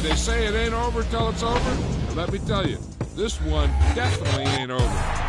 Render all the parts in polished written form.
they say it ain't over till it's over. And let me tell you, this one definitely ain't over.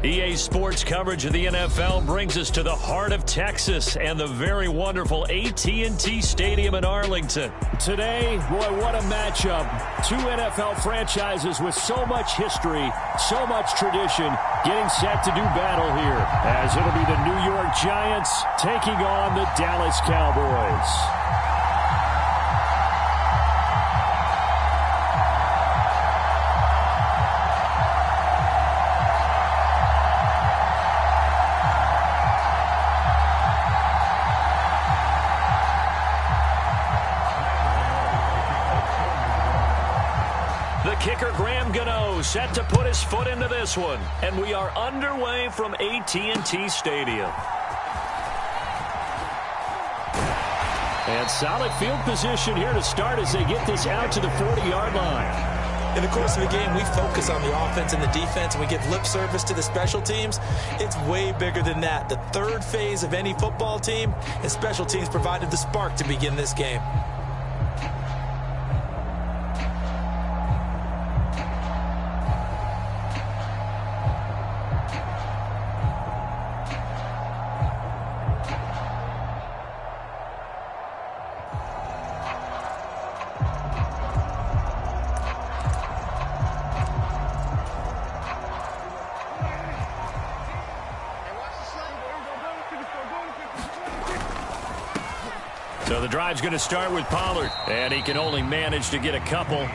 EA Sports coverage of the NFL brings us to the heart of Texas and the very wonderful AT&T Stadium in Arlington. Today, boy, what a matchup. Two NFL franchises with so much history, so much tradition, getting set to do battle here, as it'll be the New York Giants taking on the Dallas Cowboys. Kicker Graham Gano set to put his foot into this one. And we are underway from AT&T Stadium. And solid field position here to start as they get this out to the 40-yard line. In the course of a game, we focus on the offense and the defense, and we give lip service to the special teams. It's way bigger than that. The third phase of any football team, and special teams provided the spark to begin this game. So the drive's going to start with Pollard, and he can only manage to get a couple.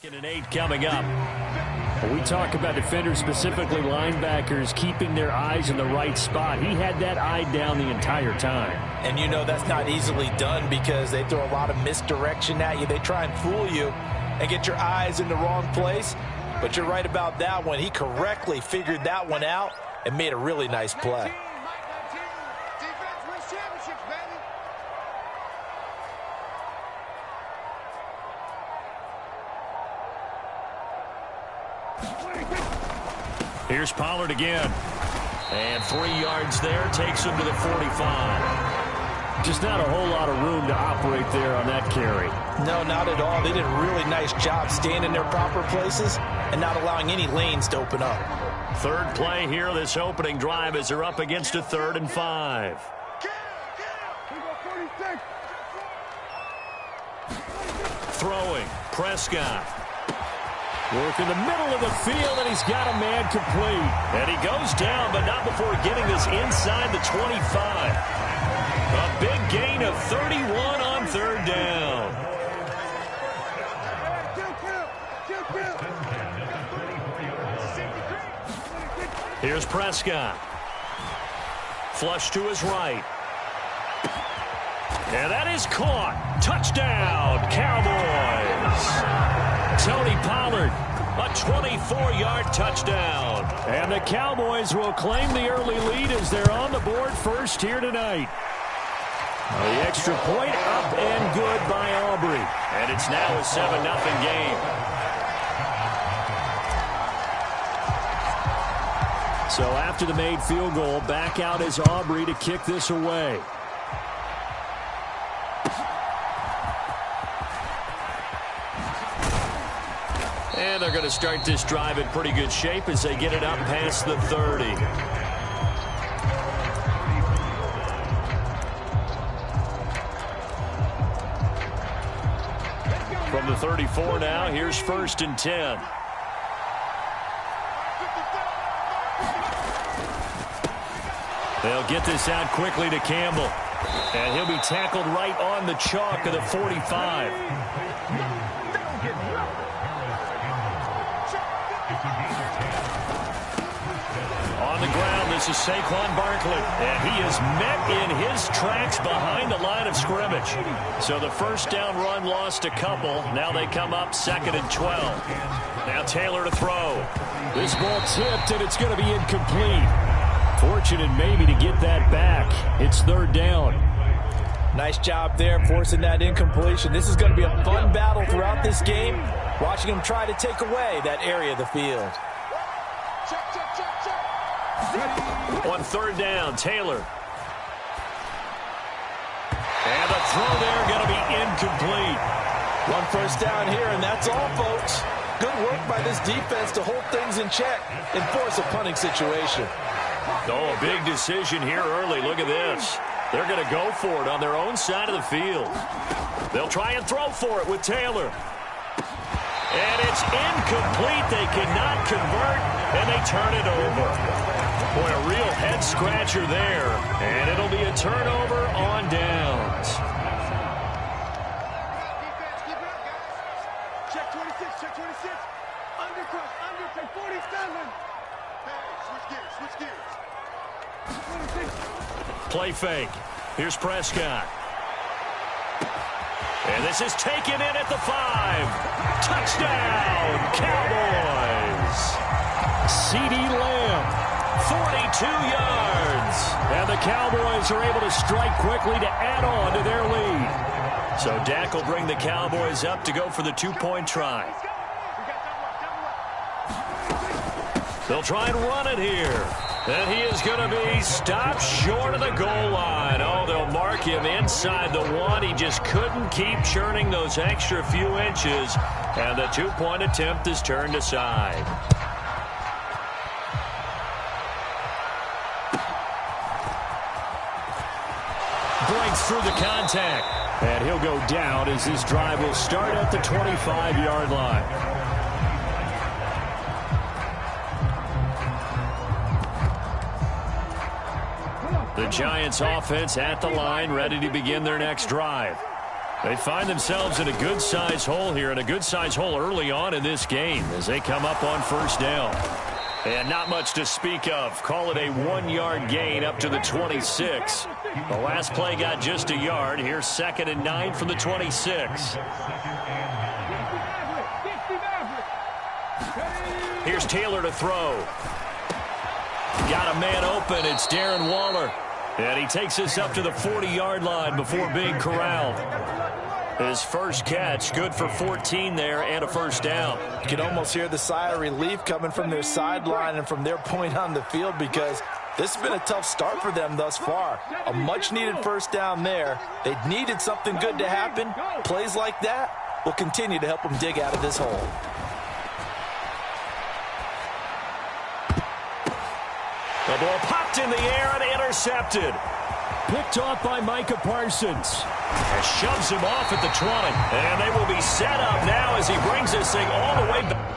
2nd and 8 coming up. When we talk about defenders, specifically linebackers, keeping their eyes in the right spot. He had that eye down the entire time. And you know that's not easily done because they throw a lot of misdirection at you. They try and fool you and get your eyes in the wrong place. But you're right about that one. He correctly figured that one out and made a really nice play. Here's Pollard again. And 3 yards there, takes him to the 45. Just not a whole lot of room to operate there on that carry. No, not at all. They did a really nice job staying in their proper places and not allowing any lanes to open up. Third play here, this opening drive, as they're up against a 3rd and 5. Throwing, Prescott. Work in the middle of the field, and he's got a man complete. And he goes down, but not before getting this inside the 25. A big gain of 31 on 3rd down. Here's Prescott. Flush to his right. And that is caught. Touchdown, Cowboys. Tony Pollard, a 24-yard touchdown. And the Cowboys will claim the early lead as they're on the board first here tonight. The extra point up and good by Aubrey. And it's now a 7-0 game. So after the made field goal, back out is Aubrey to kick this away. And they're going to start this drive in pretty good shape as they get it up past the 30. From the 34 now, here's 1st and 10. They'll get this out quickly to Campbell. And he'll be tackled right on the chalk of the 45. On the ground, this is Saquon Barkley. And he is met in his tracks behind the line of scrimmage. So the first down run lost a couple. Now they come up 2nd and 12. Now Taylor to throw. This ball tipped, and it's going to be incomplete. Fortunate maybe to get that back. It's 3rd down. Nice job there forcing that incompletion. This is going to be a fun battle throughout this game. Watching him try to take away that area of the field. On 3rd down, Taylor. And the throw there going to be incomplete. 1 first down here, and that's all, folks. Good work by this defense to hold things in check and force a punting situation. Oh, a big decision here early. Look at this. They're going to go for it on their own side of the field. They'll try and throw for it with Taylor. And it's incomplete. They cannot convert, and they turn it over. Boy, a real head-scratcher there. And it'll be a turnover on downs. Check 26, check 26. Undercross, under 47. Switch gears. Play fake. Here's Prescott. And this is taken in at the 5. Touchdown, Cowboys. CeeDee Lamb, 42 yards. And the Cowboys are able to strike quickly to add on to their lead. So Dak will bring the Cowboys up to go for the 2-point try. They'll try and run it here. And he is going to be stopped short of the goal line. Oh, they'll mark him inside the 1. He just couldn't keep churning those extra few inches. And the 2-point attempt is turned aside. Breaks through the contact. And he'll go down as this drive will start at the 25-yard line. The Giants offense at the line, ready to begin their next drive. They find themselves in a good-sized hole here, and a good-sized hole early on in this game as they come up on first down. And not much to speak of. Call it a 1-yard gain up to the 26. The last play got just a yard. Here's 2nd and 9 from the 26. Here's Taylor to throw. Got a man open. It's Darren Waller. And he takes this up to the 40-yard line before being corralled. His first catch, good for 14 there and a first down. You can almost hear the sigh of relief coming from their sideline and from their point on the field, because this has been a tough start for them thus far. A much-needed first down there. They needed something good to happen. Plays like that will continue to help them dig out of this hole. The ball popped in the air and intercepted. Picked off by Micah Parsons. And shoves him off at the 20. And they will be set up now as he brings this thing all the way back.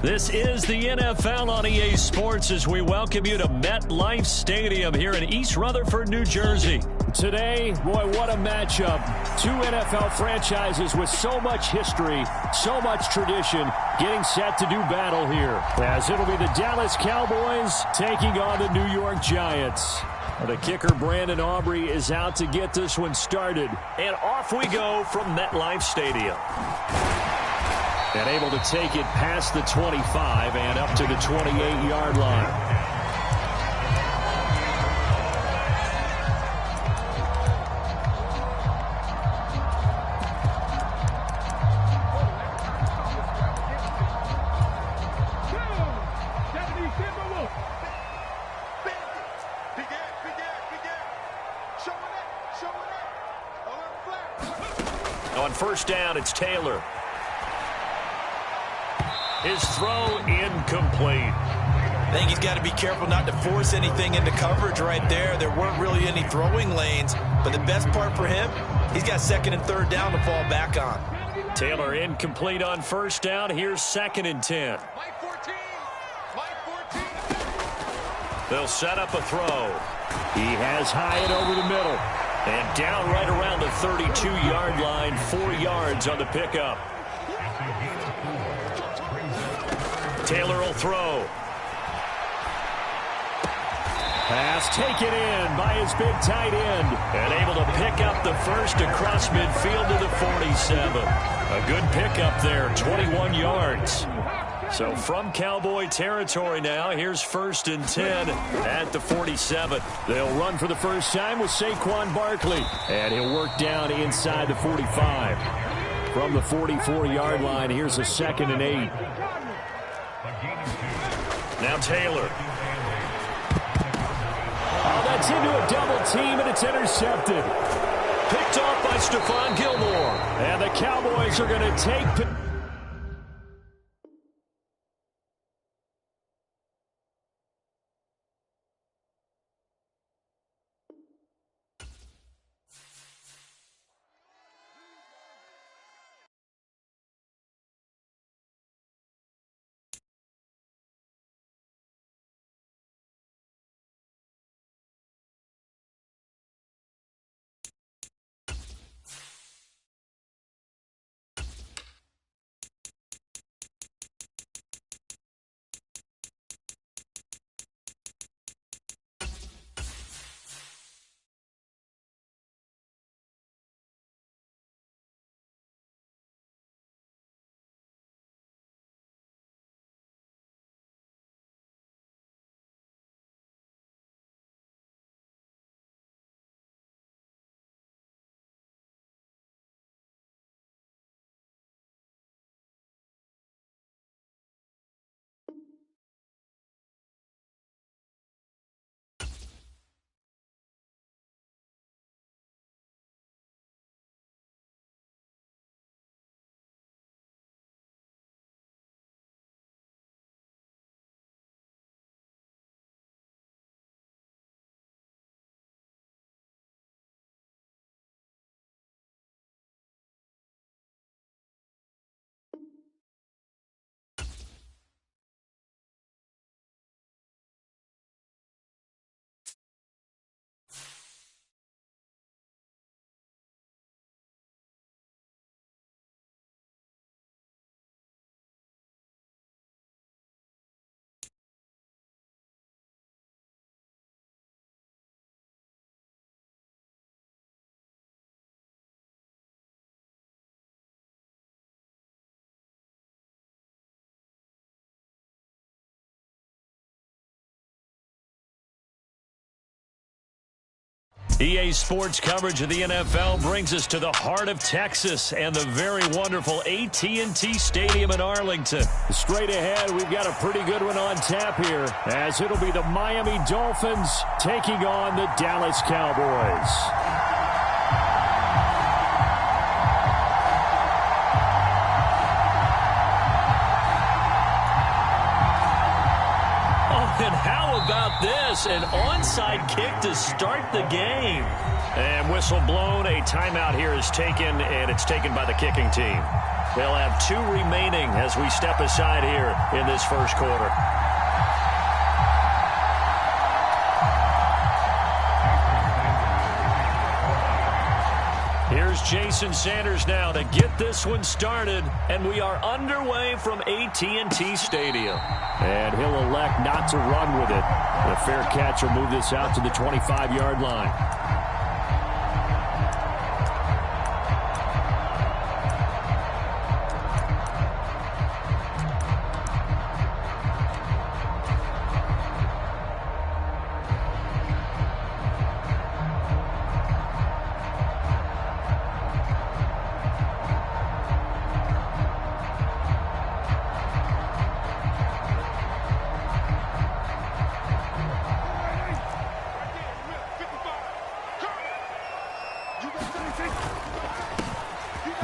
This is the NFL on EA Sports as we welcome you to MetLife Stadium here in East Rutherford, New Jersey. Today, boy, what a matchup. Two NFL franchises with so much history, so much tradition, getting set to do battle here. As it'll be the Dallas Cowboys taking on the New York Giants. The kicker, Brandon Aubrey, is out to get this one started. And off we go from MetLife Stadium. And able to take it past the 25 and up to the 28-yard line. On first down, it's Taylor. His throw incomplete. I think he's got to be careful not to force anything into coverage right there. There weren't really any throwing lanes, but the best part for him, he's got 2nd and 3rd down to fall back on. Taylor incomplete on first down. Here's 2nd and 10. They'll set up a throw. He has Hyatt over the middle. And down right around the 32-yard line, 4 yards on the pickup. Taylor will throw. Pass taken in by his big tight end. And able to pick up the first across midfield to the 47. A good pickup there, 21 yards. So from Cowboy territory now, here's 1st and 10 at the 47. They'll run for the first time with Saquon Barkley. And he'll work down inside the 45. From the 44-yard line, here's a 2nd and 8. Now Taylor. Oh, that's into a double team, and it's intercepted. Picked off by Stephon Gilmore. And the Cowboys are going to take... EA Sports coverage of the NFL brings us to the heart of Texas and the very wonderful AT&T Stadium in Arlington. Straight ahead, we've got a pretty good one on tap here, as it'll be the Miami Dolphins taking on the Dallas Cowboys. And how about this? An onside kick to start the game. And whistle blown. A timeout here is taken, and it's taken by the kicking team. They'll have 2 remaining as we step aside here in this first quarter. Here's Jason Sanders now to get this one started, and we are underway from AT&T Stadium. And he'll elect not to run with it. A fair catch will move this out to the 25-yard line.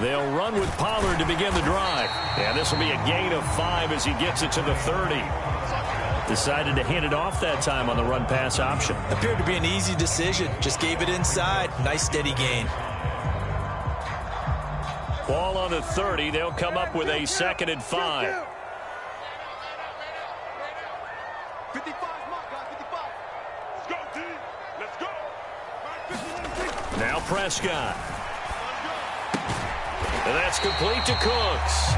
They'll run with Pollard to begin the drive. And this will be a gain of 5 as he gets it to the 30. Decided to hand it off that time on the run-pass option. Appeared to be an easy decision. Just gave it inside. Nice steady gain. Ball on the 30. They'll come up with a 2nd and 5. 55, mark, guys, 55. Let's go, team. Let's go. Now Prescott. And that's complete to Cooks.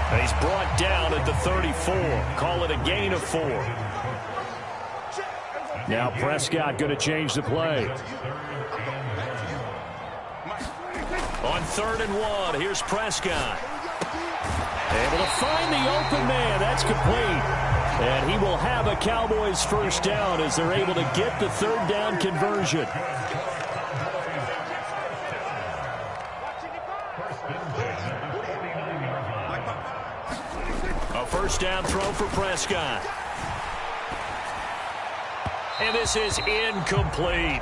And he's brought down at the 34. Call it a gain of 4. Now Prescott going to change the play. On 3rd and 1, here's Prescott. Able to find the open man. That's complete. And he will have a Cowboys first down as they're able to get the 3rd down conversion. A first down throw for Prescott. And this is incomplete.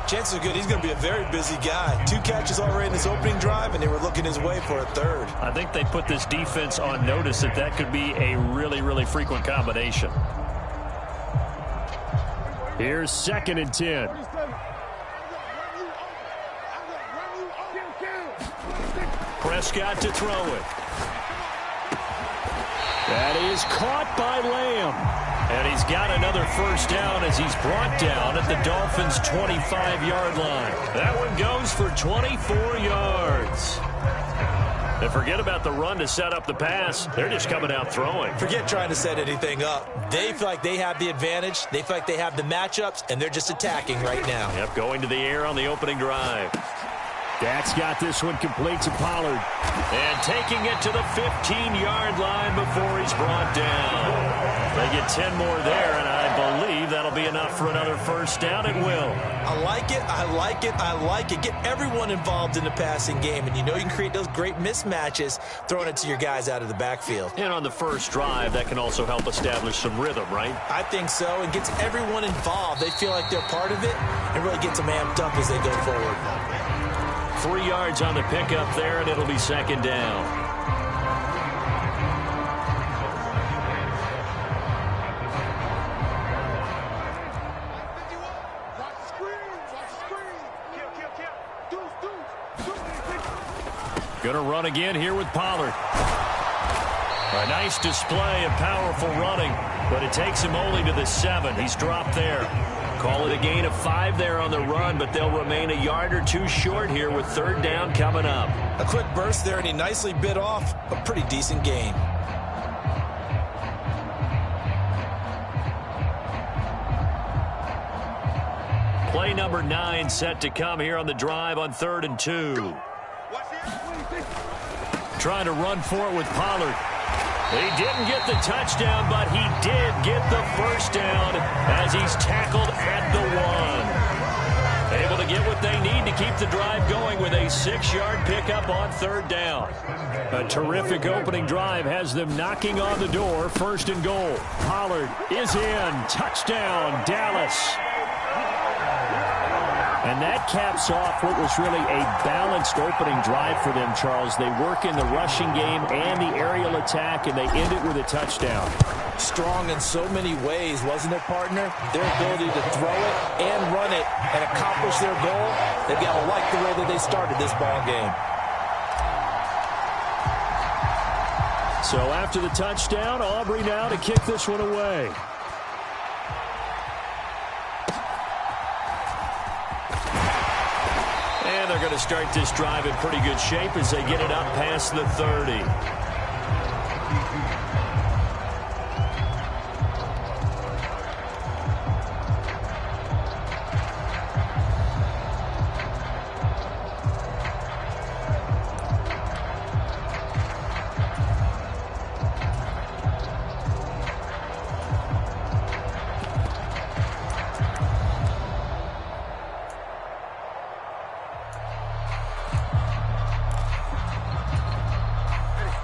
Chances are good he's going to be a very busy guy. 2 catches already in this opening drive, and they were looking his way for a 3rd. I think they put this defense on notice that could be a really, really frequent combination. Here's 2nd and 10. Prescott to throw it. That is caught by Lamb. And he's got another first down as he's brought down at the Dolphins' 25-yard line. That one goes for 24 yards. And forget about the run to set up the pass. They're just coming out throwing. Forget trying to set anything up. They feel like they have the advantage. They feel like they have the matchups, and they're just attacking right now. Yep, going to the air on the opening drive. Dak's got this one complete to Pollard. And taking it to the 15-yard line before he's brought down. They get 10 more there, and I believe that'll be enough for another first down. It will. I like it, I like it, I like it. Get everyone involved in the passing game, and you know you can create those great mismatches throwing it to your guys out of the backfield. And on the first drive, that can also help establish some rhythm, right? I think so. It gets everyone involved. They feel like they're part of it and really gets them amped up as they go forward. 3 yards on the pickup there, and it'll be 2nd down. Going to run again here with Pollard. A nice display of powerful running, but it takes him only to the 7. He's dropped there. Call it a gain of 5 there on the run, but they'll remain a yard or 2 short here with 3rd down coming up. A quick burst there, and he nicely bit off a pretty decent gain. Play number 9 set to come here on the drive on 3rd and 2. Trying to run for it with Pollard. He didn't get the touchdown, but he did get the first down as he's tackled at the 1. Able to get what they need to keep the drive going with a 6-yard pickup on 3rd down. A terrific opening drive has them knocking on the door. 1st and goal. Pollard is in. Touchdown, Dallas. And that caps off what was really a balanced opening drive for them, Charles. They work in the rushing game and the aerial attack, and they end it with a touchdown. Strong in so many ways, wasn't it, partner? Their ability to throw it and run it and accomplish their goal, they've got to like the way that they started this ball game. So after the touchdown, Aubrey now to kick this one away. And they're going to start this drive in pretty good shape as they get it up past the 30.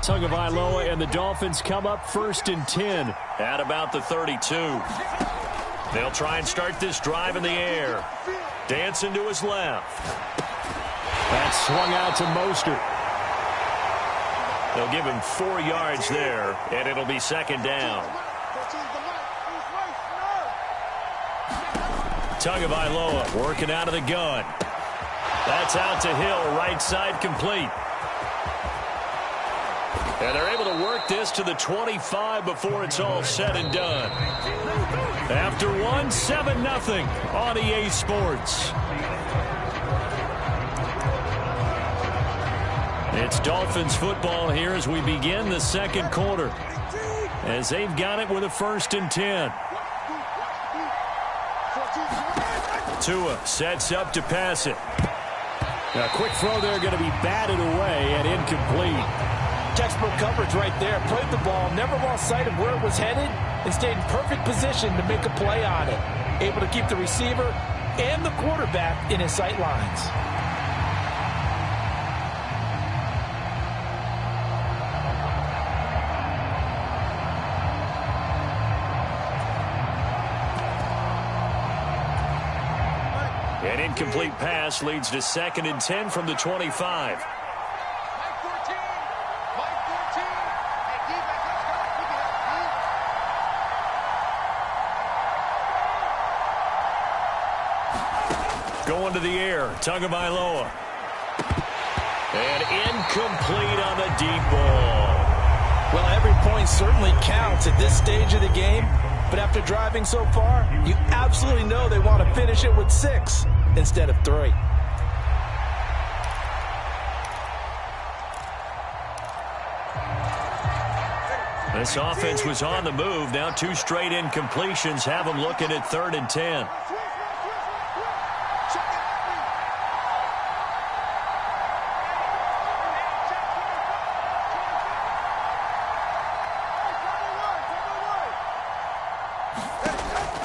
Tagovailoa and the Dolphins come up 1st and 10 at about the 32. They'll try and start this drive in the air. Dancing to his left. That's swung out to Mostert. They'll give him 4 yards there, and it'll be 2nd down. Tagovailoa working out of the gun. That's out to Hill, right side complete. And they're able to work this to the 25 before it's all said and done. After one, 7-0 on EA Sports. It's Dolphins football here as we begin the 2nd quarter. As they've got it with a 1st and 10. Tua sets up to pass it. A quick throw there going to be batted away and incomplete. Textbook coverage right there. Played the ball, never lost sight of where it was headed, and stayed in perfect position to make a play on it. Able to keep the receiver and the quarterback in his sight lines. An incomplete pass leads to 2nd and 10 from the 25. Going to the air, Tagovailoa. And incomplete on the deep ball. Well, every point certainly counts at this stage of the game, but after driving so far, you absolutely know they want to finish it with 6 instead of 3. This offense was on the move. Now 2 straight incompletions have them looking at 3rd and 10.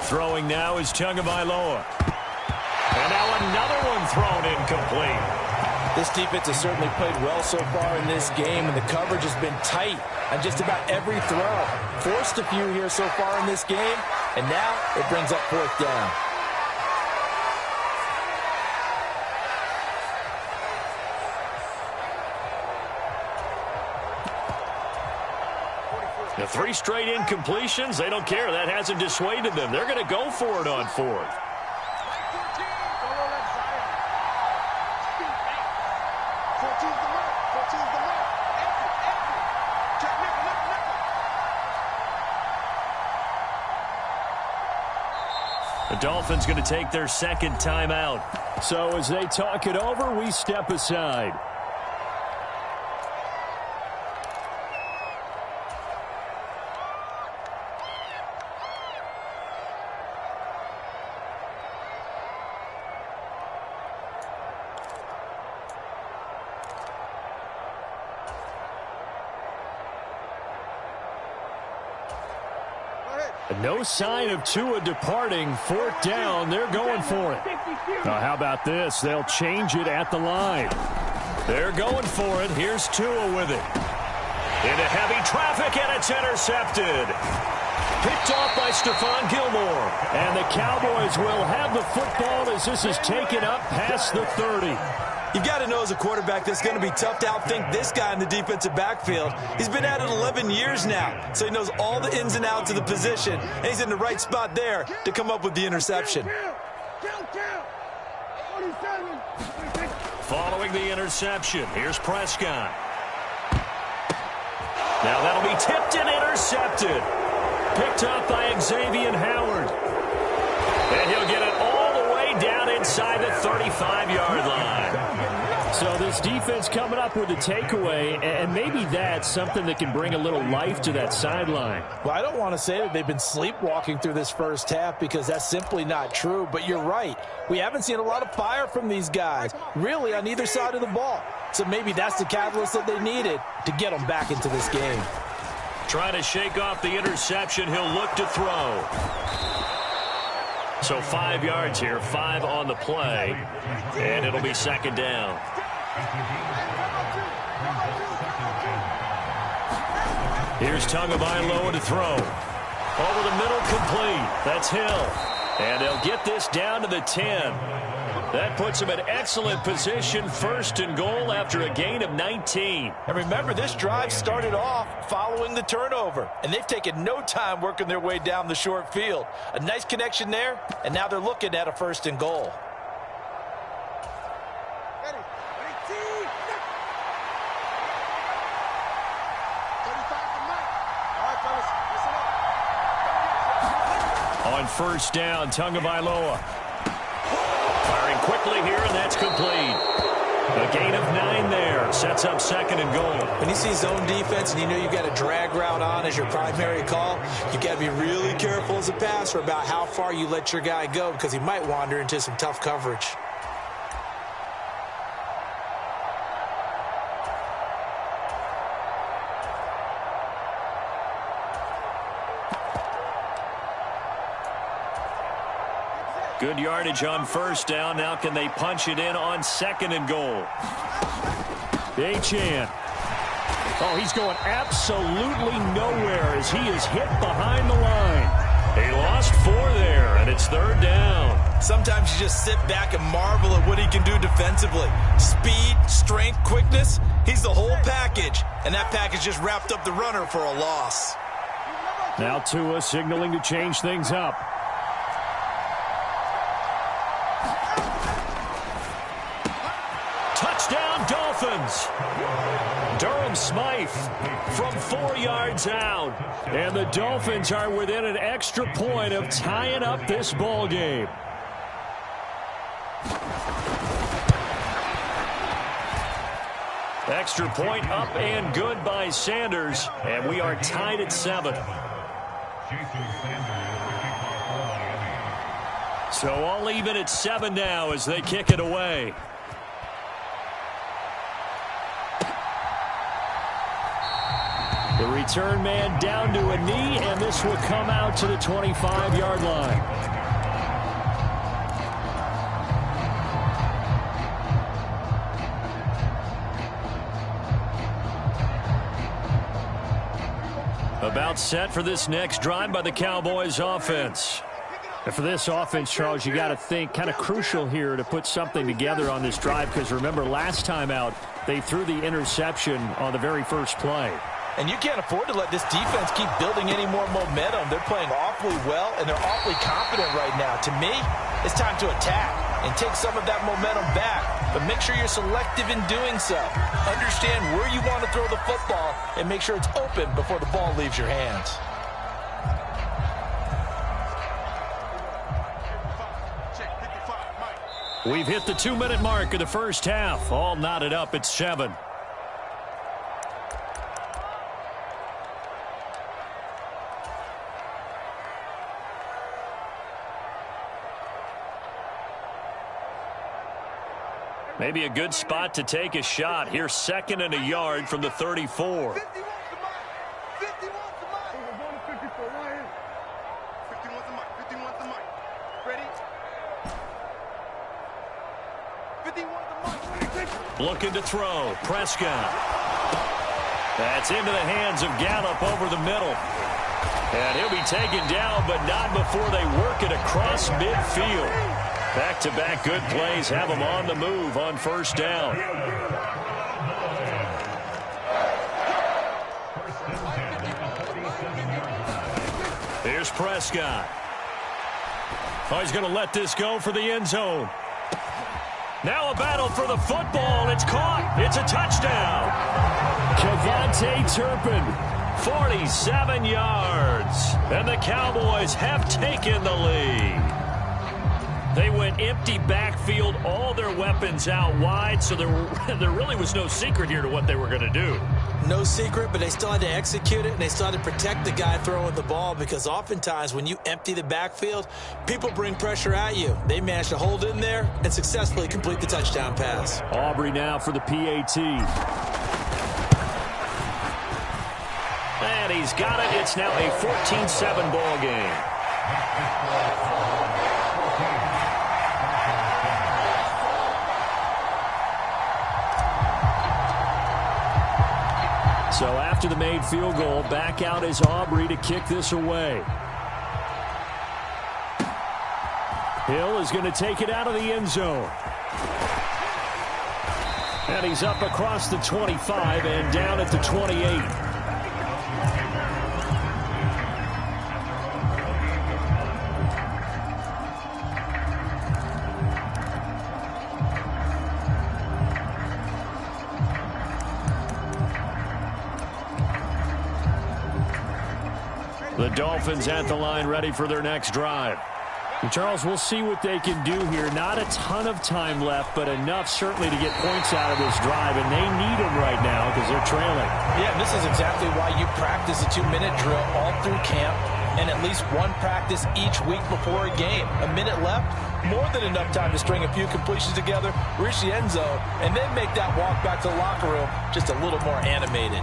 Throwing now is Tagovailoa. And now another one thrown incomplete. This defense has certainly played well so far in this game, and the coverage has been tight on just about every throw. Forced a few here so far in this game, and now it brings up 4th down. The 3 straight incompletions, they don't care. That hasn't dissuaded them. They're going to go for it on 4th. The Dolphins going to take their 2nd timeout. So as they talk it over, we step aside. No sign of Tua departing. Fourth down, they're going for it. How about this? They'll change it at the line. They're going for it. Here's Tua with it. Into heavy traffic, and it's intercepted. Picked off by Stephon Gilmore. And the Cowboys will have the football as this is taken up past the 30. You've got to know as a quarterback that's going to be tough to outthink this guy in the defensive backfield. He's been at it 11 years now, so he knows all the ins and outs of the position, and he's in the right spot there to come up with the interception. Following the interception, here's Prescott. Now that'll be tipped and intercepted. Picked up by Xavier Howard. And he'll get it all the way down inside the 35-yard line. So this defense coming up with a takeaway, and maybe that's something that can bring a little life to that sideline. Well, I don't want to say that they've been sleepwalking through this first half because that's simply not true, but you're right. We haven't seen a lot of fire from these guys, really, on either side of the ball. So maybe that's the catalyst that they needed to get them back into this game. Trying to shake off the interception, he'll look to throw. So 5 yards here, 5 on the play, and it'll be second down. Here's Tagovailoa to throw. Over the middle, complete. That's Hill. And they'll get this down to the 10. That puts them in excellent position, first and goal after a gain of 19. And remember, this drive started off following the turnover, and they've taken no time working their way down the short field. A nice connection there, and now they're looking at a first and goal. On first down, Tagovailoa. Firing quickly here, and that's complete. A gain of 9 there. Sets up second and goal. When you see zone defense and you know you've got a drag route on as your primary call, you've got to be really careful as a passer about how far you let your guy go because he might wander into some tough coverage. Good yardage on first down. Now can they punch it in on second and goal? Achane. Oh, he's going absolutely nowhere as he is hit behind the line. He lost 4 there, and it's third down. Sometimes you just sit back and marvel at what he can do defensively. Speed, strength, quickness. He's the whole package, and that package just wrapped up the runner for a loss. Now Tua signaling to change things up. Touchdown, Dolphins. Durham Smythe from 4 yards out. And the Dolphins are within an extra point of tying up this ball game. Extra point up and good by Sanders. And we are tied at 7. So all even at 7 now as they kick it away. The return man down to a knee, and this will come out to the 25-yard line. About set for this next drive by the Cowboys offense. And for this offense, Charles, you got to think kind of crucial here to put something together on this drive because remember last time out they threw the interception on the very first play. And you can't afford to let this defense keep building any more momentum. They're playing awfully well, and they're awfully confident right now. To me, it's time to attack and take some of that momentum back. But make sure you're selective in doing so. Understand where you want to throw the football and make sure it's open before the ball leaves your hands. We've hit the 2-minute mark of the first half. All knotted up at 7. Maybe a good spot to take a shot. Here's second and a yard from the 34. Looking to throw. Prescott. That's into the hands of Gallup over the middle. And he'll be taken down, but not before they work it across midfield. Back-to-back good plays have him on the move on first down. Here's Prescott. Oh, he's going to let this go for the end zone. Now a battle for the football. It's caught. It's a touchdown. Kevontae Turpin. 47 yards. And the Cowboys have taken the lead. They went empty backfield, all their weapons out wide, so there really was no secret here to what they were going to do. No secret, but they still had to execute it, and they still had to protect the guy throwing the ball, because oftentimes when you empty the backfield, people bring pressure at you. They managed to hold in there and successfully complete the touchdown pass. Aubrey now for the PAT. And he's got it. It's now a 14-7 ball game. So after the made field goal, back out is Aubrey to kick this away. Hill is going to take it out of the end zone. And he's up across the 25 and down at the 28. The Dolphins at the line, ready for their next drive. And Charles, we'll see what they can do here. Not a ton of time left, but enough certainly to get points out of this drive, and they need them right now because they're trailing. Yeah, this is exactly why you practice a 2-minute drill all through camp and at least one practice each week before a game. A minute left, more than enough time to string a few completions together, reach the end zone, and then make that walk back to the locker room just a little more animated.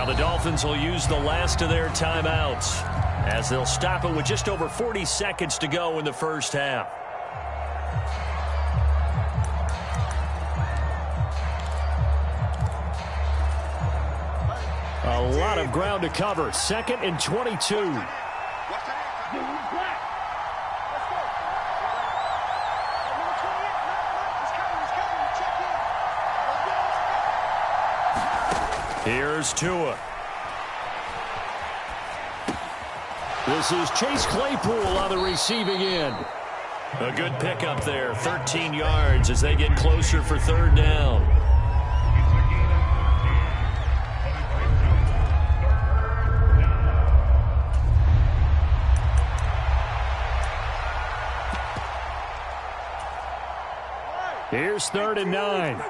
The Dolphins will use the last of their timeouts as they'll stop it with just over 40 seconds to go in the first half. A lot of ground to cover. 2nd and 22. Here's Tua. This is Chase Claypool on the receiving end. A good pickup there, 13 yards as they get closer for third down. Here's 3rd and 9.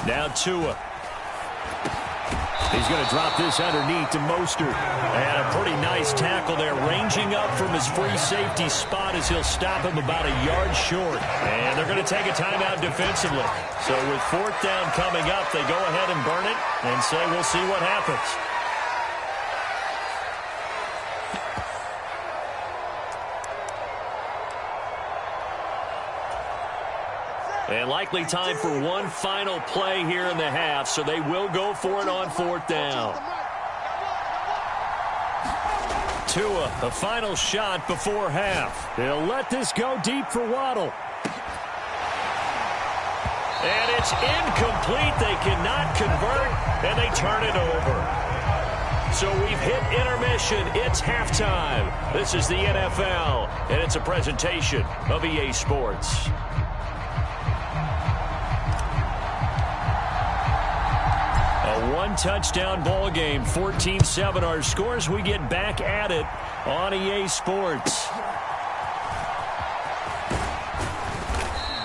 Now Tua. He's going to drop this underneath to Mostert. And a pretty nice tackle there, ranging up from his free safety spot as he'll stop him about a yard short. And they're going to take a timeout defensively. So with 4th down coming up, they go ahead and burn it and say we'll see what happens. And likely time for one final play here in the half, so they will go for it on 4th down. Tua, a final shot before half. They'll let this go deep for Waddle. And it's incomplete. They cannot convert, and they turn it over. So we've hit intermission. It's halftime. This is the NFL, and it's a presentation of EA Sports. One-touchdown ball game, 14-7. Our scores, we get back at it on EA Sports.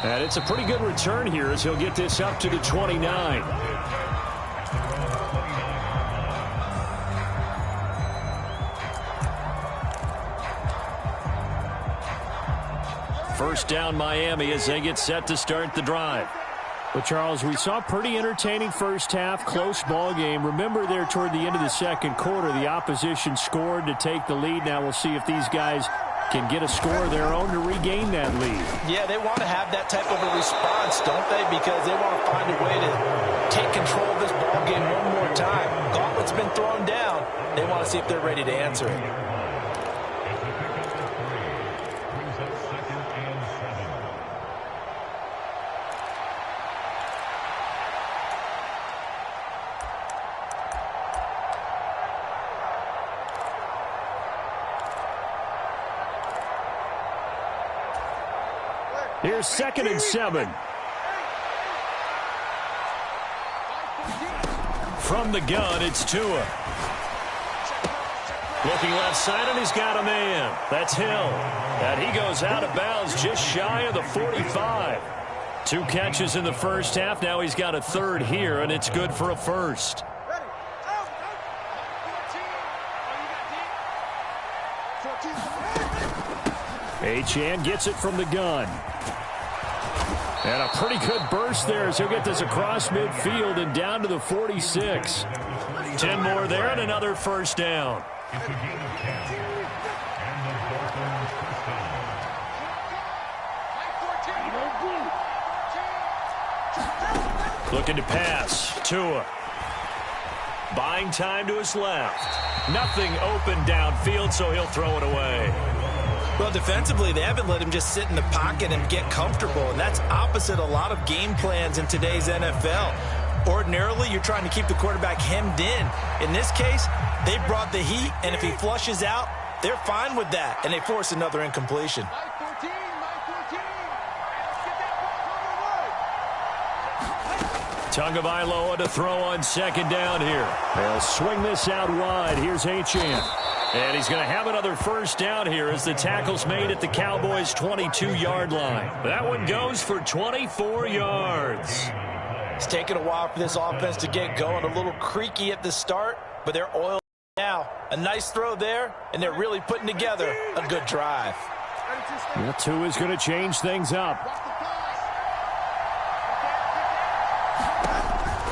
And it's a pretty good return here as he'll get this up to the 29. first down Miami as they get set to start the drive. Well, Charles, we saw a pretty entertaining first half, close ball game. Remember there toward the end of the second quarter, the opposition scored to take the lead. Now we'll see if these guys can get a score of their own to regain that lead. Yeah, they want to have that type of a response, don't they? Because they want to find a way to take control of this ball game one more time. Gauntlet's been thrown down. They want to see if they're ready to answer it. Here's 2nd and 7. From the gun, it's Tua. Looking left side, and he's got a man. That's Hill. And he goes out of bounds just shy of the 45. 2 catches in the first half. Now he's got a third here, and it's good for a first. Achane gets it from the gun. And a pretty good burst there as he'll get this across midfield and down to the 46. 10 more there and another first down. Looking to pass. Tua. Buying time to his left. Nothing open downfield, so he'll throw it away. Well, defensively, they haven't let him just sit in the pocket and get comfortable, and that's opposite a lot of game plans in today's NFL. Ordinarily, you're trying to keep the quarterback hemmed in. In this case, they brought the heat, and if he flushes out, they're fine with that, and they force another incompletion. Tagovailoa to throw on 2nd down here. They'll swing this out wide. Here's Achane. And he's going to have another first down here as the tackle's made at the Cowboys' 22-yard line. That one goes for 24 yards. It's taken a while for this offense to get going. A little creaky at the start, but they're oiled now. A nice throw there, and they're really putting together a good drive. Well, Tua is going to change things up.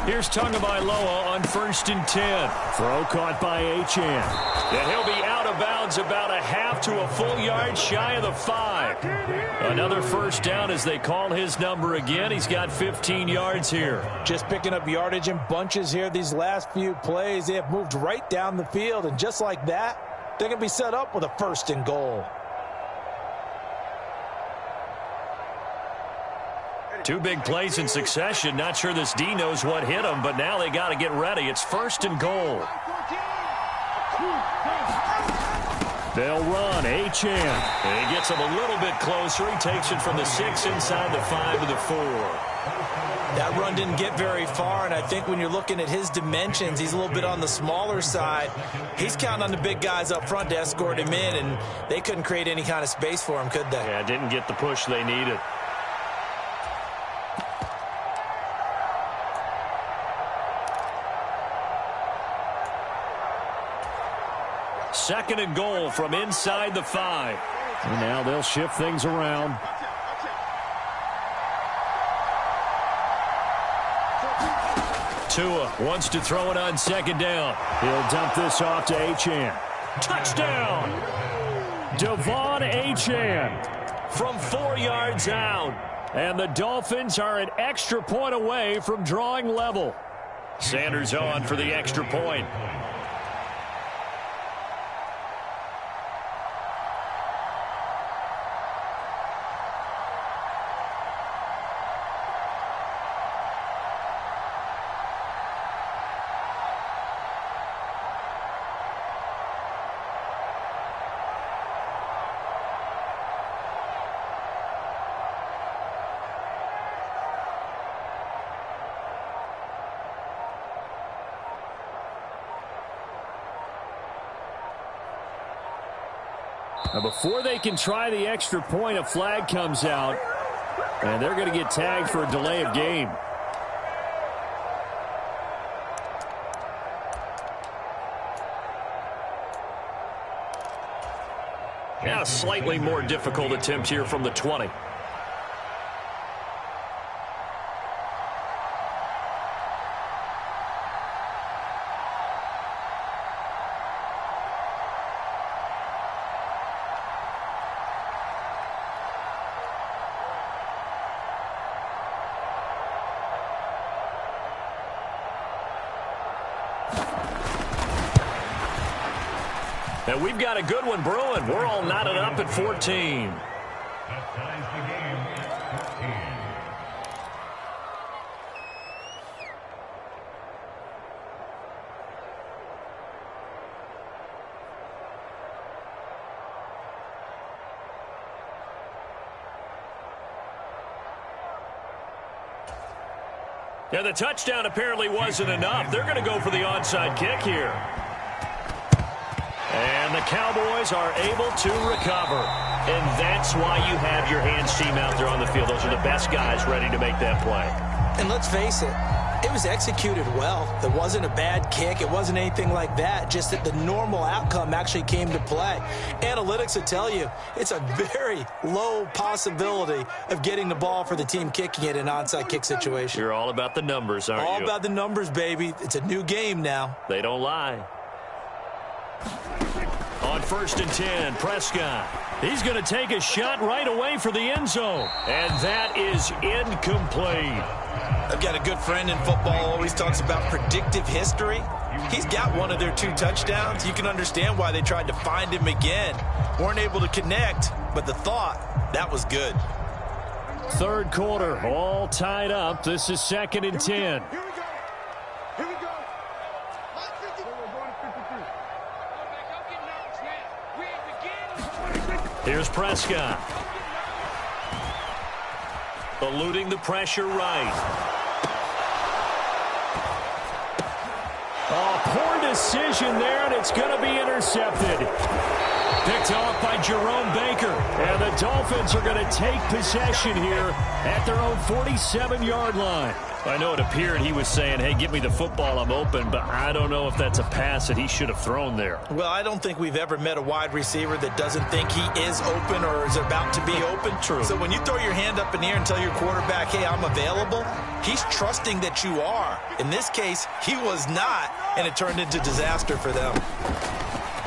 Here's Tagovailoa on 1st and 10. Throw caught by Achane. And he'll be out of bounds about a half to a full yard shy of the 5. Another first down as they call his number again. He's got 15 yards here. Just picking up yardage in bunches here these last few plays. They have moved right down the field, and just like that, they're going to be set up with a 1st and goal. 2 big plays in succession. Not sure this D knows what hit him, but now they got to get ready. It's 1st and goal. They'll run. Achane. And he gets him a little bit closer. He takes it from the 6 inside the 5 to the 4. That run didn't get very far, and I think when you're looking at his dimensions, he's a little bit on the smaller side. He's counting on the big guys up front to escort him in, and they couldn't create any kind of space for him, could they? Yeah, didn't get the push they needed. Second and goal from inside the 5. And now they'll shift things around. Tua wants to throw it on 2nd down. He'll dump this off to Achane. Touchdown! Devon Achane from 4 yards out. And the Dolphins are an extra point away from drawing level. Sanders on for the extra point. Now before they can try the extra point, a flag comes out, and they're going to get tagged for a delay of game. Yeah, a slightly more difficult attempt here from the 20. And we've got a good one brewing. We're all knotted up at 14. That ties the game at 14. Yeah, the touchdown apparently wasn't enough. They're going to go for the onside kick here. And the Cowboys are able to recover. And that's why you have your hands team out there on the field. Those are the best guys ready to make that play. And let's face it, it was executed well. It wasn't a bad kick. It wasn't anything like that. Just that the normal outcome actually came to play. Analytics will tell you it's a very low possibility of getting the ball for the team kicking it in an onside kick situation. You're all about the numbers, aren't you? All about the numbers, baby. It's a new game now. They don't lie. On 1st and 10, Prescott. He's going to take a shot right away for the end zone. And that is incomplete. I've got a good friend in football, always talks about predictive history. He's got one of their 2 touchdowns. You can understand why they tried to find him again. Weren't able to connect, but the thought, that was good. 3rd quarter, all tied up. This is 2nd and 10. Here we go. Here we go. Line 50. We're going to 53. Here's Prescott. Eluding the pressure right. Oh, poor decision there, and it's going to be intercepted. Picked off by Jerome Baker. And the Dolphins are going to take possession here at their own 47-yard line. I know it appeared he was saying, hey, give me the football, I'm open, but I don't know if that's a pass that he should have thrown there. Well, I don't think we've ever met a wide receiver that doesn't think he is open or is about to be open. True. So when you throw your hand up in the air and tell your quarterback, hey, I'm available, he's trusting that you are. In this case, he was not, and it turned into disaster for them.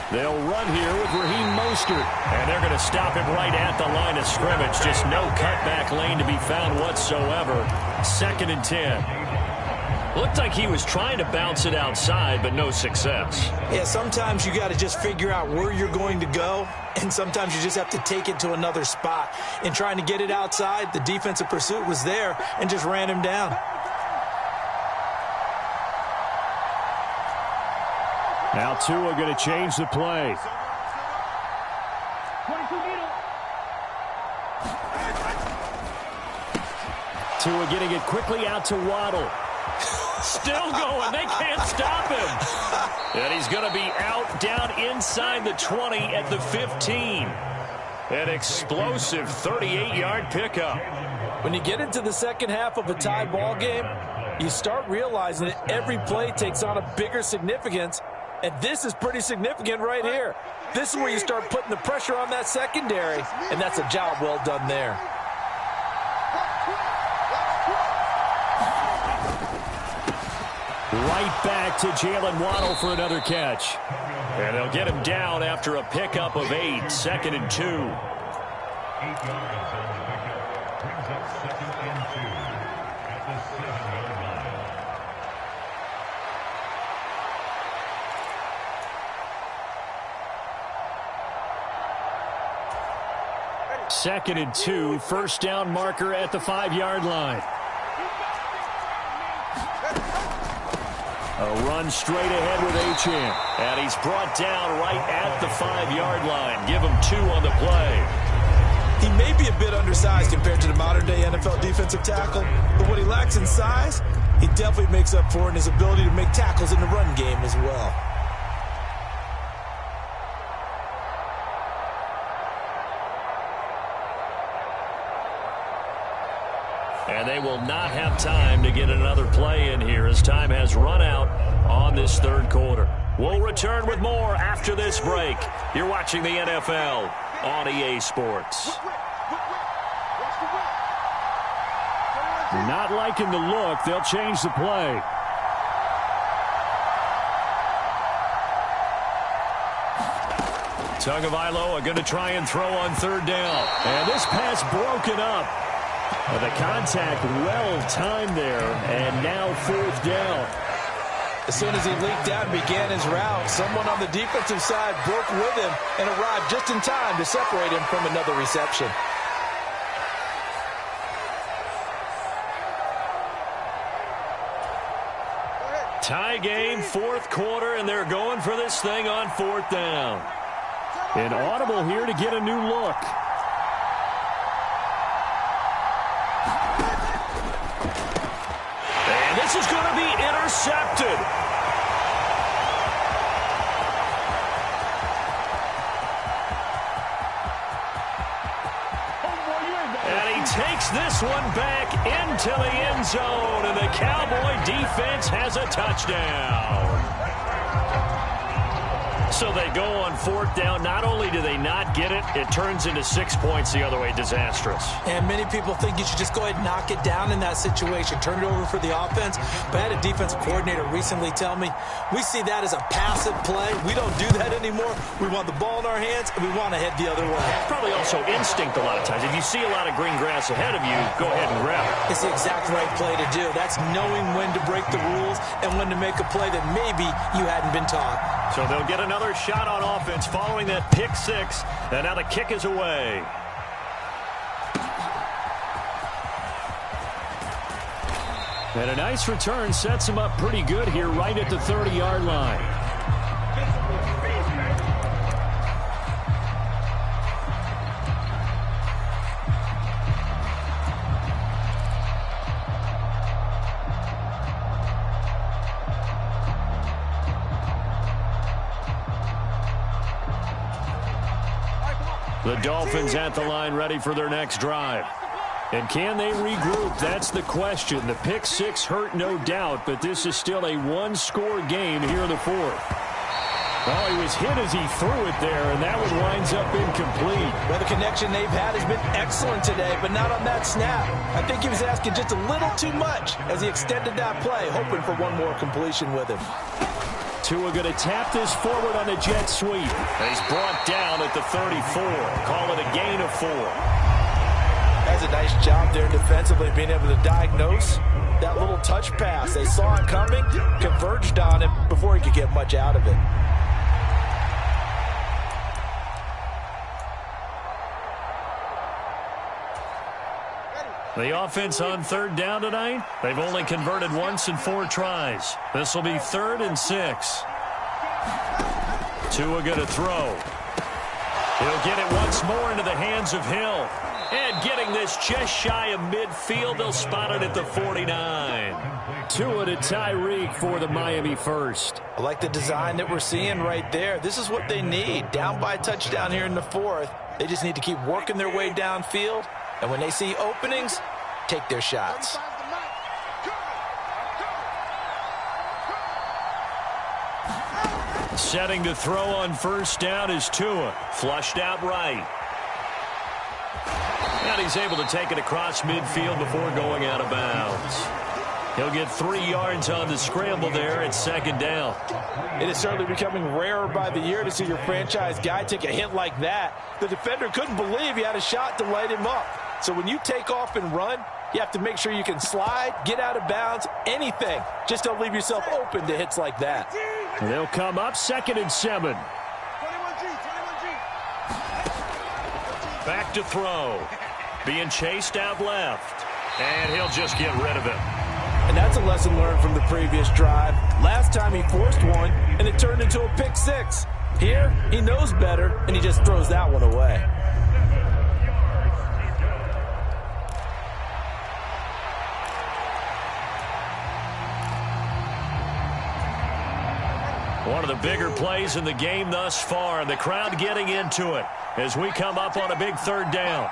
They'll run here with Raheem Mostert. And they're going to stop him right at the line of scrimmage. Just no cutback lane to be found whatsoever. 2nd and 10. Looked like he was trying to bounce it outside, but no success. Yeah, sometimes you got to just figure out where you're going to go, and sometimes you just have to take it to another spot. In trying to get it outside, the defensive pursuit was there and just ran him down. Now Tua going to change the play. 22 middle. Tua getting it quickly out to Waddle. Still going. They can't stop him. And he's going to be out down inside the 20 at the 15. An explosive 38-yard pickup. When you get into the second half of a tie ball game, you start realizing that every play takes on a bigger significance. And this is pretty significant right here. This is where you start putting the pressure on that secondary, and that's a job well done there. Right back to Jalen Waddle for another catch. And they'll get him down after a pickup of 8. 2nd and 2. 8 yards on the pickup. Brings up 2nd and 2 at the 7-yard line. 2nd and 2, 1st down marker at the 5-yard line. A run straight ahead with Achane. And he's brought down right at the 5-yard line. Give him 2 on the play. He may be a bit undersized compared to the modern-day NFL defensive tackle, but what he lacks in size, he definitely makes up for in his ability to make tackles in the run game as well. And they will not have time to get another play in here as time has run out on this 3rd quarter. We'll return with more after this break. You're watching the NFL on EA Sports. Not liking the look. They'll change the play. Tagovailoa going to try and throw on 3rd down. And this pass broken up. The contact well timed there, and now 4th down. As soon as he leaked out and began his route, someone on the defensive side broke with him and arrived just in time to separate him from another reception. Tie game, fourth quarter, and they're going for this thing on fourth down. An audible here to get a new look. And this is going to be intercepted. And he takes this one back into the end zone, and the Cowboy defense has a touchdown. So they go on fourth down. Not only do they not get it, it turns into 6 points the other way. Disastrous. And many people think you should just go ahead and knock it down in that situation. Turn it over for the offense. But I had a defensive coordinator recently tell me, we see that as a passive play. We don't do that anymore. We want the ball in our hands, and we want to head the other way. It's probably also instinct a lot of times. If you see a lot of green grass ahead of you, go ahead and grab it. It's the exact right play to do. That's knowing when to break the rules and when to make a play that maybe you hadn't been taught. So they'll get another shot on offense following that pick six, and now the kick is away. And a nice return sets him up pretty good here right at the 30-yard line. The Dolphins at the line ready for their next drive. And can they regroup? That's the question. The pick six hurt, no doubt, but this is still a one-score game here in the fourth. Oh, he was hit as he threw it there, and that one winds up incomplete. Well, the connection they've had has been excellent today, but not on that snap. I think he was asking just a little too much as he extended that play, hoping for one more completion with him. Tua going to tap this forward on the jet sweep. And he's brought down at the 34. Call it a gain of 4. That's a nice job there defensively, being able to diagnose that little touch pass. They saw it coming, converged on him before he could get much out of it. The offense on third down tonight, they've only converted once in 4 tries. This will be 3rd and 6. Tua going to throw. He'll get it once more into the hands of Hill. And getting this just shy of midfield, they'll spot it at the 49. Tua to Tyreek for the Miami first. I like the design that we're seeing right there. This is what they need. Down by a touchdown here in the 4th. They just need to keep working their way downfield. And when they see openings, take their shots. Setting to throw on first down is Tua. Flushed out right. And he's able to take it across midfield before going out of bounds. He'll get 3 yards on the scramble there at 2nd down. It is certainly becoming rarer by the year to see your franchise guy take a hit like that. The defender couldn't believe he had a shot to light him up. So when you take off and run, you have to make sure you can slide, get out of bounds, anything. Just don't leave yourself open to hits like that. They'll come up 2nd and 7. 21G. Back to throw. Being chased out left. And he'll just get rid of it. And that's a lesson learned from the previous drive. Last time he forced one, and it turned into a pick six. Here, he knows better, and he just throws that one away. One of the bigger plays in the game thus far, and the crowd getting into it as we come up on a big 3rd down.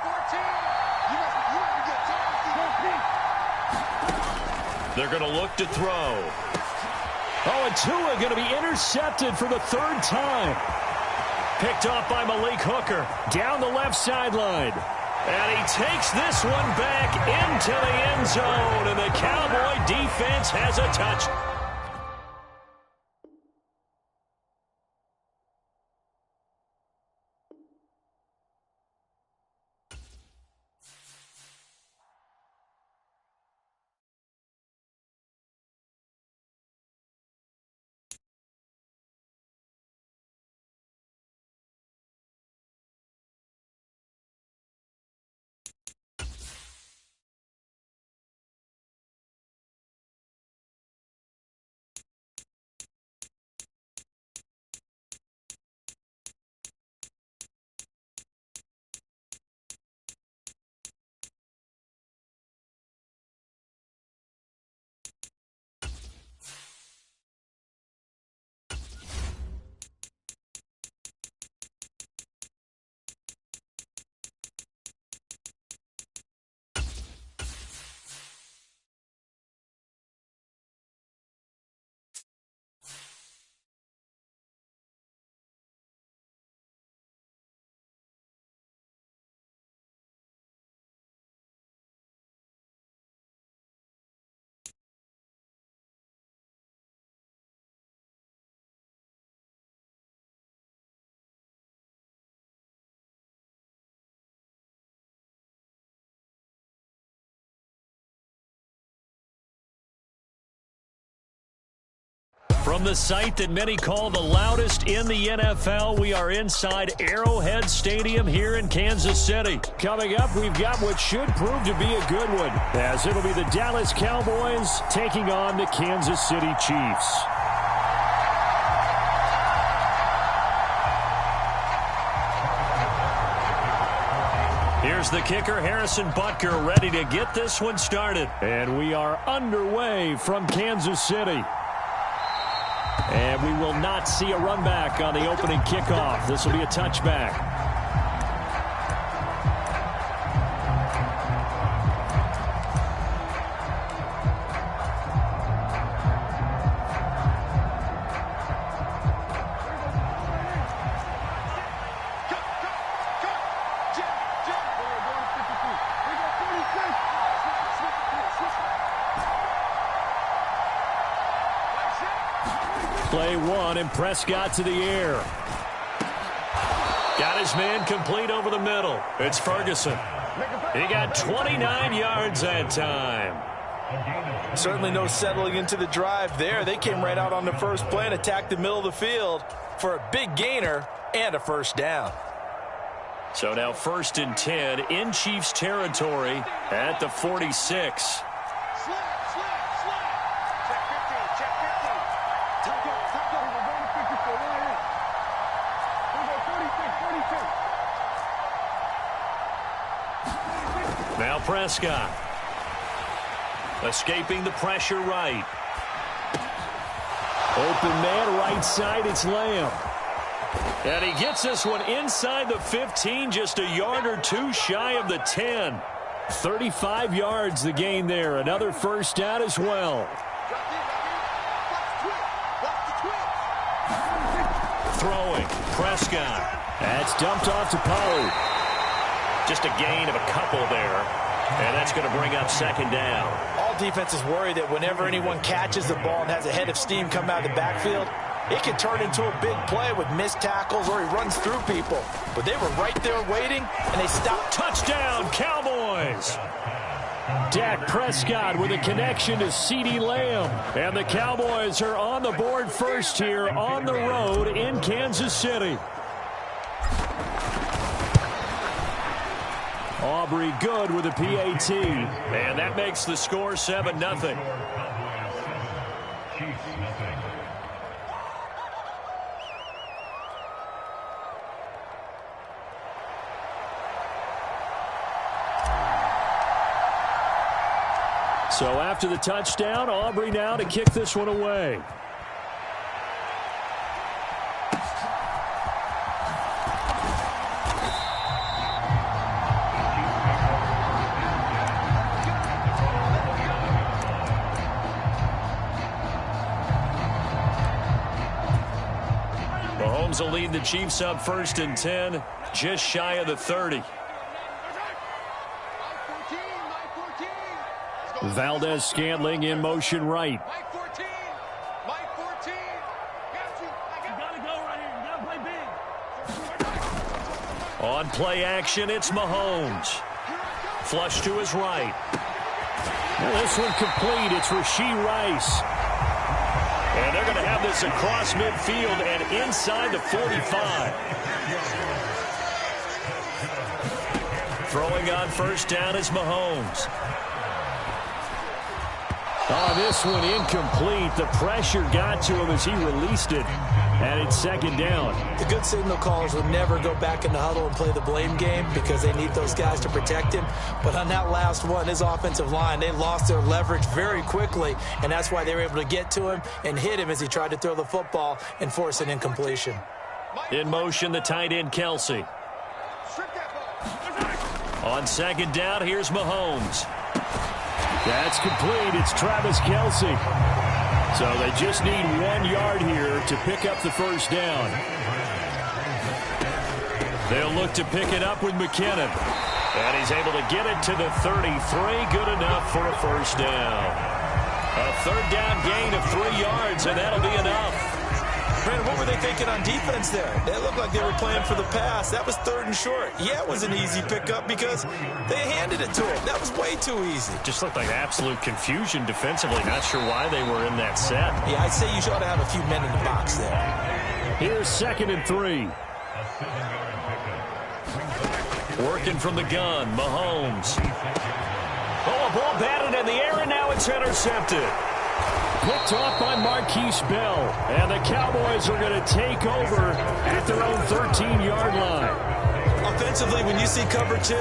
They're going to look to throw. Oh, and Tua going to be intercepted for the 3rd time. Picked off by Malik Hooker down the left sideline. And he takes this one back into the end zone, and the Cowboy defense has a touch. From the site that many call the loudest in the NFL, we are inside Arrowhead Stadium here in Kansas City. Coming up, we've got what should prove to be a good one, as it'll be the Dallas Cowboys taking on the Kansas City Chiefs. Here's the kicker, Harrison Butker, ready to get this one started. And we are underway from Kansas City. And we will not see a run back on the opening kickoff. This will be a touchback. Play one, and Prescott to the air. Got his man complete over the middle. It's Ferguson. He got 29 yards that time. Certainly no settling into the drive there. They came right out on the first play and attacked the middle of the field for a big gainer and a first down. So now 1st and 10 in Chiefs territory at the 46. Now Prescott. Escaping the pressure right. Open man right side, it's Lamb. And he gets this one inside the 15, just a yard or two shy of the 10. 35 yards the gain there. Another first down as well. Throwing. Prescott. That's dumped off to Pollard. Just a gain of a couple there. And that's going to bring up 2nd down. All defenses worry that whenever anyone catches the ball and has a head of steam come out of the backfield, it can turn into a big play with missed tackles or he runs through people. But they were right there waiting, and they stopped. Touchdown, Cowboys! Dak Prescott with a connection to CeeDee Lamb. And the Cowboys are on the board first here on the road in Kansas City. Aubrey good with a PAT. And that makes the score 7-0. So after the touchdown, Aubrey now to kick this one away. Mahomes will lead the Chiefs up 1st and 10, just shy of the 30. Valdez-Scantling in motion right. On play action, it's Mahomes. Flush to his right. Well, this one complete. It's Rashee Rice. And they're going to have this across midfield and inside the 45. Throwing on 1st down is Mahomes. Oh, this one incomplete. The pressure got to him as he released it. And it's 2nd down. The good signal callers would never go back in the huddle and play the blame game because they need those guys to protect him. But on that last one, his offensive line, they lost their leverage very quickly, and that's why they were able to get to him and hit him as he tried to throw the football and force an incompletion. In motion, the tight end, Kelsey. On 2nd down, here's Mahomes. That's complete. It's Travis Kelsey. So they just need 1 yard here to pick up the first down. They'll look to pick it up with McKinnon. And he's able to get it to the 33. Good enough for a first down. A 3rd down gain of 3 yards, and that'll be enough. Brandon, what were they thinking on defense there? It looked like they were playing for the pass. That was 3rd and short. Yeah, it was an easy pickup because they handed it to him. That was way too easy. Just looked like absolute confusion defensively. Not sure why they were in that set. Yeah, I'd say you ought to have a few men in the box there. Here's 2nd and 3. Working from the gun, Mahomes. Oh, a ball batted in the air, and now it's intercepted. Picked off by Marquise Bell. And the Cowboys are going to take over at their own 13-yard line. Offensively, when you see cover 2,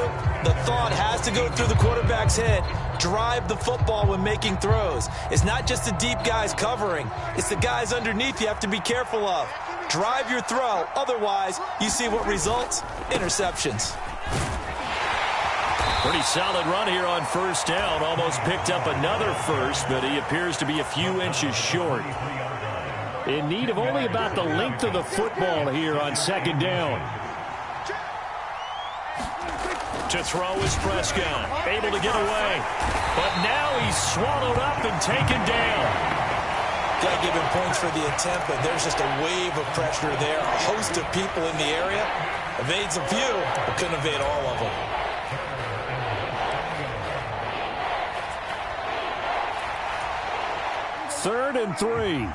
the thought has to go through the quarterback's head. Drive the football when making throws. It's not just the deep guys covering. It's the guys underneath you have to be careful of. Drive your throw. Otherwise, you see what results? Interceptions. Pretty solid run here on 1st down. Almost picked up another first, but he appears to be a few inches short. In need of only about the length of the football here on 2nd down. To throw is Prescott. Able to get away. But now he's swallowed up and taken down. Got to give him points for the attempt, but there's just a wave of pressure there. A host of people in the area. Evades a few, but couldn't evade all of them. 3rd and 3.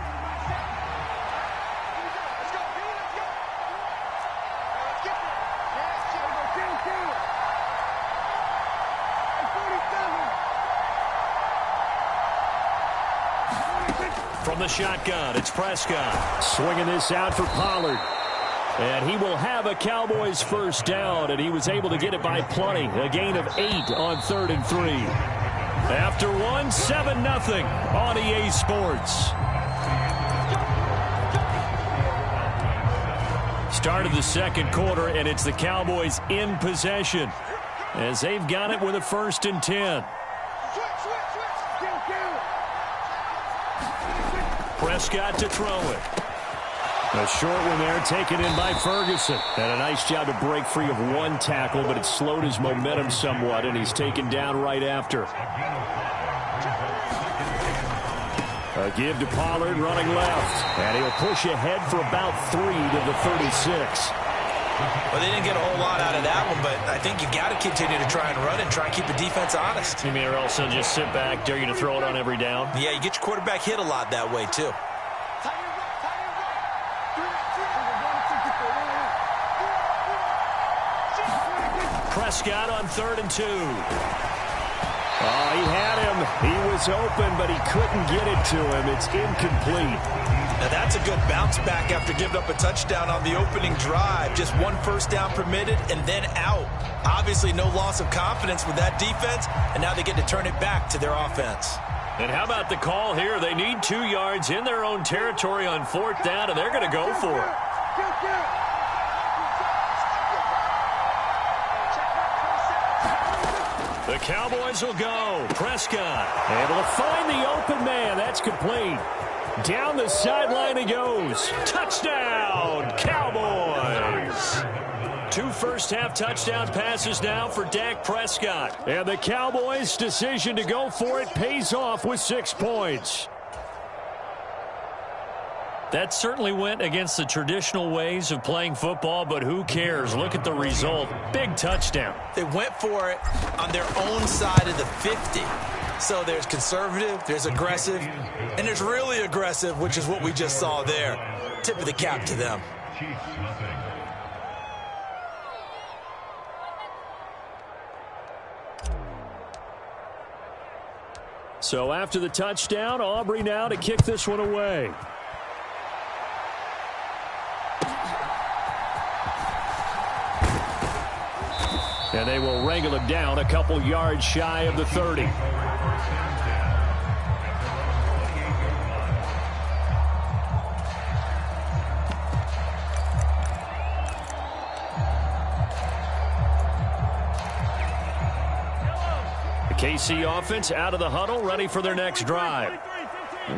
From the shotgun, it's Prescott. Swinging this out for Pollard. And he will have a Cowboys 1st down, and he was able to get it by plenty. A gain of 8 on 3rd and 3. After 7-0 on EA Sports. Start of the 2nd quarter, and it's the Cowboys in possession as they've got it with a 1st and 10. Prescott to throw it. A short one there taken in by Ferguson. And a nice job to break free of 1 tackle, but it slowed his momentum somewhat, and he's taken down right after. A give to Pollard running left. And he'll push ahead for about 3 to the 36. Well, they didn't get a whole lot out of that one, but I think you got to continue to try and run and try and keep the defense honest. You mean or else they'll just sit back, dare you to throw it on every down? Yeah, you get your quarterback hit a lot that way, too. Prescott on 3rd and 2. Oh, he had him. He was open, but he couldn't get it to him. It's incomplete. Now, that's a good bounce back after giving up a touchdown on the opening drive. Just 1 first down permitted and then out. Obviously, no loss of confidence with that defense, and now they get to turn it back to their offense. And how about the call here? They need 2 yards in their own territory on 4th down, and they're going to go for it. The Cowboys will go. Prescott able to find the open man. That's complete. Down the sideline he goes. Touchdown, Cowboys. 2 first-half touchdown passes now for Dak Prescott. And the Cowboys' decision to go for it pays off with 6 points. That certainly went against the traditional ways of playing football, but who cares? Look at the result. Big touchdown. They went for it on their own side of the 50. So there's conservative, there's aggressive, and there's really aggressive, which is what we just saw there. Tip of the cap to them. So after the touchdown, Aubrey now to kick this one away. And they will wrangle him down a couple yards shy of the 30. The KC offense out of the huddle, ready for their next drive.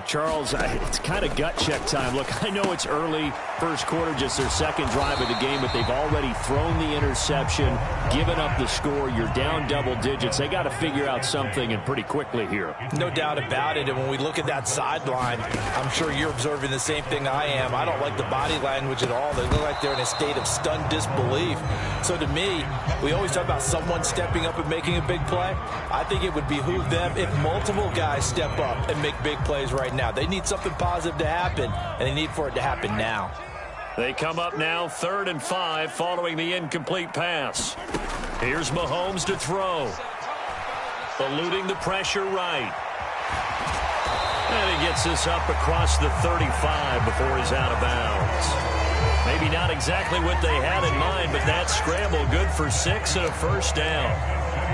Charles, it's kind of gut check time. Look, I know it's early, first quarter, just their second drive of the game, but they've already thrown the interception, given up the score. You're down double digits. They got to figure out something, and pretty quickly here. No doubt about it. And when we look at that sideline, I'm sure you're observing the same thing I am. I don't like the body language at all. They look like they're in a state of stunned disbelief. So to me, we always talk about someone stepping up and making a big play. I think it would behoove them if multiple guys step up and make big plays right now. They need something positive to happen, and they need for it to happen now. They come up now 3rd and 5 following the incomplete pass. Here's Mahomes to throw. Eluding the pressure right. And he gets this up across the 35 before he's out of bounds. Maybe not exactly what they had in mind, but that scramble good for 6 and a first down.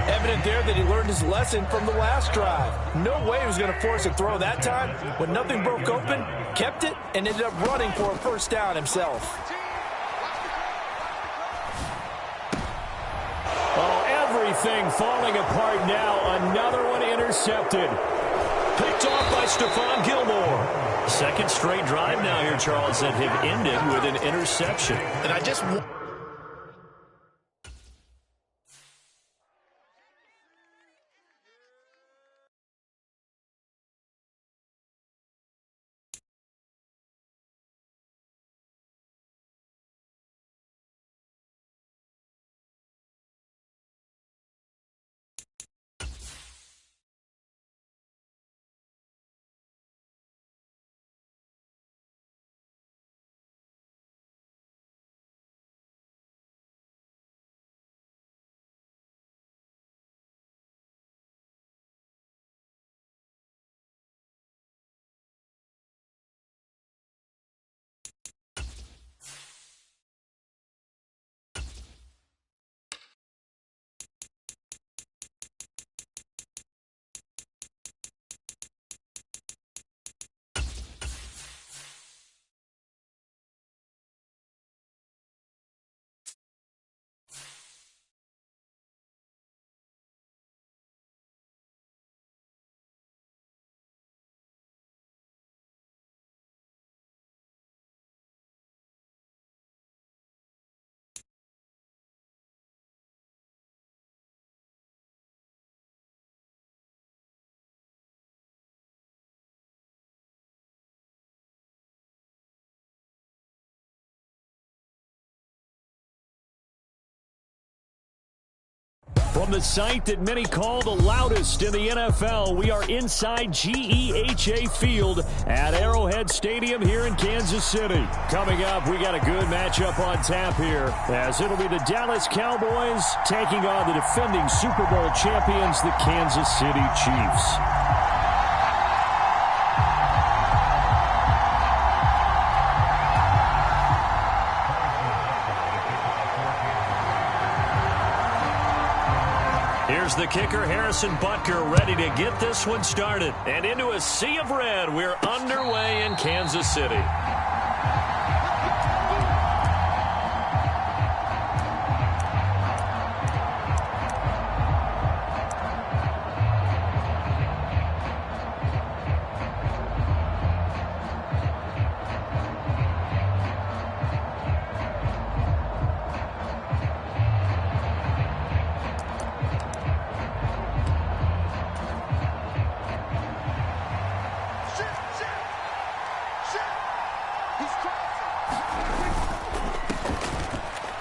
Evident there that he learned his lesson from the last drive. No way he was going to force a throw that time. When nothing broke open, kept it, and ended up running for a first down himself. Oh, everything falling apart now. Another one intercepted. Picked off by Stephon Gilmore. Second straight drive now here, Charles, that have ended with an interception. And I just... From the site that many call the loudest in the NFL, we are inside GEHA Field at Arrowhead Stadium here in Kansas City. Coming up, we got a good matchup on tap here, as it'll be the Dallas Cowboys taking on the defending Super Bowl champions, the Kansas City Chiefs. Here's the kicker, Harrison Butker, ready to get this one started. And into a sea of red, we're underway in Kansas City.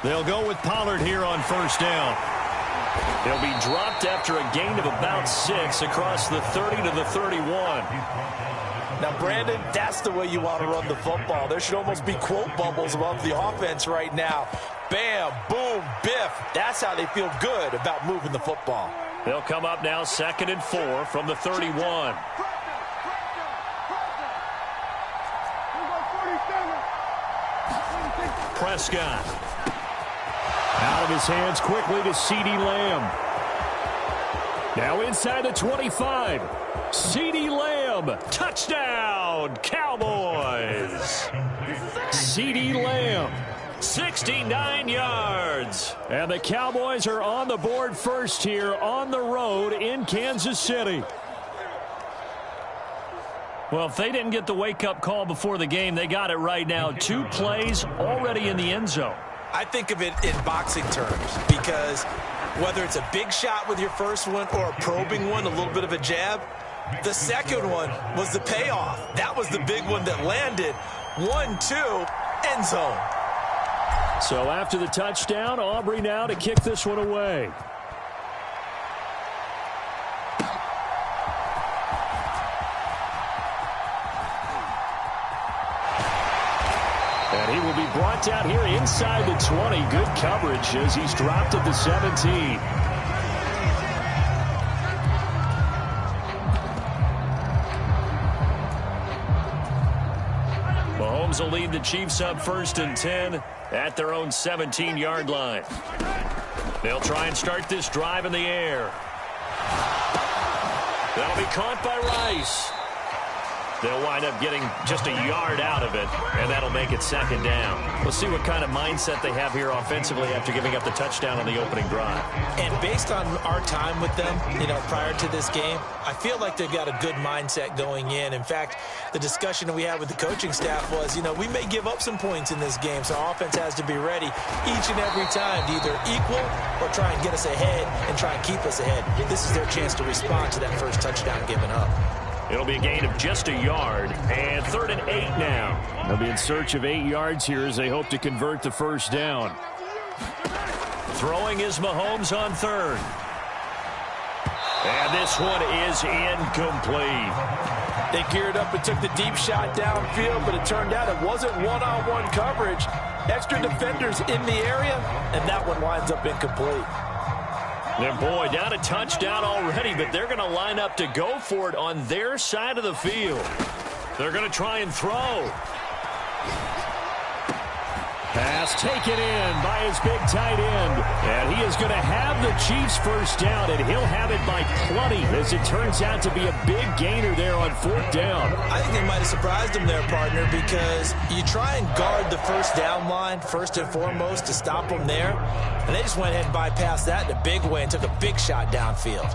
They'll go with Pollard here on first down. He'll be dropped after a gain of about 6 across the 30 to the 31. Now, Brandon, that's the way you want to run the football. There should almost be quote bubbles above the offense right now. Bam, boom, biff. That's how they feel good about moving the football. They'll come up now 2nd and 4 from the 31. Prescott. Out of his hands quickly to CeeDee Lamb. Now inside the 25. CeeDee Lamb. Touchdown, Cowboys. CeeDee Lamb. 69 yards. And the Cowboys are on the board first here on the road in Kansas City. Well, if they didn't get the wake-up call before the game, they got it right now. 2 plays already in the end zone. I think of it in boxing terms because whether it's a big shot with your first one or a probing one, a little bit of a jab, the second one was the payoff. That was the big one that landed. 1-2, end zone. So after the touchdown, Aubrey now to kick this one away. And he will be brought down here inside the 20. Good coverage as he's dropped at the 17. Mahomes will lead the Chiefs up 1st and 10 at their own 17-yard line. They'll try and start this drive in the air. That'll be caught by Rice. They'll wind up getting just a yard out of it, and that'll make it 2nd down. We'll see what kind of mindset they have here offensively after giving up the touchdown on the opening drive. And based on our time with them, prior to this game, I feel like they've got a good mindset going in. In fact, the discussion that we had with the coaching staff was, we may give up some points in this game, so our offense has to be ready each and every time to either equal or try and get us ahead and try and keep us ahead. This is their chance to respond to that first touchdown given up. It'll be a gain of just a yard, and 3rd and 8 now. They'll be in search of 8 yards here as they hope to convert the first down. Throwing is Mahomes on 3rd. And this one is incomplete. They geared up and took the deep shot downfield, but it turned out it wasn't one-on-one coverage. Extra defenders in the area, and that one winds up incomplete. And boy, down a touchdown already, but they're going to line up to go for it on their side of the field. They're going to try and throw. Pass taken in by his big tight end. And he is going to have the Chiefs first down, and he'll have it by plenty as it turns out to be a big gainer there on 4th down. I think they might have surprised him there, partner, because you try and guard the first down line first and foremost to stop them there. And they just went ahead and bypassed that in a big way and took a big shot downfield.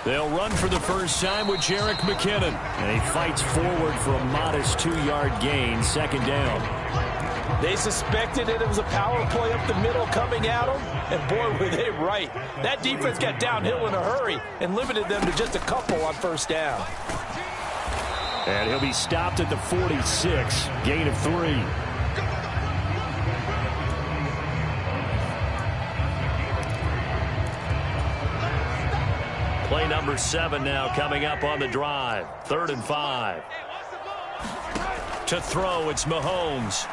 They'll run for the first time with Jerick McKinnon. And he fights forward for a modest 2-yard gain, 2nd down. They suspected it was a power play up the middle coming at them. And boy, were they right. That defense got downhill in a hurry and limited them to just a couple on first down. And he'll be stopped at the 46, gain of 3. Play number 7 now coming up on the drive. 3rd and 5. To throw, it's Mahomes.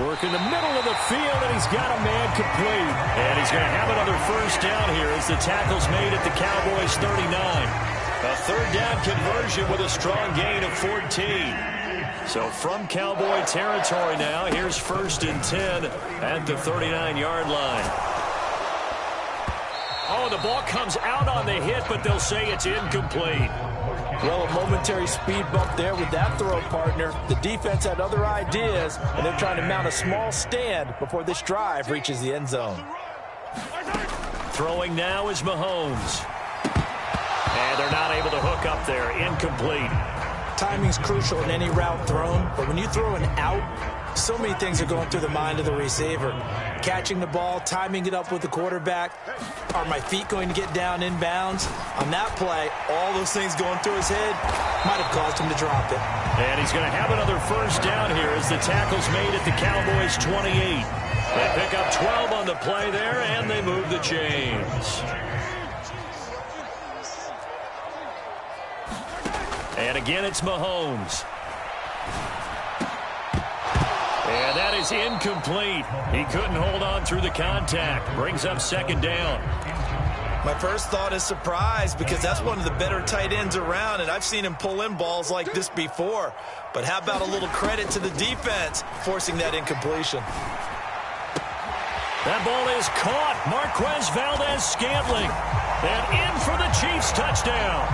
Work in the middle of the field, and he's got a man complete. And he's going to have another first down here as the tackle's made at the Cowboys' 39. A 3rd down conversion with a strong gain of 14. So from Cowboy territory now, here's 1st and 10 at the 39-yard line. Oh, the ball comes out on the hit, but they'll say it's incomplete. Well, a momentary speed bump there with that throw, partner. The defense had other ideas, and they're trying to mount a small stand before this drive reaches the end zone. Throwing now is Mahomes. And they're not able to hook up there. Incomplete. Timing's crucial in any route thrown, but when you throw an out, so many things are going through the mind of the receiver. Catching the ball, timing it up with the quarterback. Are my feet going to get down inbounds? On that play, all those things going through his head might have caused him to drop it. And he's going to have another first down here as the tackle's made at the Cowboys' 28. They pick up 12 on the play there, and they move the chains. And again, it's Mahomes. And that is incomplete. He couldn't hold on through the contact. Brings up 2nd down. My first thought is surprise because that's one of the better tight ends around, and I've seen him pull in balls like this before. But how about a little credit to the defense forcing that incompletion? That ball is caught. Marquez Valdez-Scantling. And in for the Chiefs touchdown.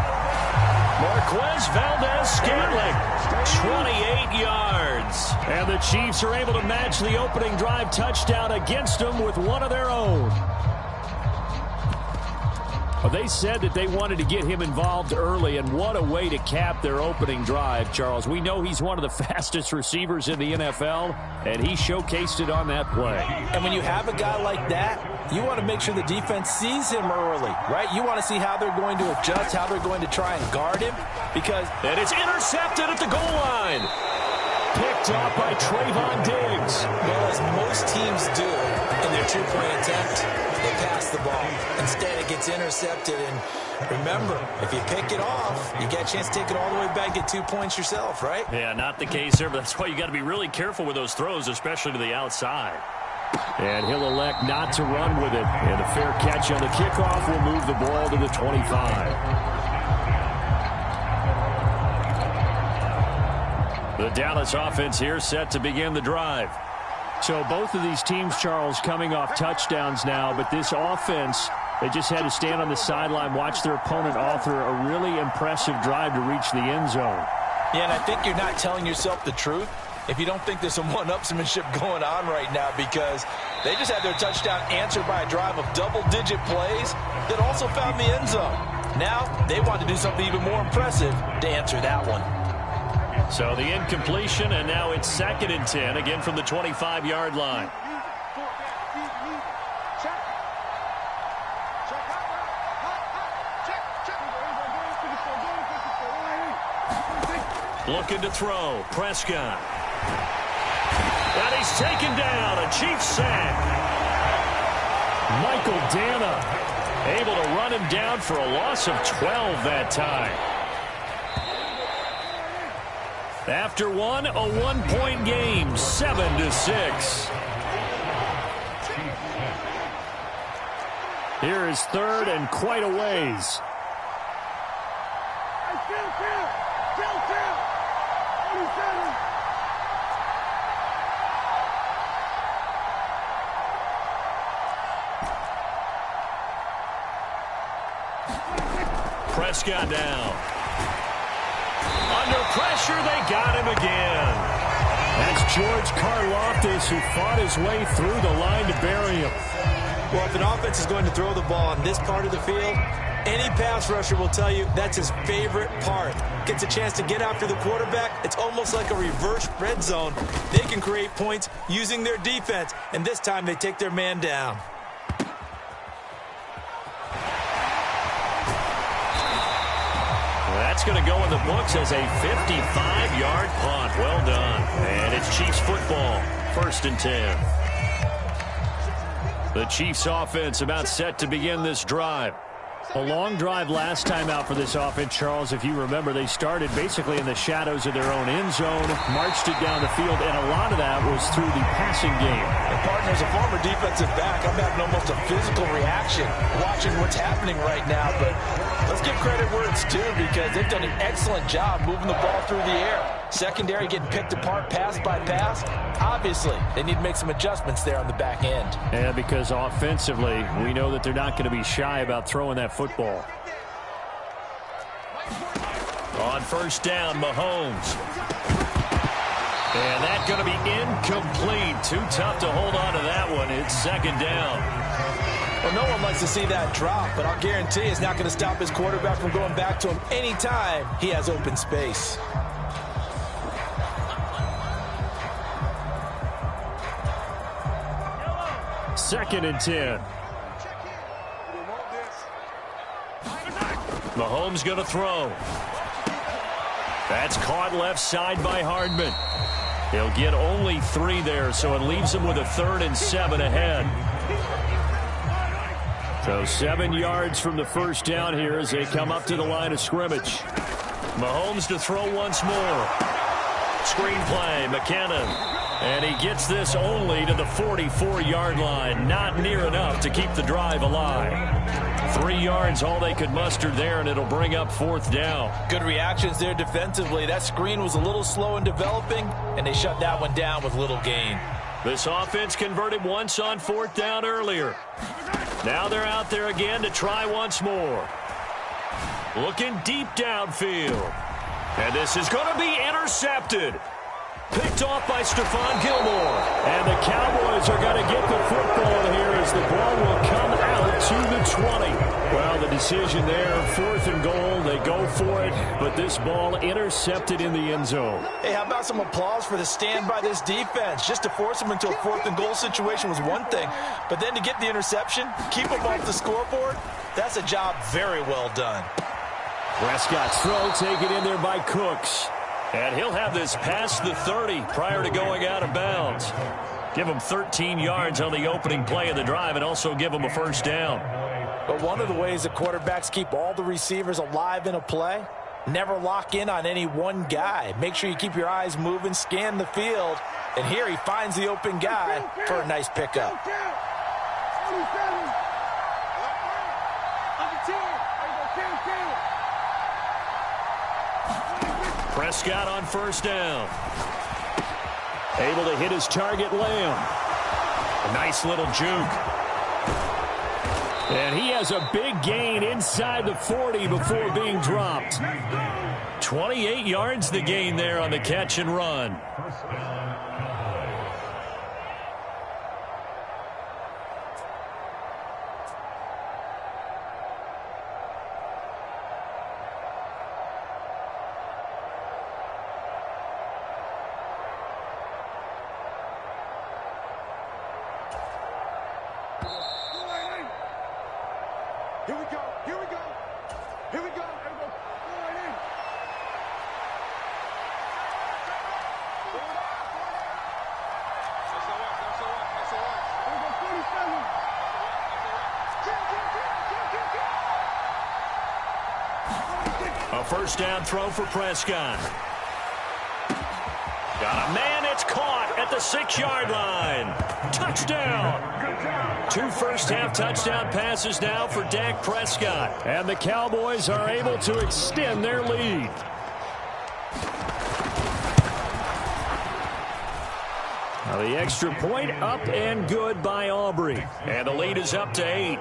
Marquez Valdez-Scantling, 28 yards. And the Chiefs are able to match the opening drive touchdown against them with one of their own. They said that they wanted to get him involved early, and what a way to cap their opening drive, Charles. We know he's one of the fastest receivers in the NFL, and he showcased it on that play. And when you have a guy like that, you want to make sure the defense sees him early, right? You want to see how they're going to adjust, how they're going to try and guard him, because... And it's intercepted at the goal line. Picked off by Trayvon Diggs. Well, as most teams do in their two-point attempt, they pass the ball. Instead, it gets intercepted. And remember, if you pick it off, you get a chance to take it all the way back, get 2 points yourself, right? Yeah, not the case there, but that's why you got to be really careful with those throws, especially to the outside. And he'll elect not to run with it. And a fair catch on the kickoff will move the ball to the 25. The Dallas offense here set to begin the drive. So both of these teams, Charles, coming off touchdowns now, but this offense, they just had to stand on the sideline, watch their opponent author a really impressive drive to reach the end zone. Yeah, and I think you're not telling yourself the truth if you don't think there's some one-upsmanship going on right now, because they just had their touchdown answered by a drive of double-digit plays that also found the end zone. Now they want to do something even more impressive to answer that one. So the incompletion, and now it's 2nd and 10, again from the 25-yard line. Looking to throw, Prescott. And he's taken down, a Chiefs sack. Michael Dana able to run him down for a loss of 12 that time. After one, a one-point game, 7-6. Here is 3rd and quite a ways. Prescott down. Under pressure, they got him again. That's George Karlaftis, who fought his way through the line to bury him. Well, if an offense is going to throw the ball on this part of the field, any pass rusher will tell you that's his favorite part. Gets a chance to get after the quarterback. It's almost like a reverse red zone. They can create points using their defense, and this time they take their man down. That's going to go in the books as a 55-yard punt. Well done. And it's Chiefs football. 1st and 10. The Chiefs offense about set to begin this drive. A long drive last time out for this offense, Charles. If you remember, they started basically in the shadows of their own end zone, marched it down the field, and a lot of that was through the passing game. And partner, as a former defensive back, I'm having almost a physical reaction watching what's happening right now. But let's give credit where it's due, because they've done an excellent job moving the ball through the air. Secondary getting picked apart pass by pass. Obviously, they need to make some adjustments there on the back end. And because offensively, we know that they're not going to be shy about throwing that football. On 1st down, Mahomes. And that's going to be incomplete. Too tough to hold on to that one. It's 2nd down. Well, no one likes to see that drop, but I'll guarantee it's not going to stop his quarterback from going back to him anytime he has open space. Second and 10. Mahomes going to throw. That's caught left side by Hardman. He'll get only 3 there, so it leaves him with a 3rd and 7 ahead. So 7 yards from the 1st down here as they come up to the line of scrimmage. Mahomes to throw once more. Screen play, McKinnon. And he gets this only to the 44-yard line. Not near enough to keep the drive alive. 3 yards, all they could muster there, and it'll bring up 4th down. Good reactions there defensively. That screen was a little slow in developing, and they shut that one down with little gain. This offense converted once on 4th down earlier. Now they're out there again to try once more. Looking deep downfield. And this is going to be intercepted. Picked off by Stephon Gilmore. And the Cowboys are going to get the football here as the ball will come out to the 20. Well, the decision there. 4th and goal. They go for it, but this ball intercepted in the end zone. Hey, how about some applause for the stand by this defense? Just to force them into a 4th and goal situation was one thing, but then to get the interception, keep them off the scoreboard, that's a job very well done. Prescott's throw taken in there by Cooks. And he'll have this past the 30 prior to going out of bounds. Give him 13 yards on the opening play of the drive and also give him a first down. But one of the ways the quarterbacks keep all the receivers alive in a play, never lock in on any one guy. Make sure you keep your eyes moving, scan the field. And here he finds the open guy for a nice pickup. Prescott on first down. Able to hit his target, Lamb. A nice little juke. And he has a big gain inside the 40 before being dropped. 28 yards the gain there on the catch and run. First down, Cowboys. Here we go. Here we go. Here we go. Everybody, go right in. Here we go, 47. A first down throw for Prescott. Got a man, it's caught at the 6-yard line. Touchdown. 2 first-half touchdown passes now for Dak Prescott. And the Cowboys are able to extend their lead. Now the extra point up and good by Aubrey. And the lead is up to 8.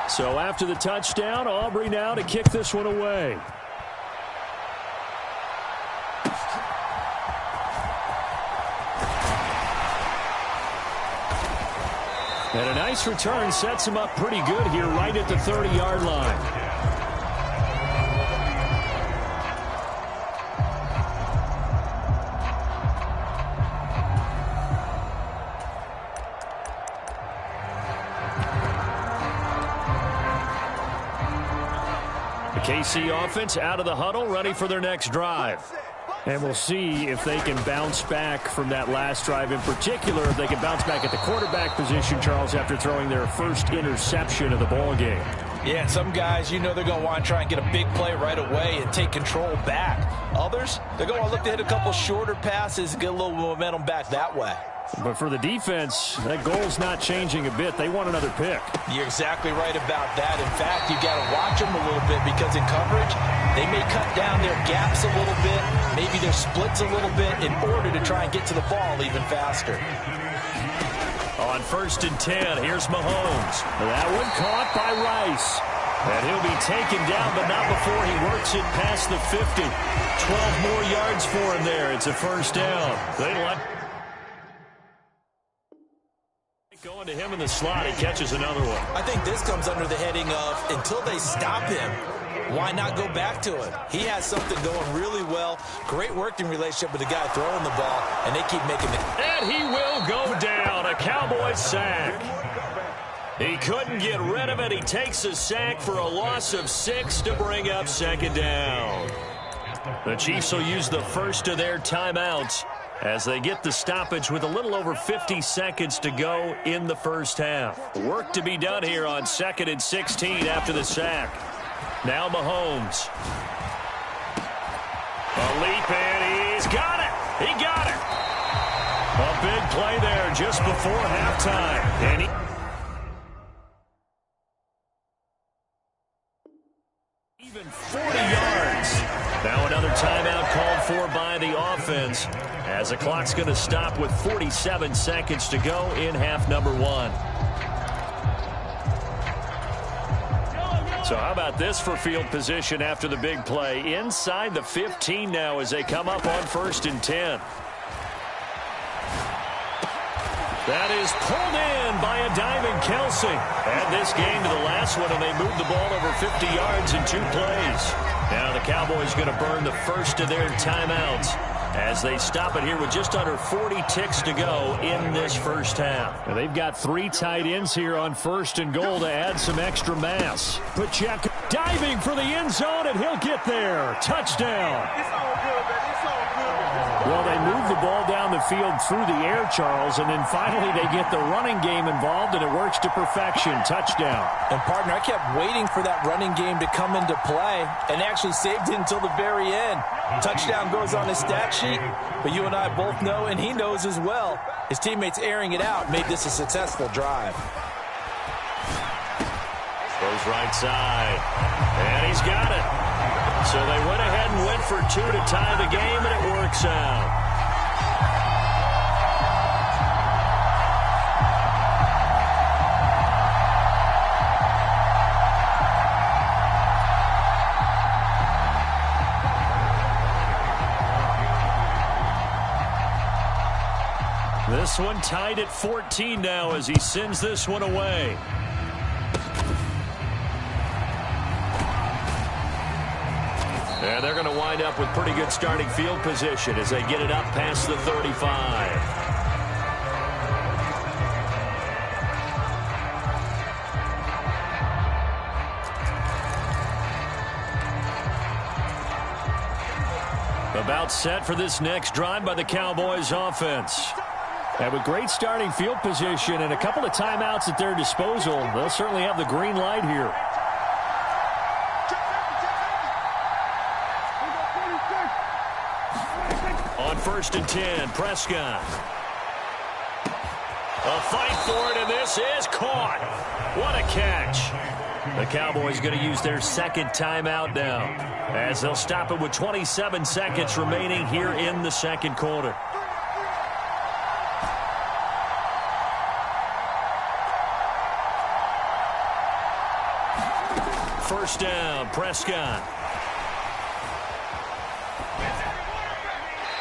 So after the touchdown, Aubrey now to kick this one away. And a nice return sets him up pretty good here right at the 30-yard line. The KC offense out of the huddle, ready for their next drive. And we'll see if they can bounce back from that last drive. In particular, if they can bounce back at the quarterback position, Charles, after throwing their first interception of the ball game. Yeah, and some guys, you know they're going to want to try and get a big play right away and take control back. Others, they're going to look to hit a couple shorter passes and get a little momentum back that way. But for the defense, that goal's not changing a bit. They want another pick. You're exactly right about that. In fact, you got to watch them a little bit because in coverage, they may cut down their gaps a little bit, maybe their splits a little bit in order to try and get to the ball even faster. On 1st and 10, here's Mahomes. That one caught by Rice. And he'll be taken down, but not before he works it past the 50. 12 more yards for him there. It's a first down. They let going to him in the slot. He catches another one. I think this comes under the heading of until they stop him, why not go back to him? He has something going really well. Great working relationship with the guy throwing the ball, and they keep making it. And he will go down. A Cowboys sack. He couldn't get rid of it. He takes a sack for a loss of 6 to bring up second down. The Chiefs will use the first of their timeouts as they get the stoppage with a little over 50 seconds to go in the first half. Work to be done here on 2nd and 16 after the sack. Now Mahomes. A leap in. He's got it. He got it. A big play there just before halftime. And even 40 yards. Now another timeout called for by the offense as the clock's going to stop with 47 seconds to go in half number 1. So how about this for field position after the big play? Inside the 15 now as they come up on 1st and 10. That is pulled in by a diving Kelsey. Add this game to the last one, and they moved the ball over 50 yards in 2 plays. Now the Cowboys going to burn the first of their timeouts as they stop it here with just under 40 ticks to go in this first half. Now they've got 3 tight ends here on 1st and goal to add some extra mass. Pacheco diving for the end zone, and he'll get there. Touchdown. It's all good, man. It's all good. Well, they move the ball down the field through the air, Charles, and then finally they get the running game involved, and it works to perfection. Touchdown. And, partner, I kept waiting for that running game to come into play and actually saved it until the very end. Touchdown goes on his stat sheet, but you and I both know, and he knows as well, his teammates airing it out made this a successful drive. Goes right side, and he's got it. So they went ahead and went for 2 to tie the game, and it works out. This one tied at 14 now as he sends this one away. And they're going to wind up with pretty good starting field position as they get it up past the 35. About set for this next drive by the Cowboys offense. And with great starting field position and a couple of timeouts at their disposal, they'll certainly have the green light here. On 1st and 10, Prescott. A fight for it, and this is caught. What a catch. The Cowboys going to use their 2nd timeout now as they'll stop it with 27 seconds remaining here in the 2nd quarter. First down, Prescott.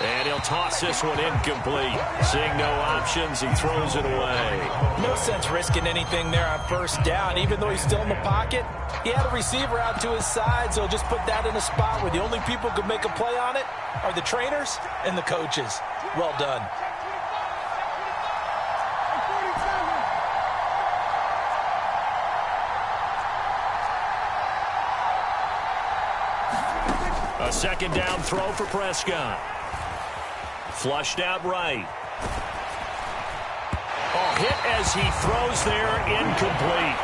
And he'll toss this one incomplete. Seeing no options, he throws it away. No sense risking anything there on 1st down. Even though he's still in the pocket, he had a receiver out to his side, so just put that in a spot where the only people who could make a play on it are the trainers and the coaches. Well done. A 2nd down throw for Prescott. Flushed out right. Oh, hit as he throws there, incomplete.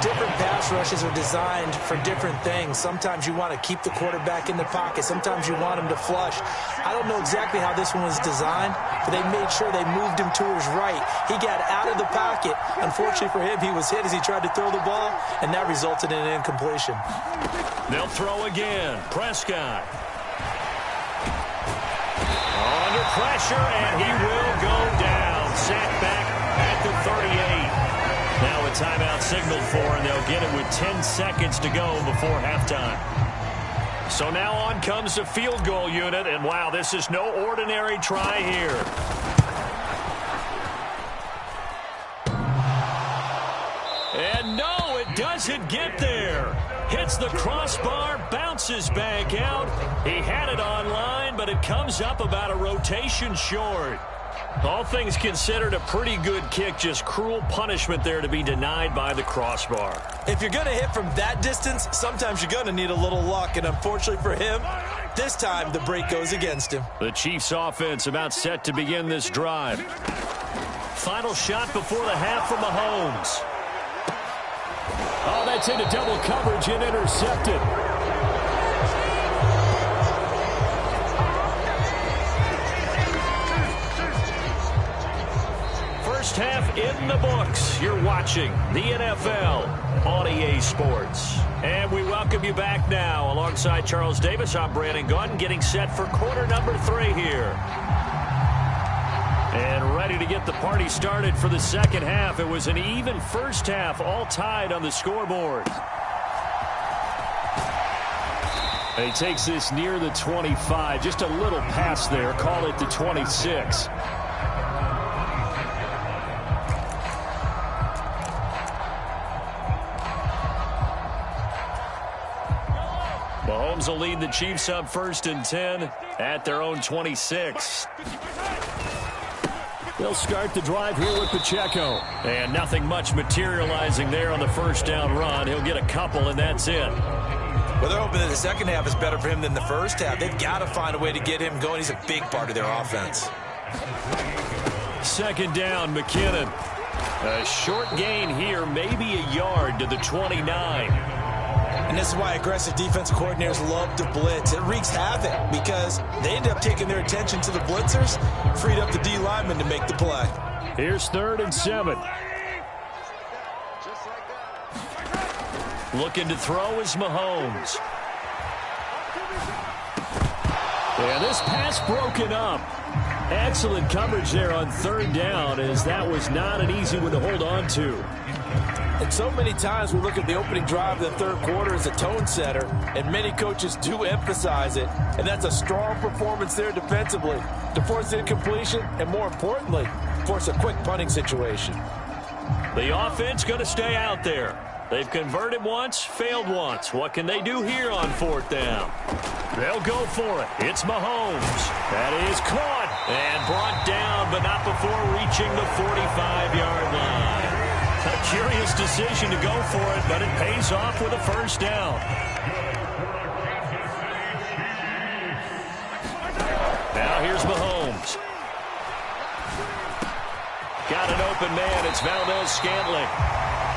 Different pass rushes are designed for different things. Sometimes you want to keep the quarterback in the pocket. Sometimes you want him to flush. I don't know exactly how this one was designed, but they made sure they moved him to his right. He got out of the pocket. Unfortunately for him, he was hit as he tried to throw the ball, and that resulted in an incompletion. They'll throw again. Prescott. Under pressure, and he will go down. Sacked back at the 38. Now a timeout signaled for, and they'll get it with 10 seconds to go before halftime. So now on comes the field goal unit, and wow, this is no ordinary try here. And no, it doesn't get there. Hits the crossbar, bounces back out. He had it on line, but it comes up about a rotation short. All things considered, a pretty good kick, just cruel punishment there to be denied by the crossbar. If you're going to hit from that distance, sometimes you're going to need a little luck, and unfortunately for him, this time the break goes against him. The Chiefs offense about set to begin this drive. Final shot before the half from Mahomes. Oh, that's into double coverage and intercepted. First half in the books. You're watching the NFL on EA Sports. And we welcome you back now. Alongside Charles Davis, I'm Brandon Gunn, getting set for quarter number 3 here. And ready to get the party started for the 2nd half. It was an even first half, all tied on the scoreboard. He takes this near the 25. Just a little pass there. Call it the 26. Mahomes will lead the Chiefs up 1st and 10 at their own 26. They'll start the drive here with Pacheco. And nothing much materializing there on the first down run. He'll get a couple, and that's it. Well, they're hoping that the second half is better for him than the first half. They've got to find a way to get him going. He's a big part of their offense. 2nd down, McKinnon. A short gain here, maybe a yard to the 29. And this is why aggressive defensive coordinators love to blitz. It wreaks havoc because they end up taking their attention to the blitzers, freed up the D lineman to make the play. Here's 3rd and 7. Looking to throw is Mahomes. And this pass broken up. Excellent coverage there on 3rd down, as that was not an easy one to hold on to. And so many times we look at the opening drive of the 3rd quarter as a tone setter, and many coaches do emphasize it. And that's a strong performance there defensively to force incompletion and, more importantly, force a quick punting situation. The offense going to stay out there. They've converted once, failed once. What can they do here on 4th down? They'll go for it. It's Mahomes. That is caught and brought down, but not before reaching the 45-yard line. A curious decision to go for it, but it pays off with a 1st down. Now here's Mahomes. Got an open man. It's Valdez-Scantling.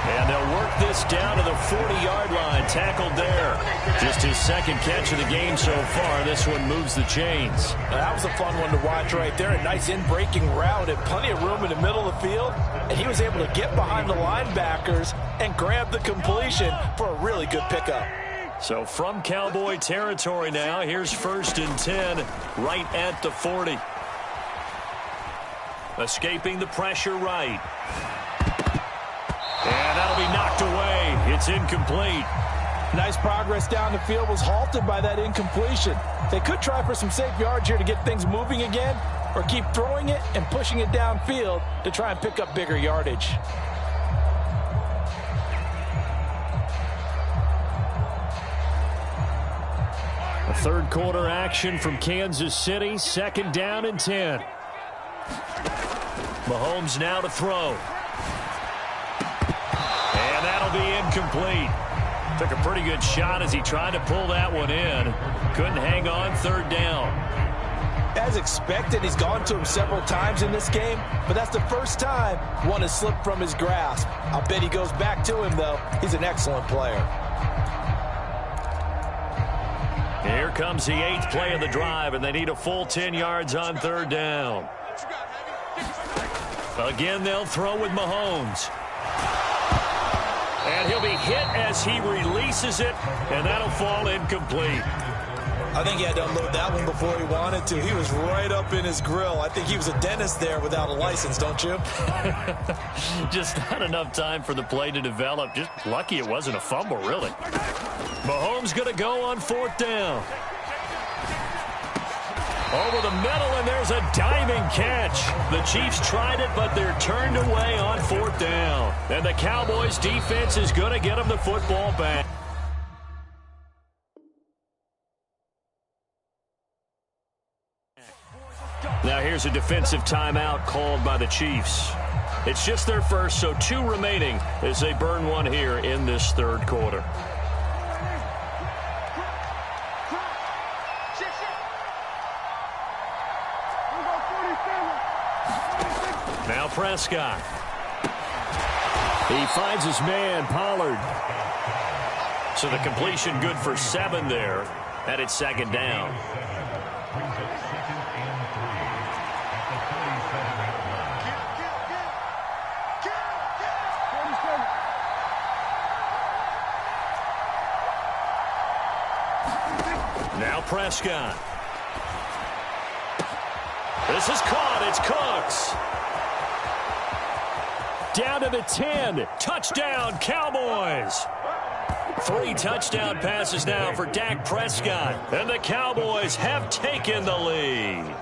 And they'll work this down to the 40-yard line. Tackled there. Just his 2nd catch of the game so far. This one moves the chains. That was a fun one to watch right there. A nice in-breaking route and plenty of room in the middle of the field. And he was able to get behind the linebackers and grab the completion for a really good pickup. So from Cowboy territory now, here's 1st and 10 right at the 40. Escaping the pressure right. And that'll be knocked away. It's incomplete. Nice progress down the field, was halted by that incompletion. They could try for some safe yards here to get things moving again, or keep throwing it and pushing it downfield to try and pick up bigger yardage. A 3rd quarter action from Kansas City. 2nd down and 10. Mahomes now to throw. And that'll be incomplete. Took a pretty good shot as he tried to pull that one in. Couldn't hang on 3rd down. As expected, he's gone to him several times in this game, but that's the first time one has slipped from his grasp. I'll bet he goes back to him, though. He's an excellent player. Here comes the 8th play of the drive, and they need a full 10 yards on 3rd down. Again, they'll throw with Mahomes. And he'll be hit as he releases it, and that'll fall incomplete. I think he had to unload that one before he wanted to. He was right up in his grill. I think he was a dentist there without a license, don't you? Just not enough time for the play to develop. Just lucky it wasn't a fumble, really. Mahomes going to go on 4th down. Over the middle, and there's a diving catch. The Chiefs tried it, but they're turned away on 4th down. And the Cowboys' defense is going to get them the football back. Now here's a defensive timeout called by the Chiefs. It's just their first, so 2 remaining as they burn one here in this 3rd quarter. Now Prescott. He finds his man, Pollard. So the completion good for 7 there. And it's 2nd down. Now Prescott. This is caught. It's Cooks. Down to the 10. Touchdown, Cowboys. 3 touchdown passes now for Dak Prescott. And the Cowboys have taken the lead.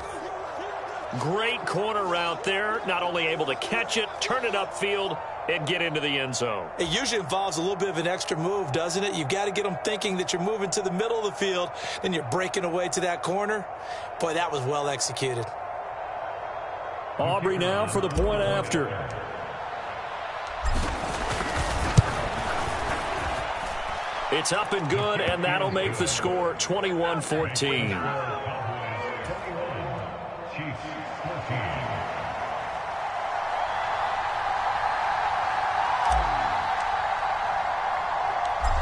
Great corner route there. Not only able to catch it, turn it upfield, and get into the end zone. It usually involves a little bit of an extra move, doesn't it? You've got to get them thinking that you're moving to the middle of the field, then you're breaking away to that corner. Boy, that was well executed. Aubrey now for the point after. It's up and good, and that'll make the score 21-14.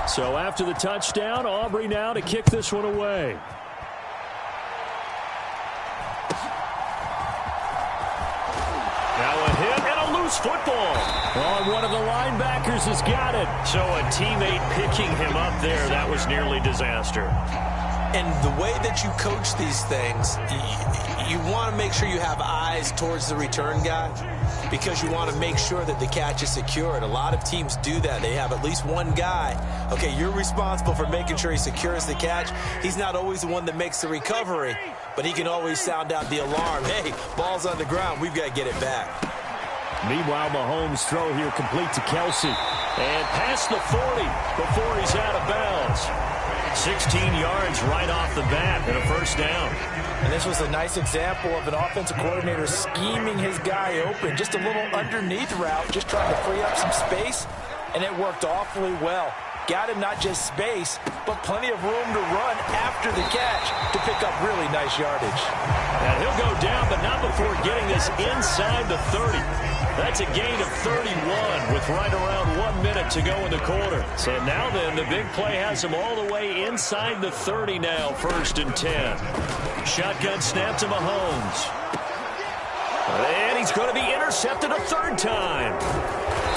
So after the touchdown, Aubrey now to kick this one away. Now a hit and a loose football. Oh, one of the linebackers has got it. So a teammate picking him up there, that was nearly disaster. And the way that you coach these things, you want to make sure you have eyes towards the return guy because you want to make sure that the catch is secured. A lot of teams do that. They have at least one guy. Okay, you're responsible for making sure he secures the catch. He's not always the one that makes the recovery, but he can always sound out the alarm. Hey, ball's on the ground. We've got to get it back. Meanwhile, Mahomes' throw here complete to Kelsey. And past the 40 before he's out of bounds. 16 yards right off the bat and a first down. And this was a nice example of an offensive coordinator scheming his guy open. Just a little underneath route, just trying to free up some space, and it worked awfully well. Got him not just space, but plenty of room to run after the catch to pick up really nice yardage. And he'll go down, but not before getting this inside the 30. That's a gain of 31 with right around 1 minute to go in the quarter. So now then, the big play has him all the way inside the 30 now, 1st and 10. Shotgun snap to Mahomes. And he's going to be intercepted a 3rd time.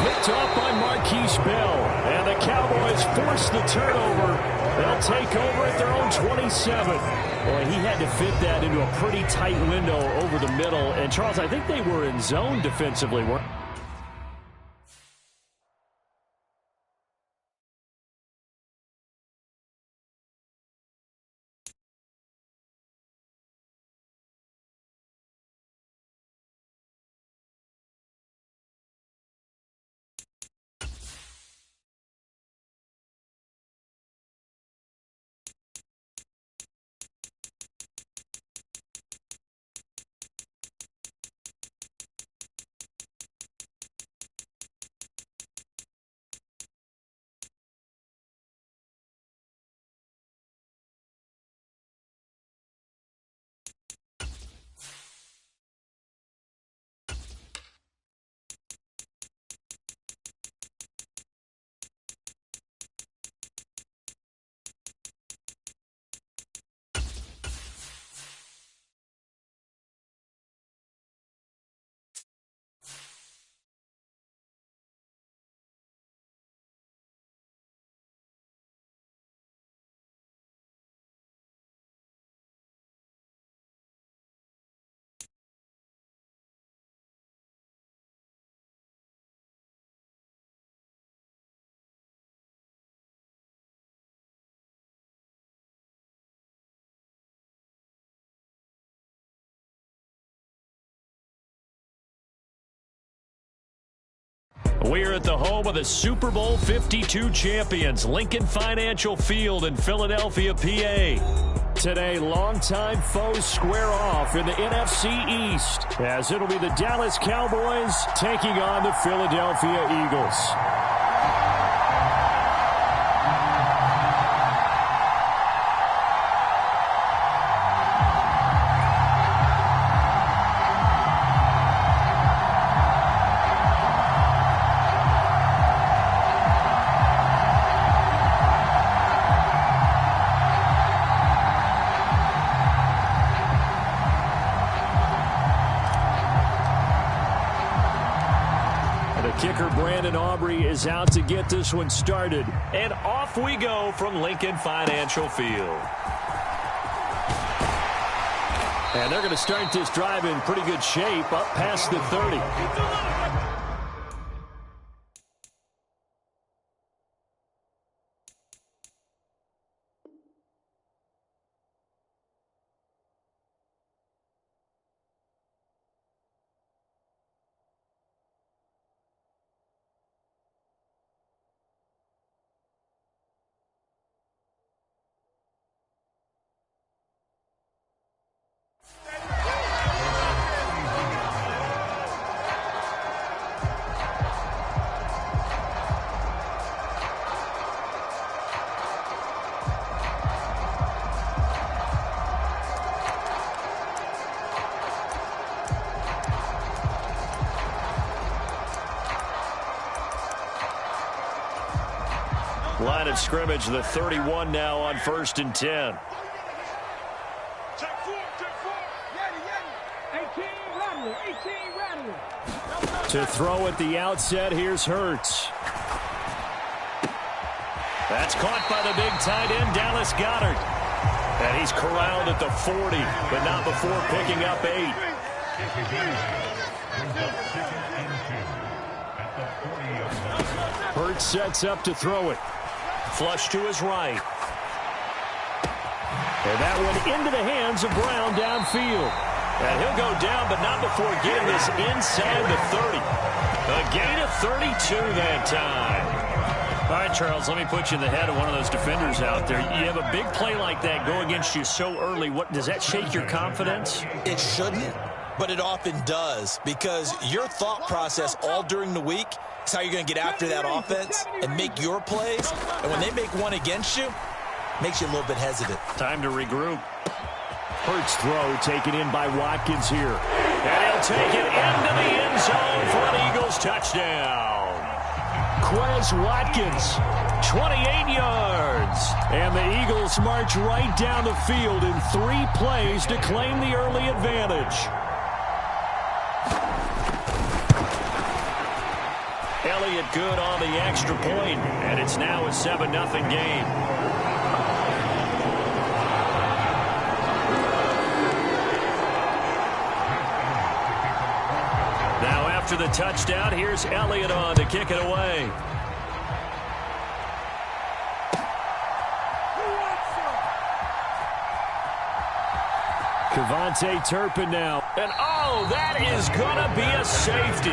Picked off by Marquise Bell. And the Cowboys force the turnover. They'll take over at their own 27. Boy, he had to fit that into a pretty tight window over the middle. And, Charles, I think they were in zone defensively. We're at the home of the Super Bowl 52 champions, Lincoln Financial Field in Philadelphia, PA. Today, longtime foes square off in the NFC East, as it'll be the Dallas Cowboys taking on the Philadelphia Eagles. Kicker Brandon Aubrey is out to get this one started. And off we go from Lincoln Financial Field. And they're going to start this drive in pretty good shape up past the 30. Line of scrimmage, the 31 now on 1st and 10. To throw at the outset, here's Hurts. That's caught by the big tight end, Dallas Goedert. And he's corralled at the 40, but not before picking up 8. Hurts sets up to throw it. Flush to his right. And that one into the hands of Brown downfield. And he'll go down, but not before getting this inside the 30. A gain of 32 that time. All right, Charles, let me put you in the head of one of those defenders out there. You have a big play like that go against you so early. What does that shake your confidence? It shouldn't, but it often does, because your thought process all during the week is how you're going to get after that offense and make your plays. And when they make one against you, it makes you a little bit hesitant. Time to regroup. Hurts throw taken in by Watkins here. And he'll take it into the end zone for an Eagles touchdown. Quez Watkins, 28 yards. And the Eagles march right down the field in 3 plays to claim the early advantage. Elliott good on the extra point, and it's now a 7-0 game. Now after the touchdown, here's Elliott on to kick it away. Kevontae Turpin now. And oh, that is going to be a safety.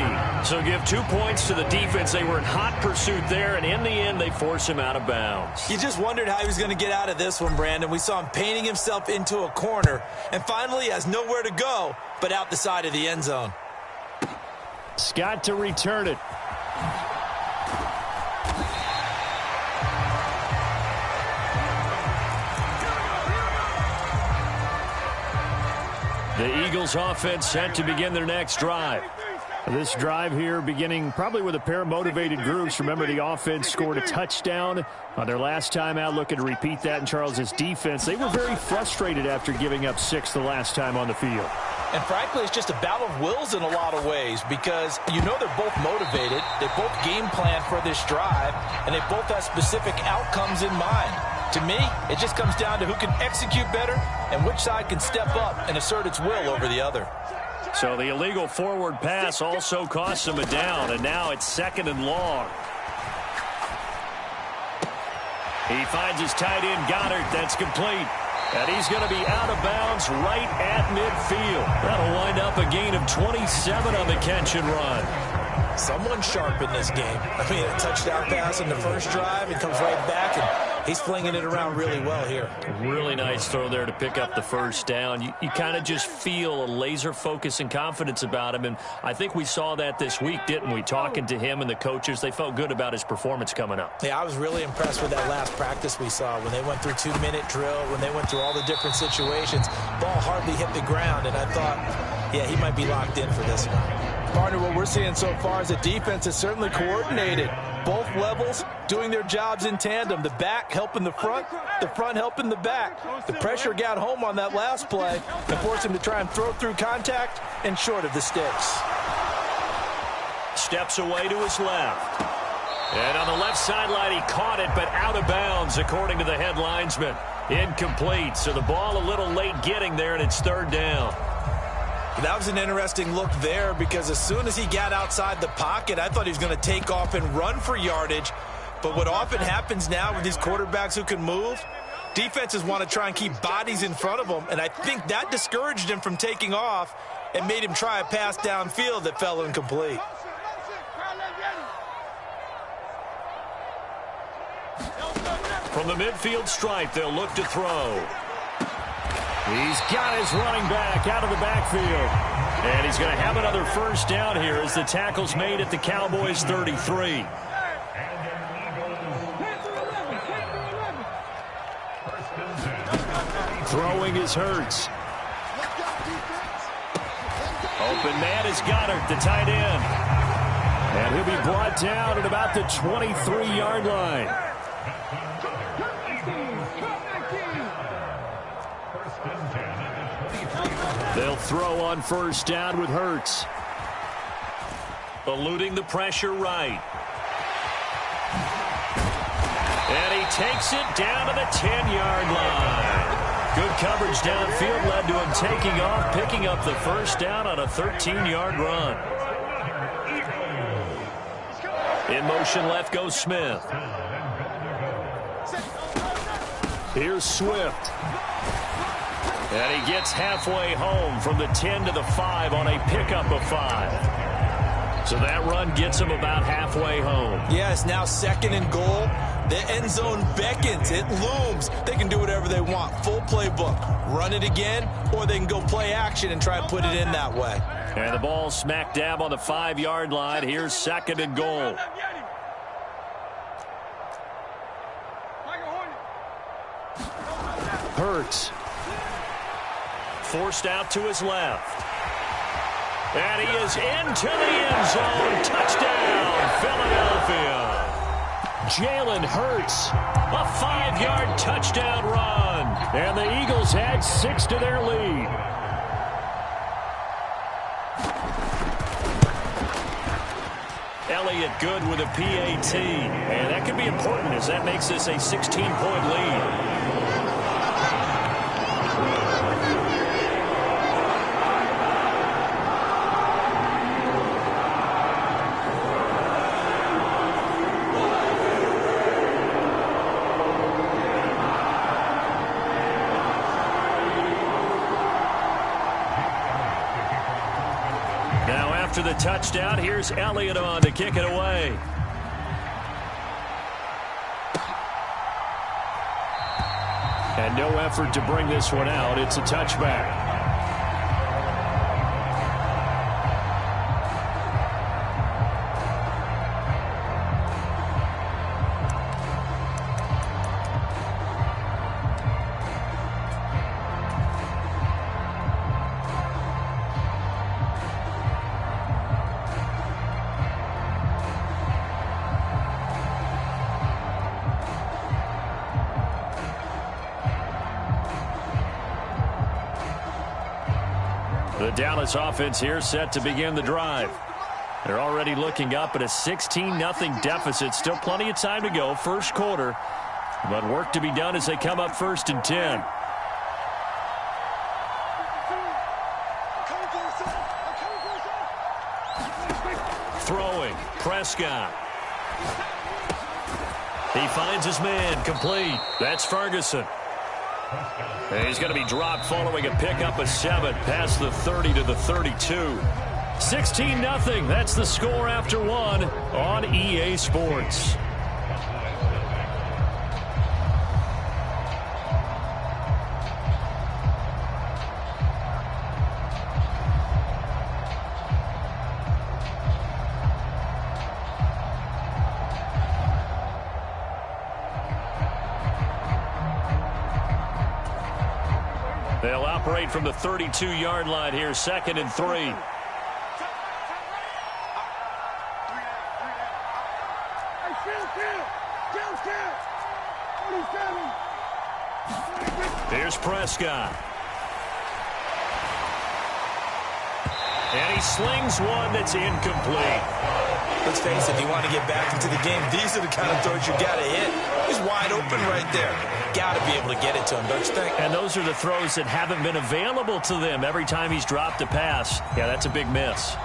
So give 2 points to the defense. They were in hot pursuit there, and in the end, they force him out of bounds. You just wondered how he was going to get out of this one, Brandon. We saw him painting himself into a corner, and finally he has nowhere to go but out the side of the end zone. Scott to return it. The Eagles offense set to begin their next drive. This drive here beginning probably with a pair of motivated groups. Remember, the offense scored a touchdown on their last time out. Looking to repeat that in Charles's defense. They were very frustrated after giving up 6 the last time on the field. And frankly, it's just a battle of wills in a lot of ways, because you know they're both motivated. They both game plan for this drive, and they both have specific outcomes in mind. To me, it just comes down to who can execute better and which side can step up and assert its will over the other. So the illegal forward pass also costs him a down, and now it's 2nd and long. He finds his tight end, Goddard. That's complete. And he's going to be out of bounds right at midfield. That'll wind up a gain of 27 on the catch and run. Someone sharp in this game. I mean, a touchdown pass in the first drive, and comes right back, and he's flinging it around really well here. Really nice throw there to pick up the first down. You kind of just feel a laser focus and confidence about him, and I think we saw that this week, didn't we? Talking to him and the coaches, they felt good about his performance coming up. Yeah, I was really impressed with that last practice we saw when they went through 2-minute drill, when they went through all the different situations. Ball hardly hit the ground, and I thought, yeah, he might be locked in for this one. Partner, what we're seeing so far is the defense is certainly coordinated. Both levels doing their jobs in tandem. The back helping the front helping the back. The pressure got home on that last play and forced him to try and throw through contact and short of the sticks. Steps away to his left. And on the left sideline, he caught it, but out of bounds, according to the head linesman. Incomplete, so the ball a little late getting there, and it's 3rd down. That was an interesting look there, because as soon as he got outside the pocket, I thought he was going to take off and run for yardage. But what often happens now with these quarterbacks who can move, defenses want to try and keep bodies in front of them, and I think that discouraged him from taking off and made him try a pass downfield that fell incomplete. From the midfield stripe, they'll look to throw. He's got his running back out of the backfield. And he's going to have another first down here as the tackle's made at the Cowboys' 33. Throwing is Hurts. Open man is Goddard, the tight end. And he'll be brought down at about the 23-yard line. They'll throw on first down with Hurts. Eluding the pressure right. And he takes it down to the 10-yard line. Good coverage downfield led to him taking off, picking up the first down on a 13-yard run. In motion left goes Smith. Here's Swift. And he gets halfway home from the 10 to the 5 on a pickup of 5. So that run gets him about halfway home. Yeah, it's now 2nd and goal. The end zone beckons. It looms. They can do whatever they want. Full playbook. Run it again, or they can go play action and try and put it in that way. And the ball smack dab on the 5-yard line. Here's 2nd and goal. Hurts. Forced out to his left. And he is into the end zone. Touchdown, Philadelphia. Jalen Hurts. A 5-yard touchdown run. And the Eagles add 6 to their lead. Elliott good with a PAT. And that could be important as that makes this a 16-point lead. After the touchdown, here's Elliott on to kick it away. And no effort to bring this one out. It's a touchback. The Dallas offense here set to begin the drive. They're already looking up at a 16-0 deficit. Still plenty of time to go, first quarter. But work to be done as they come up 1st and 10. Throwing, Prescott. He finds his man, complete. That's Ferguson. And he's going to be dropped following a pickup of 7 past the 30 to the 32. 16-0. That's the score after 1 on EA Sports. They'll operate from the 32-yard line here, 2nd and 3. Here's Prescott. And he slings one that's incomplete. Let's face it, if you want to get back into the game, these are the kind of throws you got to hit. He's wide open right there. Got to be able to get it to him, don't you think? And those are the throws that haven't been available to them every time he's dropped a pass. Yeah, that's a big miss.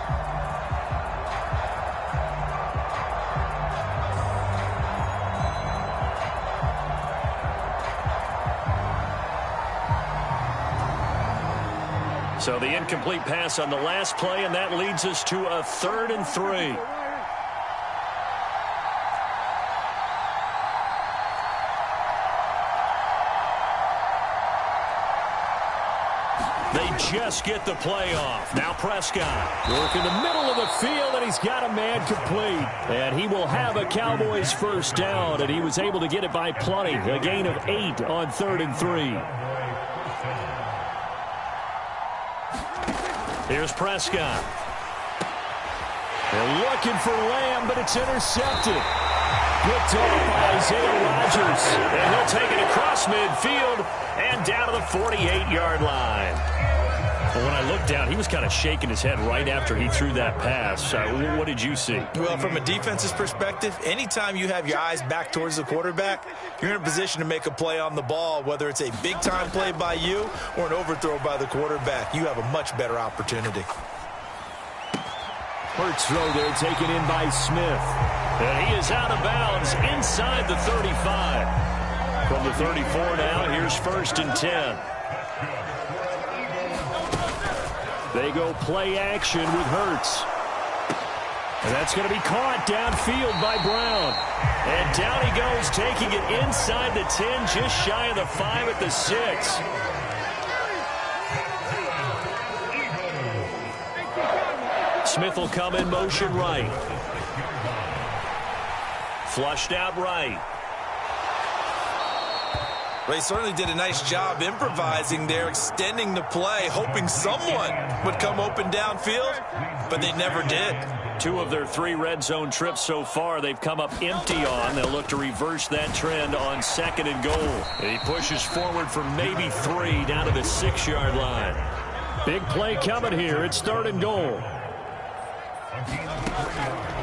So the incomplete pass on the last play, and that leads us to a 3rd and 3. They just get the play off. Now Prescott. Work in the middle of the field, and he's got a man complete. And he will have a Cowboys first down, and he was able to get it by plenty. A gain of 8 on 3rd and 3. Here's Prescott. They're looking for Lamb, but it's intercepted. Good talk by Isaiah Rodgers. And he'll take it across midfield and down to the 48-yard line. Well, when I looked down, he was kind of shaking his head right after he threw that pass. What did you see? Well, from a defense's perspective, anytime you have your eyes back towards the quarterback, you're in a position to make a play on the ball, whether it's a big-time play by you or an overthrow by the quarterback. You have a much better opportunity. Hurts throw there taken in by Smith. And he is out of bounds inside the 35. From the 34 now, here's 1st and 10. They go play action with Hurts. And that's going to be caught downfield by Brown. And down he goes, taking it inside the 10, just shy of the 5 at the 6. Smith will come in motion right. Flushed out right. They certainly did a nice job improvising there, extending the play, hoping someone would come open downfield, but they never did. 2 of their 3 red zone trips so far, they've come up empty on. They'll look to reverse that trend on 2nd and goal. And he pushes forward for maybe 3 down to the 6-yard line. Big play coming here. It's 3rd and goal.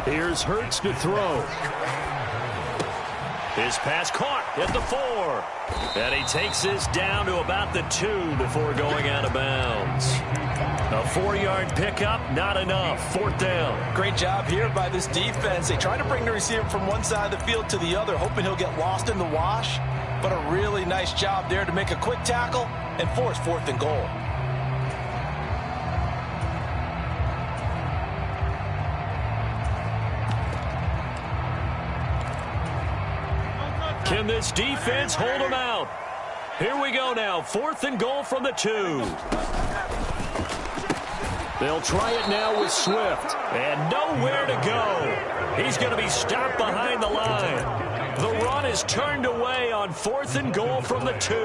Here's Hurts to throw. His pass caught at the 4. And he takes this down to about the 2 before going out of bounds. A 4-yard pickup, not enough. 4th down. Great job here by this defense. They try to bring the receiver from one side of the field to the other, hoping he'll get lost in the wash. But a really nice job there to make a quick tackle and force 4th and goal. Can this defense hold them out? Here we go now. 4th and goal from the 2. They'll try it now with Swift. And nowhere to go. He's going to be stopped behind the line. The run is turned away on 4th and goal from the 2.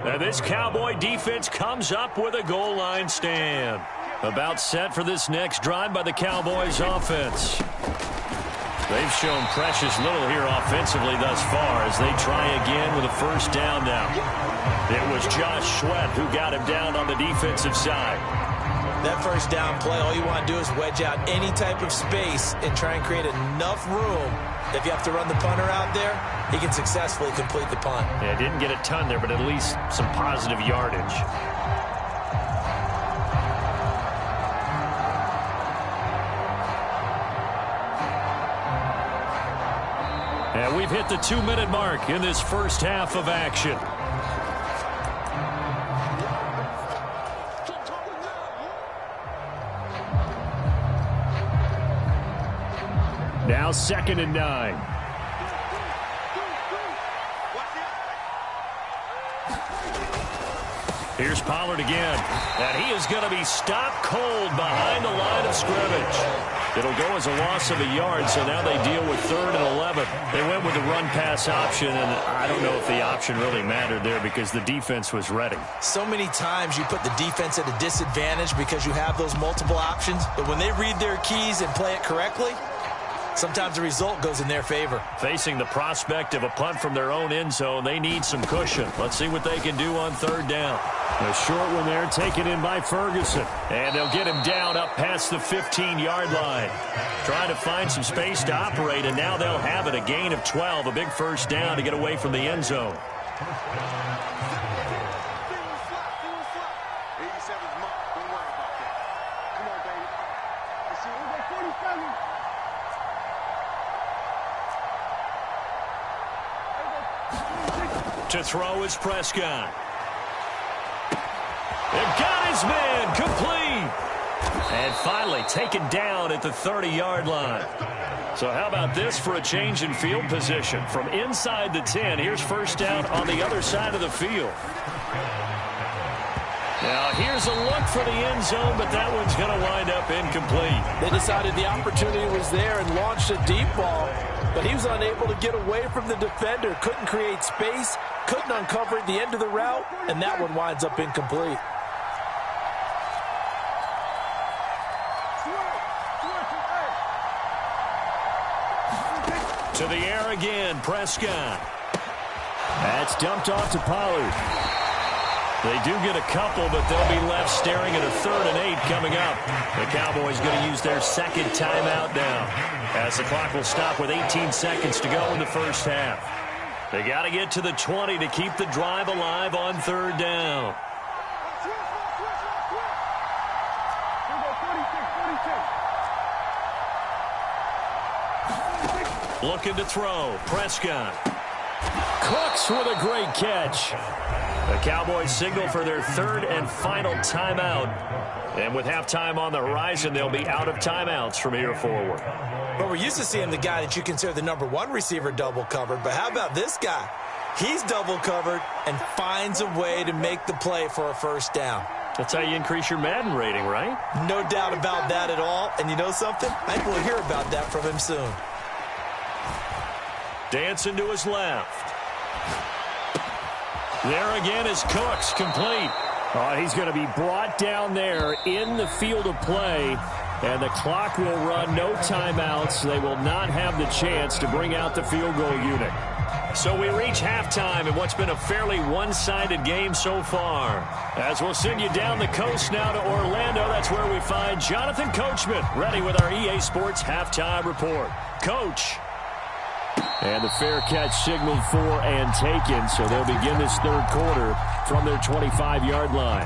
And this Cowboy defense comes up with a goal line stand. About set for this next drive by the Cowboys offense. They've shown precious little here offensively thus far as they try again with a 1st down now. It was Josh Sweat who got him down on the defensive side. That 1st down play, all you want to do is wedge out any type of space and try and create enough room. If you have to run the punter out there, he can successfully complete the punt. Yeah, didn't get a ton there, but at least some positive yardage. And we've hit the 2-minute mark in this first half of action. Now 2nd and 9. Here's Pollard again. And he is going to be stopped cold behind the line of scrimmage. It'll go as a loss of a yard, so now they deal with 3rd and 11. They went with the run-pass option, and I don't know if the option really mattered there because the defense was ready. So many times you put the defense at a disadvantage because you have those multiple options, but when they read their keys and play it correctly, sometimes the result goes in their favor. Facing the prospect of a punt from their own end zone, they need some cushion. Let's see what they can do on 3rd down. A short one there taken in by Ferguson. And they'll get him down up past the 15-yard line. Trying to find some space to operate, and now they'll have it. A gain of 12, a big 1st down to get away from the end zone. To throw is Prescott. They've got his man complete. And finally taken down at the 30-yard line. So how about this for a change in field position? From inside the 10, here's 1st down on the other side of the field. Now here's a look for the end zone, but that one's going to wind up incomplete. They decided the opportunity was there and launched a deep ball, but he was unable to get away from the defender, couldn't create space, couldn't uncover at the end of the route, and that one winds up incomplete. To the air again, Prescott. That's dumped off to Pollard. They do get a couple, but they'll be left staring at a 3rd and 8 coming up. The Cowboys going to use their second timeout now, as the clock will stop with 18 seconds to go in the first half. They got to get to the 20 to keep the drive alive on 3rd down. Looking to throw. Prescott. Cooks with a great catch. The Cowboys signal for their 3rd and final timeout. And with halftime on the horizon, they'll be out of timeouts from here forward. But we're used to seeing the guy that you consider the #1 receiver double covered. But how about this guy? He's double covered and finds a way to make the play for a first down. That's how you increase your Madden rating, right? No doubt about that at all. And you know something? I think we'll hear about that from him soon. Dancing to his left. There again is Cooks, complete. Oh, he's going to be brought down there in the field of play, and the clock will run. No timeouts. They will not have the chance to bring out the field goal unit. So we reach halftime in what's been a fairly one-sided game so far. As we'll send you down the coast now to Orlando, that's where we find Jonathan Coachman, ready with our EA Sports Halftime Report. Coach. And the fair catch signaled for and taken, so they'll begin this 3rd quarter from their 25-yard line.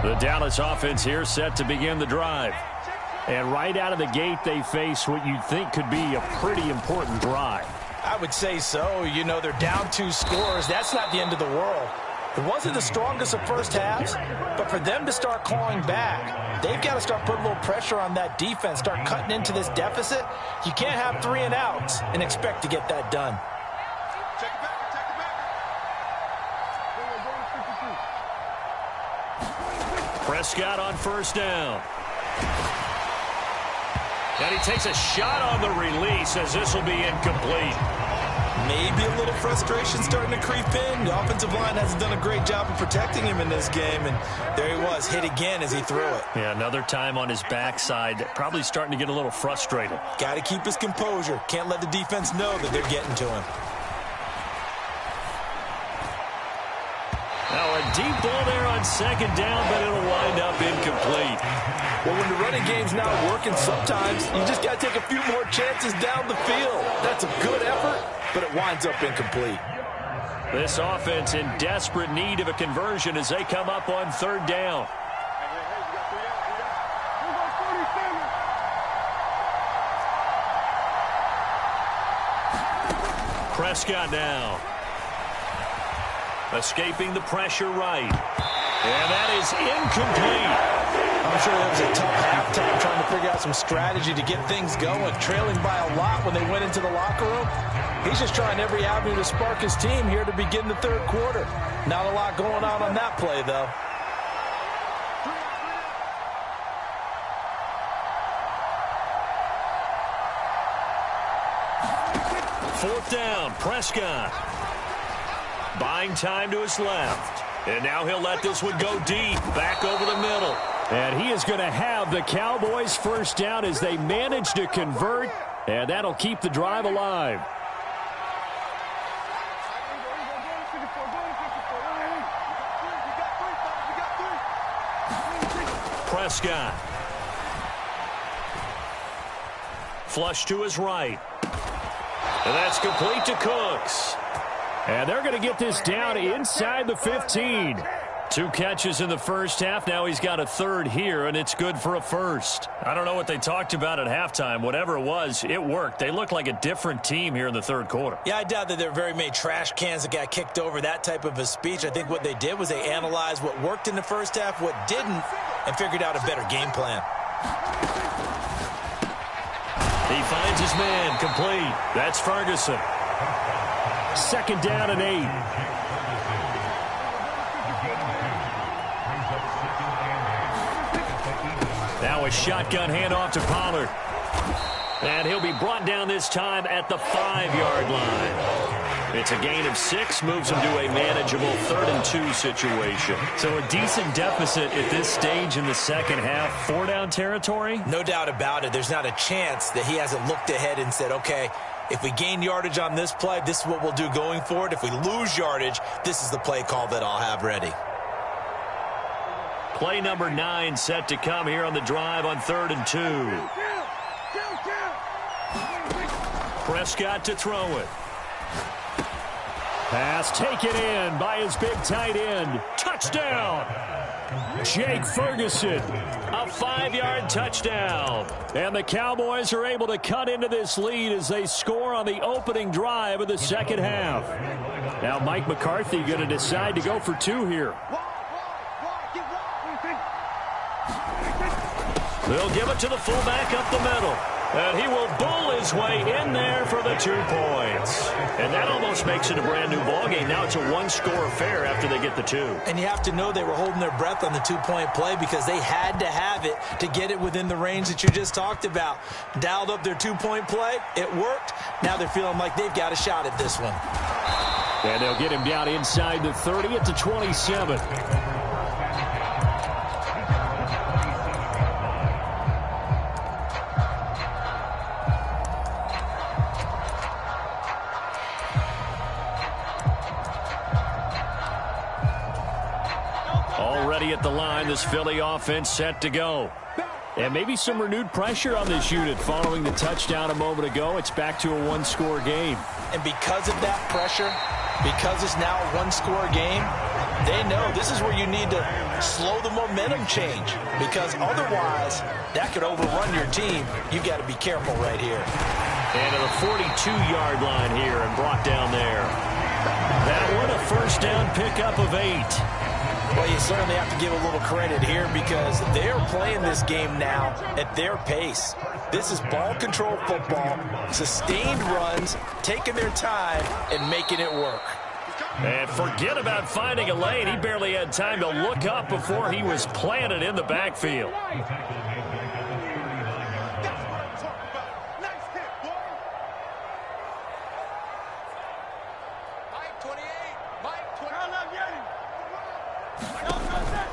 The Dallas offense here set to begin the drive. And right out of the gate, they face what you'd think could be a pretty important drive. I would say so. You know, they're down 2 scores. That's not the end of the world. It wasn't the strongest of first halves, but for them to start clawing back, they've got to start putting a little pressure on that defense, start cutting into this deficit. You can't have 3 and outs and expect to get that done. Prescott on first down. And he takes a shot on the release as this will be incomplete. Maybe a little frustration starting to creep in. The offensive line hasn't done a great job of protecting him in this game, and there he was, hit again as he threw it. Yeah, another time on his backside, probably starting to get a little frustrated. Got to keep his composure. Can't let the defense know that they're getting to him. Now a deep ball there on second down, but it'll wind up incomplete. Well, when the running game's not working, sometimes you just got to take a few more chances down the field. That's a good effort, but it winds up incomplete. This offense in desperate need of a conversion as they come up on 3rd down. Prescott now. Escaping the pressure right. And that is incomplete. I'm sure that was a tough halftime trying to figure out some strategy to get things going, trailing by a lot when they went into the locker room. He's just trying every avenue to spark his team here to begin the 3rd quarter. Not a lot going on that play, though. Fourth down, Prescott. Buying time to his left. And now he'll let this one go deep, back over the middle. And he is going to have the Cowboys first down as they manage to convert, and that'll keep the drive alive. Prescott. Flush to his right. And that's complete to Cooks. And they're going to get this down inside the 15. 2 catches in the first half. Now he's got a 3rd here, and it's good for a first. I don't know what they talked about at halftime. Whatever it was, it worked. They look like a different team here in the 3rd quarter. Yeah, I doubt that there are very many trash cans that got kicked over, that type of a speech. I think what they did was they analyzed what worked in the first half, what didn't, and figured out a better game plan. He finds his man, complete. That's Ferguson. 2nd down and 8. Now a shotgun handoff to Pollard. And he'll be brought down this time at the 5-yard line. It's a gain of 6, moves him to a manageable 3rd and 2 situation. So a decent deficit at this stage in the second half. 4-down territory? No doubt about it. There's not a chance that he hasn't looked ahead and said, okay, If we gain yardage on this play, this is what we'll do going forward. If we lose yardage, this is the play call that I'll have ready. Play number 9 set to come here on the drive on 3rd and 2. Prescott to throw it. Pass taken in by his big tight end. Touchdown! Jake Ferguson. A 5-yard touchdown. And the Cowboys are able to cut into this lead as they score on the opening drive of the second half. Now Mike McCarthy going to decide to go for 2 here. They'll give it to the fullback up the middle. And he will bull his way in there for the 2 points. And that almost makes it a brand new ballgame. Now it's a 1-score affair after they get the 2. And you have to know they were holding their breath on the 2-point play because they had to have it to get it within the range that you just talked about. Dialed up their 2-point play. It worked. Now they're feeling like they've got a shot at this one. And they'll get him down inside the 30 at the 27. Already at the line, this Philly offense set to go. And maybe some renewed pressure on this unit following the touchdown a moment ago. It's back to a 1-score game. And because of that pressure, because it's now a 1-score game, they know this is where you need to slow the momentum change. Because otherwise, that could overrun your team. You've got to be careful right here. And to the 42-yard line here and brought down there. That one a first down pickup of 8. Well, you certainly have to give a little credit here because they're playing this game now at their pace. This is ball control football, sustained runs, taking their time and making it work. And forget about finding a lane. He barely had time to look up before he was planted in the backfield.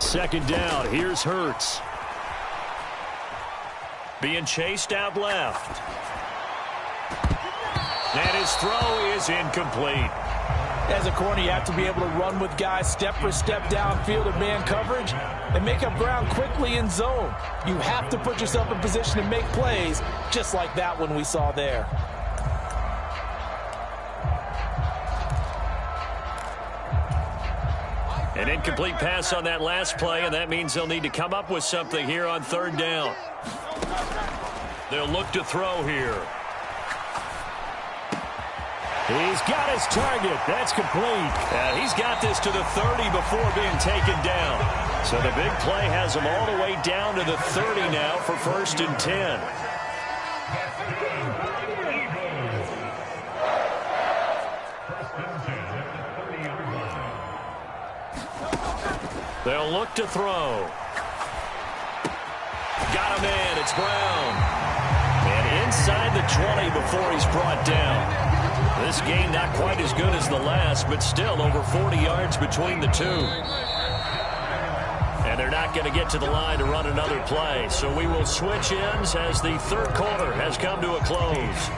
Second down. Here's Hurts. Being chased out left. And his throw is incomplete. As a corner, you have to be able to run with guys step for step downfield in man coverage and make up ground quickly in zone. You have to put yourself in position to make plays just like that one we saw there. An incomplete pass on that last play, and that means they'll need to come up with something here on 3rd down. They'll look to throw here. He's got his target. That's complete. And he's got this to the 30 before being taken down. So the big play has him all the way down to the 30 now for 1st and 10. They'll look to throw. Got him in. It's Brown. And inside the 20 before he's brought down. This game not quite as good as the last, but still over 40 yards between the 2. And they're not going to get to the line to run another play. So we will switch ends as the 3rd quarter has come to a close.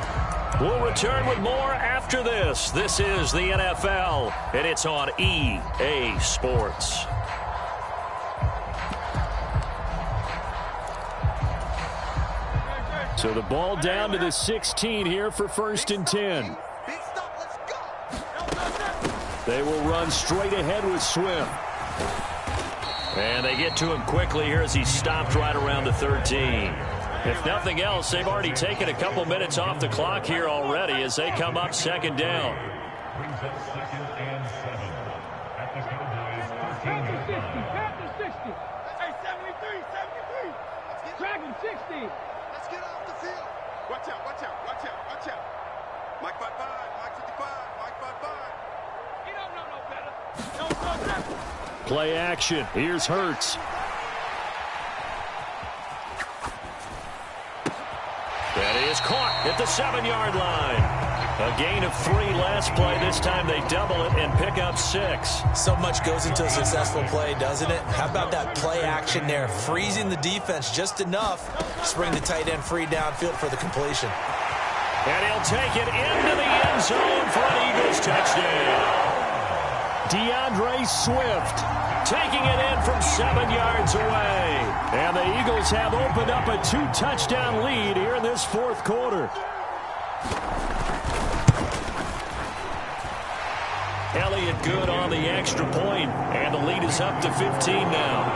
We'll return with more after this. This is the NFL, and it's on EA Sports. So the ball down to the 16 here for 1st and 10. They will run straight ahead with Swift. And they get to him quickly here as he stopped right around the 13. If nothing else, they've already taken a couple minutes off the clock here already as they come up 2nd down. Brings up 2nd and 7 at the Cowboys 13. Pass the 60. Hey, 73, 73. Dragon 60. Let's get off the field. Watch out, watch out, watch out, watch out. Mike 55, Mike 55, Mike 55. You don't know no better. Don't know nothing. Play action. Here's Hurts. That is caught at the 7-yard line. A gain of 3 last play. This time they double it and pick up 6. So much goes into a successful play, doesn't it? How about that play action there? Freezing the defense just enough to bring the tight end free downfield for the completion. And he'll take it into the end zone for an Eagles touchdown. DeAndre Swift taking it in from 7 yards away. And the Eagles have opened up a 2-touchdown lead here in this fourth quarter. Elliott good on the extra point, and the lead is up to 15 now.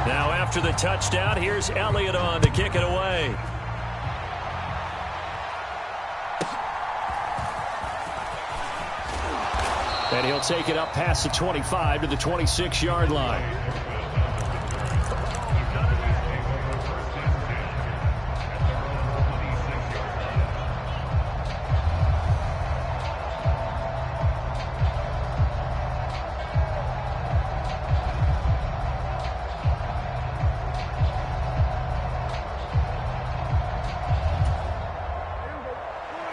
Now after the touchdown, here's Elliott on to kick it away. And he'll take it up past the 25 to the 26-yard line.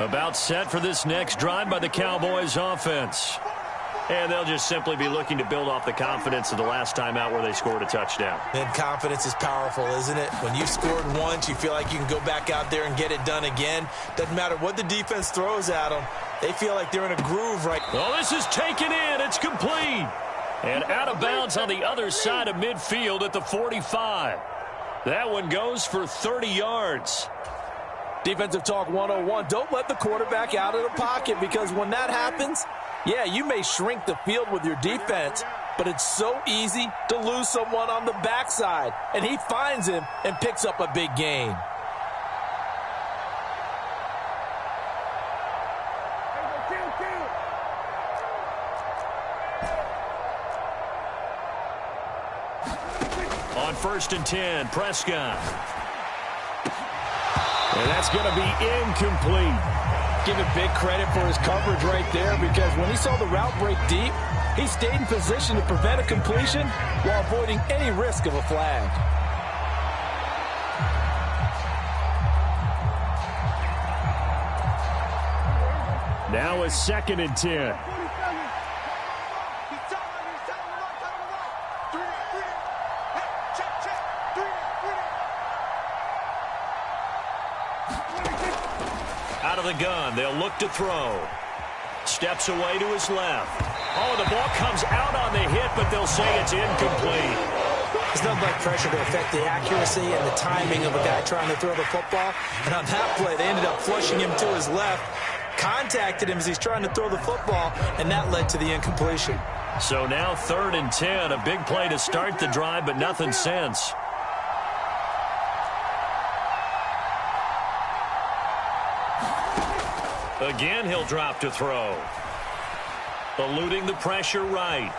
About set for this next drive by the Cowboys offense. And they'll just simply be looking to build off the confidence of the last time out where they scored a touchdown. And confidence is powerful, isn't it? When you've scored once, you feel like you can go back out there and get it done again. Doesn't matter what the defense throws at them. They feel like they're in a groove right now. Oh, this is taken in. It's complete. And out of bounds on the other side of midfield at the 45. That one goes for 30 yards. Defensive talk 101. Don't let the quarterback out of the pocket, because when that happens, yeah, you may shrink the field with your defense, but it's so easy to lose someone on the backside. And he finds him and picks up a big gain. On 1st and 10, Prescott. And that's going to be incomplete. Give him big credit for his coverage right there, because when he saw the route break deep, he stayed in position to prevent a completion while avoiding any risk of a flag. Now a 2nd and 10. Out of the gun, they'll look to throw. Steps away to his left. Oh, the ball comes out on the hit, but they'll say it's incomplete. There's nothing like pressure to affect the accuracy and the timing of a guy trying to throw the football. And on that play, they ended up flushing him to his left, contacted him as he's trying to throw the football, and that led to the incompletion. So now 3rd and 10, a big play to start the drive, but nothing since. Again, he'll drop to throw. Eluding the pressure right.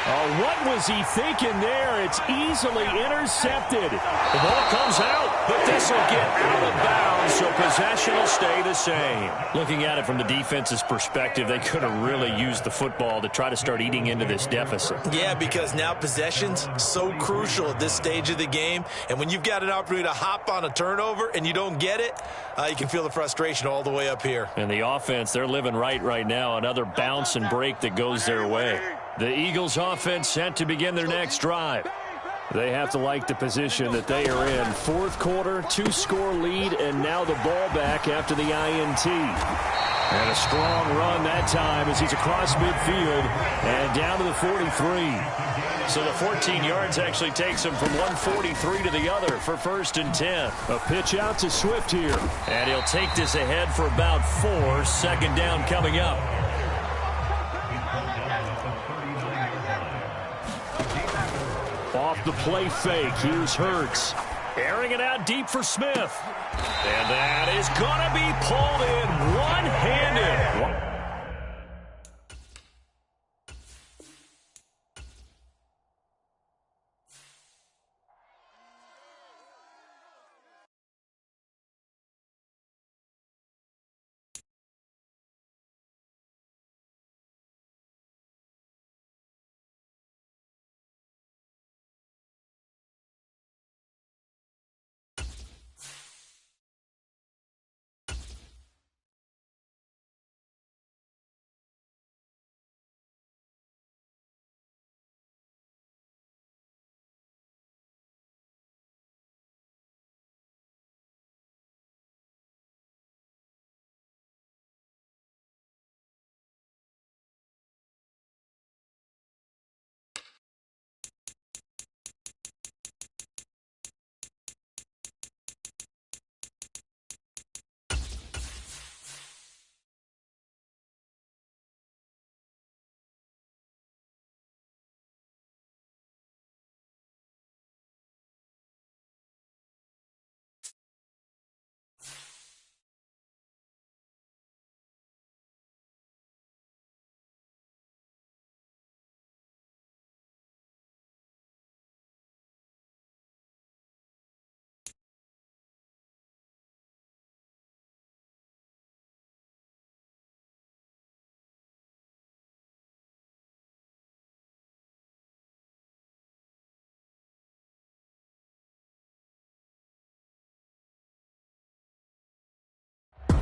Oh, what was he thinking there? It's easily intercepted. The ball comes out, but this will get out of bounds, so possession will stay the same. Looking at it from the defense's perspective, they could have really used the football to try to start eating into this deficit. Yeah, because now possession's so crucial at this stage of the game. And when you've got an opportunity to hop on a turnover and you don't get it, you can feel the frustration all the way up here. And the offense, they're living right now. Another bounce and break that goes their way. The Eagles offense set to begin their next drive. They have to like the position that they are in. 4th quarter, 2-score lead, and now the ball back after the INT. And a strong run that time as he's across midfield and down to the 43. So the 14 yards actually takes him from 143 to the other for 1st and 10. A pitch out to Swift here. And he'll take this ahead for about 4. 2nd down coming up. Off the play fake, here's Hurts. Airing it out deep for Smith. And that is going to be pulled in one-handed.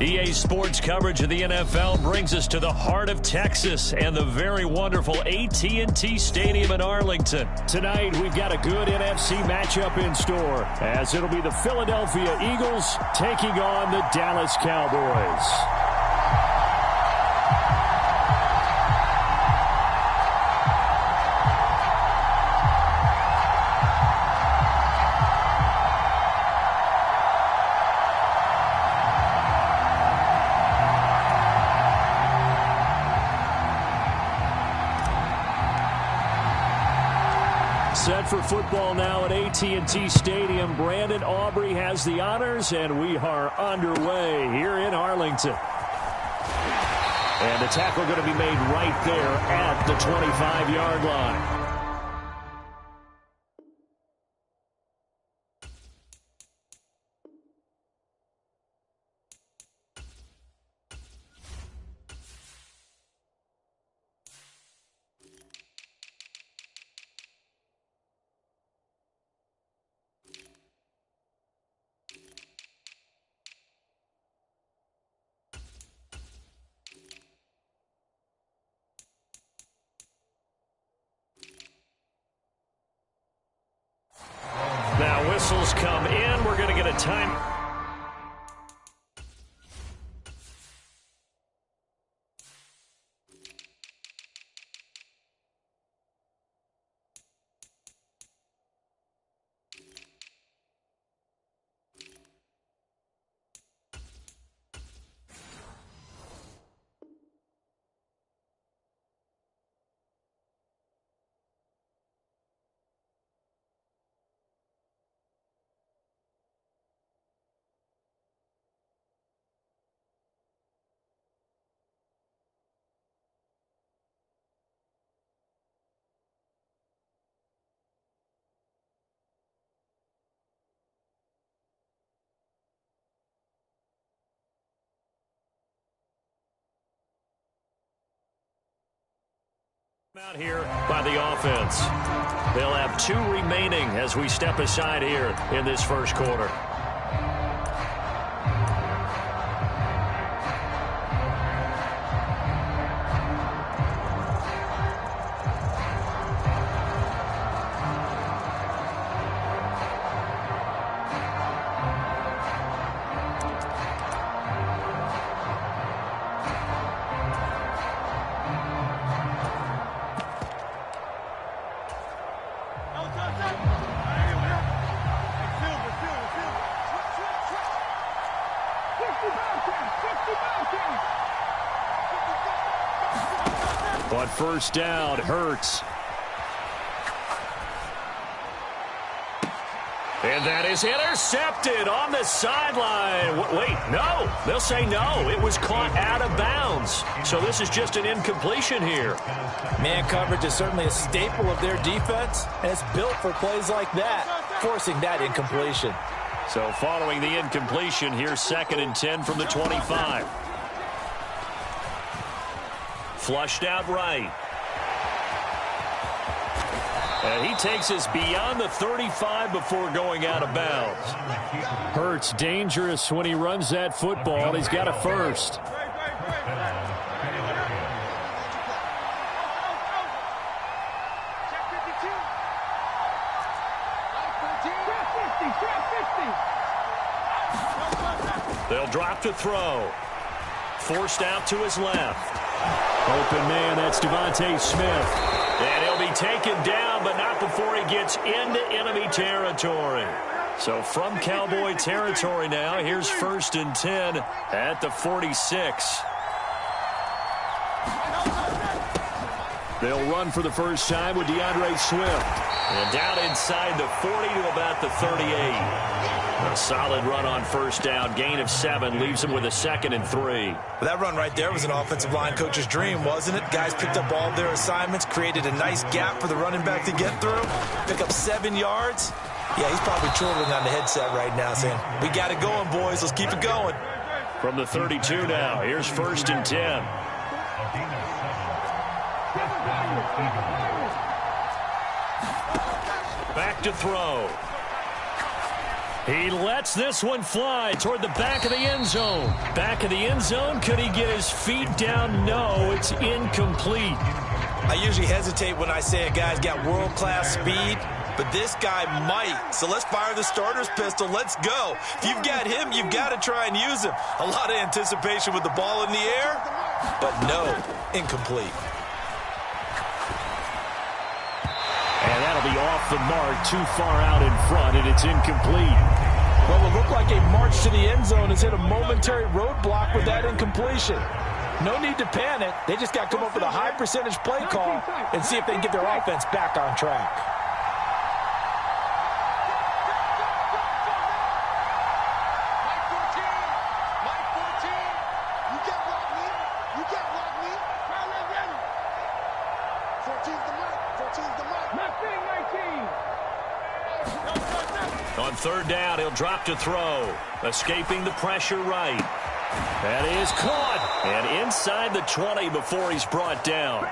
EA Sports coverage of the NFL brings us to the heart of Texas and the very wonderful AT&T Stadium in Arlington. Tonight, we've got a good NFC matchup in store, as it'll be the Philadelphia Eagles taking on the Dallas Cowboys. Set for football now at AT&T Stadium. Brandon Aubrey has the honors, and we are underway here in Arlington. And the tackle going to be made right there at the 25-yard line. Now whistles come in. We're going to get a time. Out here by the offense. They'll have 2 remaining as we step aside here in this first quarter. But first down, Hurts. And that is intercepted on the sideline. Wait, no. They'll say no. It was caught out of bounds. So this is just an incompletion here. Man coverage is certainly a staple of their defense, and it's built for plays like that, forcing that incompletion. So following the incompletion, here's 2nd and 10 from the 25. Flushed out right. And he takes us beyond the 35 before going out of bounds. Hurts dangerous when he runs that football. He's got a first. They'll drop to throw. Forced out to his left. Open man, that's Devontae Smith. And he'll be taken down, but not before he gets into enemy territory. So from Cowboy territory now, here's 1st and 10 at the 46. They'll run for the first time with DeAndre Swift. And down inside the 40 to about the 38. A solid run on first down. Gain of 7 leaves him with a 2nd and 3. Well, that run right there was an offensive line coach's dream, wasn't it? Guys picked up all of their assignments, created a nice gap for the running back to get through, pick up 7 yards. Yeah, he's probably chortling on the headset right now saying, we got it going, boys. Let's keep it going. From the 32 now, here's 1st and 10. Back to throw. He lets this one fly toward the back of the end zone. Back of the end zone. Could he get his feet down? No, it's incomplete. I usually hesitate when I say a guy's got world-class speed, but this guy might. So let's fire the starter's pistol. Let's go. If you've got him, you've got to try and use him. A lot of anticipation with the ball in the air, but no, incomplete. And that'll be off the mark, too far out in front, and it's incomplete. Well, it looked like a march to the end zone has hit a momentary roadblock with that incompletion. No need to panic. They just got to come up with a high percentage play call and see if they can get their offense back on track. On third down, he'll drop to throw. Escaping the pressure right. That is caught. And inside the 20 before he's brought down.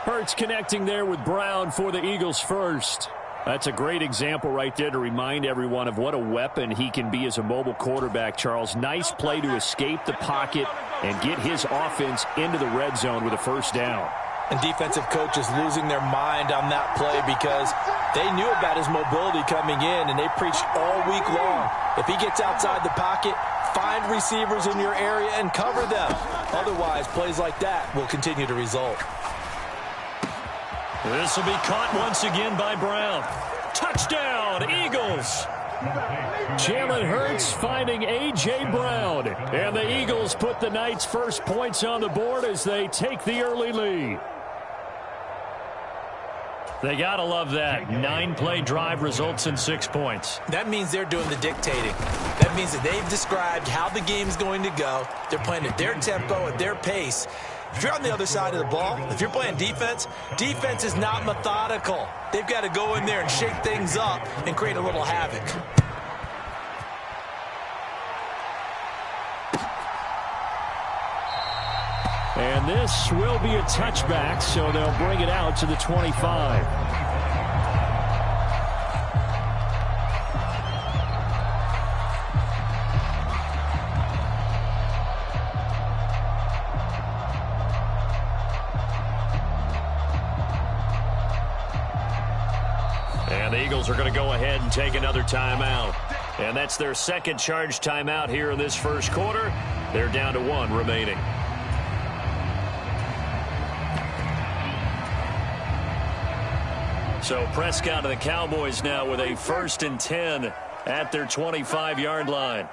Hurts connecting there with Brown for the Eagles first. That's a great example right there to remind everyone of what a weapon he can be as a mobile quarterback, Charles. Nice play to escape the pocket and get his offense into the red zone with a first down. And defensive coaches losing their mind on that play because they knew about his mobility coming in, and they preached all week long. If he gets outside the pocket, find receivers in your area and cover them. Otherwise, plays like that will continue to result. This will be caught once again by Brown. Touchdown, Eagles! Jalen Hurts finding A.J. Brown. And the Eagles put the Knights' first points on the board as they take the early lead. They got to love that. 9-play drive results in 6 points. That means they're doing the dictating. That means that they've described how the game's going to go. They're playing at their tempo, at their pace. If you're on the other side of the ball, if you're playing defense, defense is not methodical. They've got to go in there and shake things up and create a little havoc. And this will be a touchback, so they'll bring it out to the 25. And the Eagles are going to go ahead and take another timeout. And that's their second charge timeout here in this first quarter. They're down to 1 remaining. So Prescott and the Cowboys now with a 1st and 10 at their 25-yard line.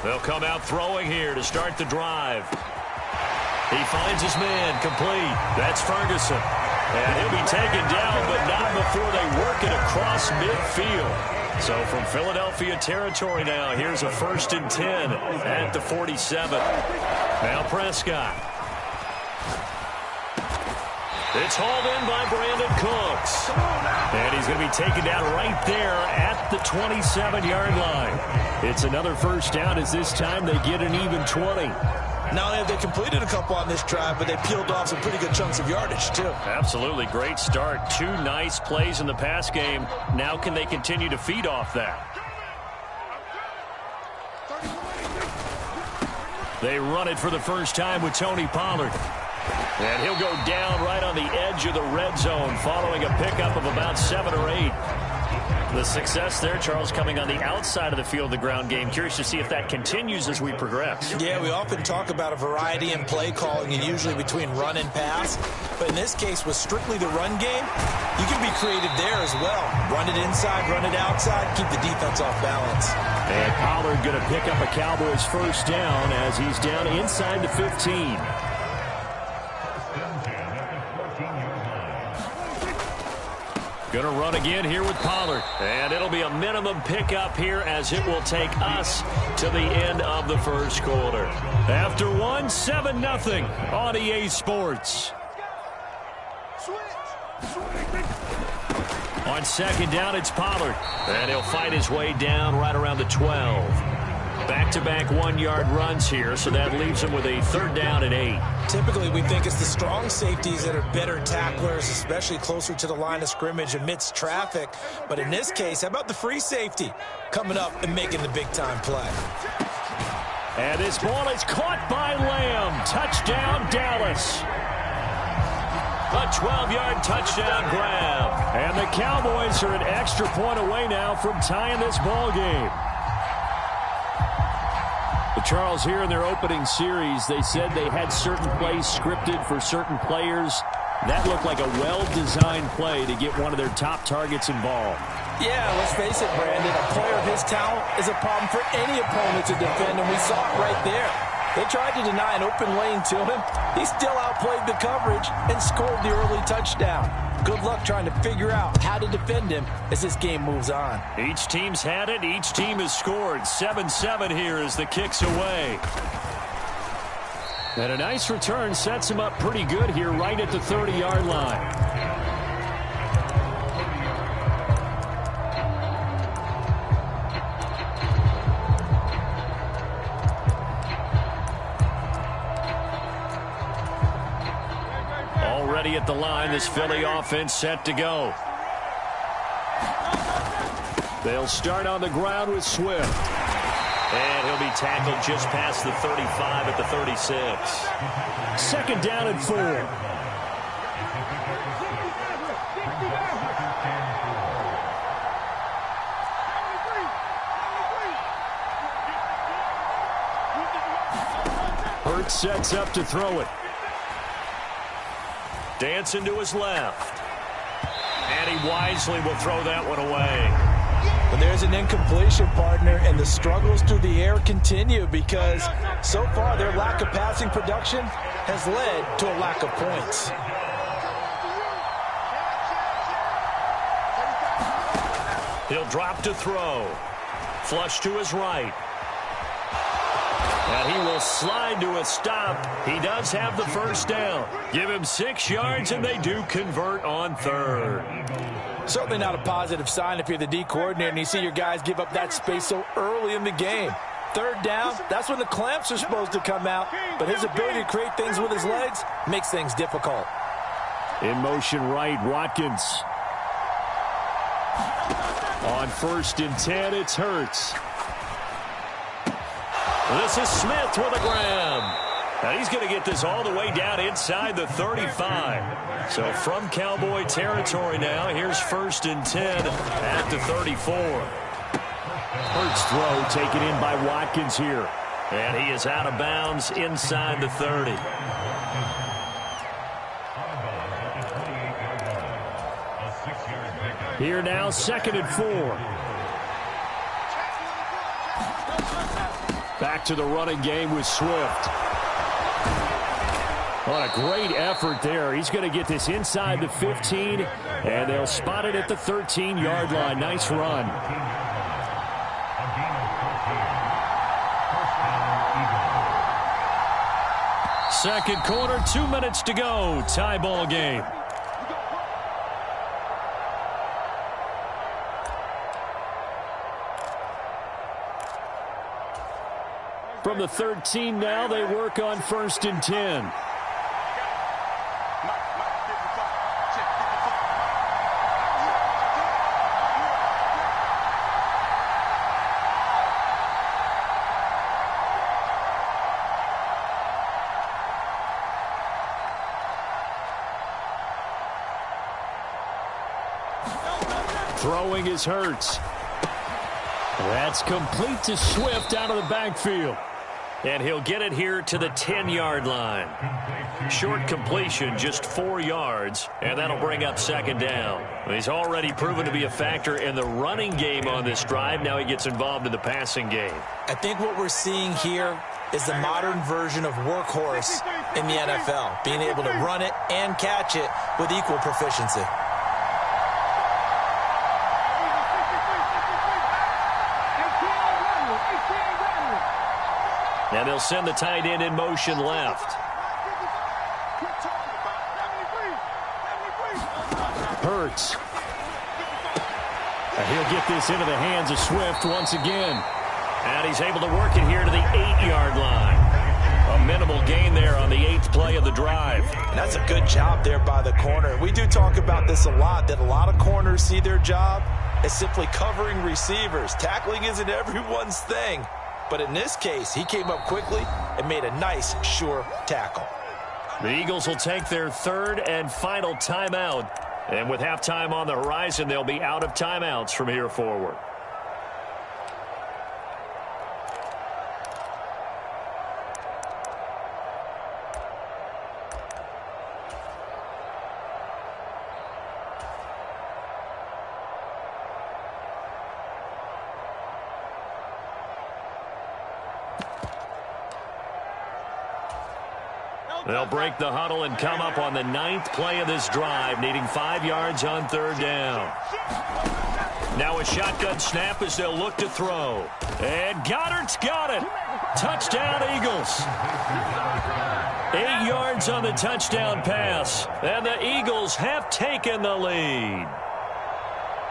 They'll come out throwing here to start the drive. He finds his man complete. That's Ferguson. And he'll be taken down, but not before they work it across midfield. So from Philadelphia territory now, here's a 1st and 10 at the 47. Now Prescott. It's hauled in by Brandon Cooks. And he's going to be taken down right there at the 27-yard line. It's another first down as this time they get an even 20. Not only have they completed a couple on this drive, but they peeled off some pretty good chunks of yardage, too. Absolutely. Great start. 2 nice plays in the pass game. Now can they continue to feed off that? They run it for the first time with Tony Pollard. And he'll go down right on the edge of the red zone following a pickup of about 7 or 8. The success there, Charles, coming on the outside of the field, the ground game. Curious to see if that continues as we progress. Yeah, we often talk about a variety in play calling and usually between run and pass. But in this case, with strictly the run game, you can be creative there as well. Run it inside, run it outside, keep the defense off balance. And Pollard going to pick up a Cowboys first down as he's down inside the 15. Going to run again here with Pollard. And it'll be a minimum pickup here as it will take us to the end of the first quarter. After 7-0 on EA Sports. On second down, it's Pollard. And he'll fight his way down right around the 12. Back-to-back one-yard runs here, so that leaves them with a 3rd down and 8. Typically, we think it's the strong safeties that are better tacklers, especially closer to the line of scrimmage amidst traffic. But in this case, how about the free safety coming up and making the big-time play? And this ball is caught by Lamb. Touchdown, Dallas. A 12-yard touchdown grab. And the Cowboys are an extra point away now from tying this ball game. But Charles, here in their opening series, they said they had certain plays scripted for certain players. That looked like a well-designed play to get one of their top targets involved. Yeah, let's face it, Brandon. A player of his talent is a problem for any opponent to defend, and we saw it right there. They tried to deny an open lane to him. He still outplayed the coverage and scored the early touchdown. Good luck trying to figure out how to defend him as this game moves on. Each team's had it. Each team has scored. 7-7 here as the kick's away. And a nice return sets him up pretty good here right at the 30-yard line. Already at the line, this Philly offense set to go. They'll start on the ground with Swift. And he'll be tackled just past the 35 at the 36. 2nd down and 4. Hurts sets up to throw it. Dancing to his left. And he wisely will throw that one away. But there's an incompletion, partner, and the struggles through the air continue because so far their lack of passing production has led to a lack of points. He'll drop to throw. Flush to his right. And he will slide to a stop. He does have the 1st down. Give him 6 yards, and they do convert on 3rd. Certainly not a positive sign if you're the D coordinator and you see your guys give up that space so early in the game. 3rd down, that's when the clamps are supposed to come out, but his ability to create things with his legs makes things difficult. In motion right, Watkins. On 1st and 10, it's Hurts. This is Smith with a grab. And he's going to get this all the way down inside the 35. So from Cowboy territory now, here's 1st and 10 at the 34. Hurts throw taken in by Watkins here. And he is out of bounds inside the 30. Here now, 2nd and 4. Back to the running game with Swift. What a great effort there. He's going to get this inside the 15, and they'll spot it at the 13-yard line. Nice run. Second quarter, 2 minutes to go. Tie ball game. From the 13 now, they work on 1st and 10. Throwing is Hurts. That's complete to Swift out of the backfield. And he'll get it here to the 10-yard line. Short completion, just 4 yards, and that'll bring up 2nd down. He's already proven to be a factor in the running game on this drive. Now he gets involved in the passing game. I think what we're seeing here is the modern version of workhorse in the NFL, being able to run it and catch it with equal proficiency. And they'll send the tight end in motion left. Hurts. And he'll get this into the hands of Swift once again. And he's able to work it here to the 8-yard line. A minimal gain there on the 8th play of the drive. And that's a good job there by the corner. We do talk about this a lot, that a lot of corners see their job as simply covering receivers. Tackling isn't everyone's thing. But in this case, he came up quickly and made a nice, sure tackle. The Eagles will take their 3rd and final timeout. And with halftime on the horizon, they'll be out of timeouts from here forward. They'll break the huddle and come up on the 9th play of this drive, needing 5 yards on 3rd down. Now a shotgun snap as they'll look to throw. And Goddard's got it. Touchdown, Eagles. 8 yards on the touchdown pass. And the Eagles have taken the lead.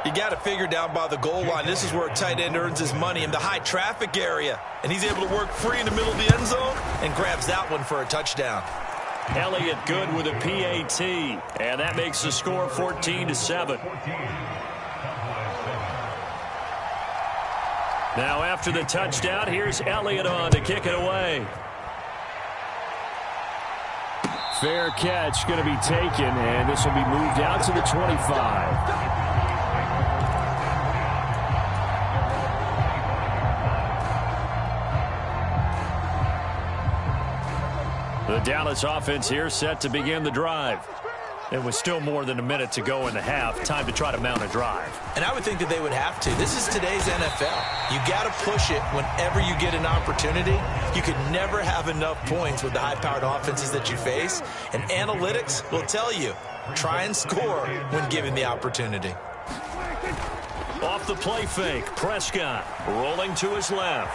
You got to figure down by the goal line. This is where a tight end earns his money in the high traffic area. And he's able to work free in the middle of the end zone and grabs that one for a touchdown. Elliott good with a PAT. And that makes the score 14-7. Now after the touchdown, here's Elliott on to kick it away. Fair catch going to be taken, and this will be moved out to the 25. The Dallas offense here set to begin the drive. And with still more than a minute to go in the half, time to try to mount a drive. And I would think that they would have to. This is today's NFL. You got to push it whenever you get an opportunity. You could never have enough points with the high-powered offenses that you face. And analytics will tell you, try and score when given the opportunity. Off the play fake, Prescott rolling to his left.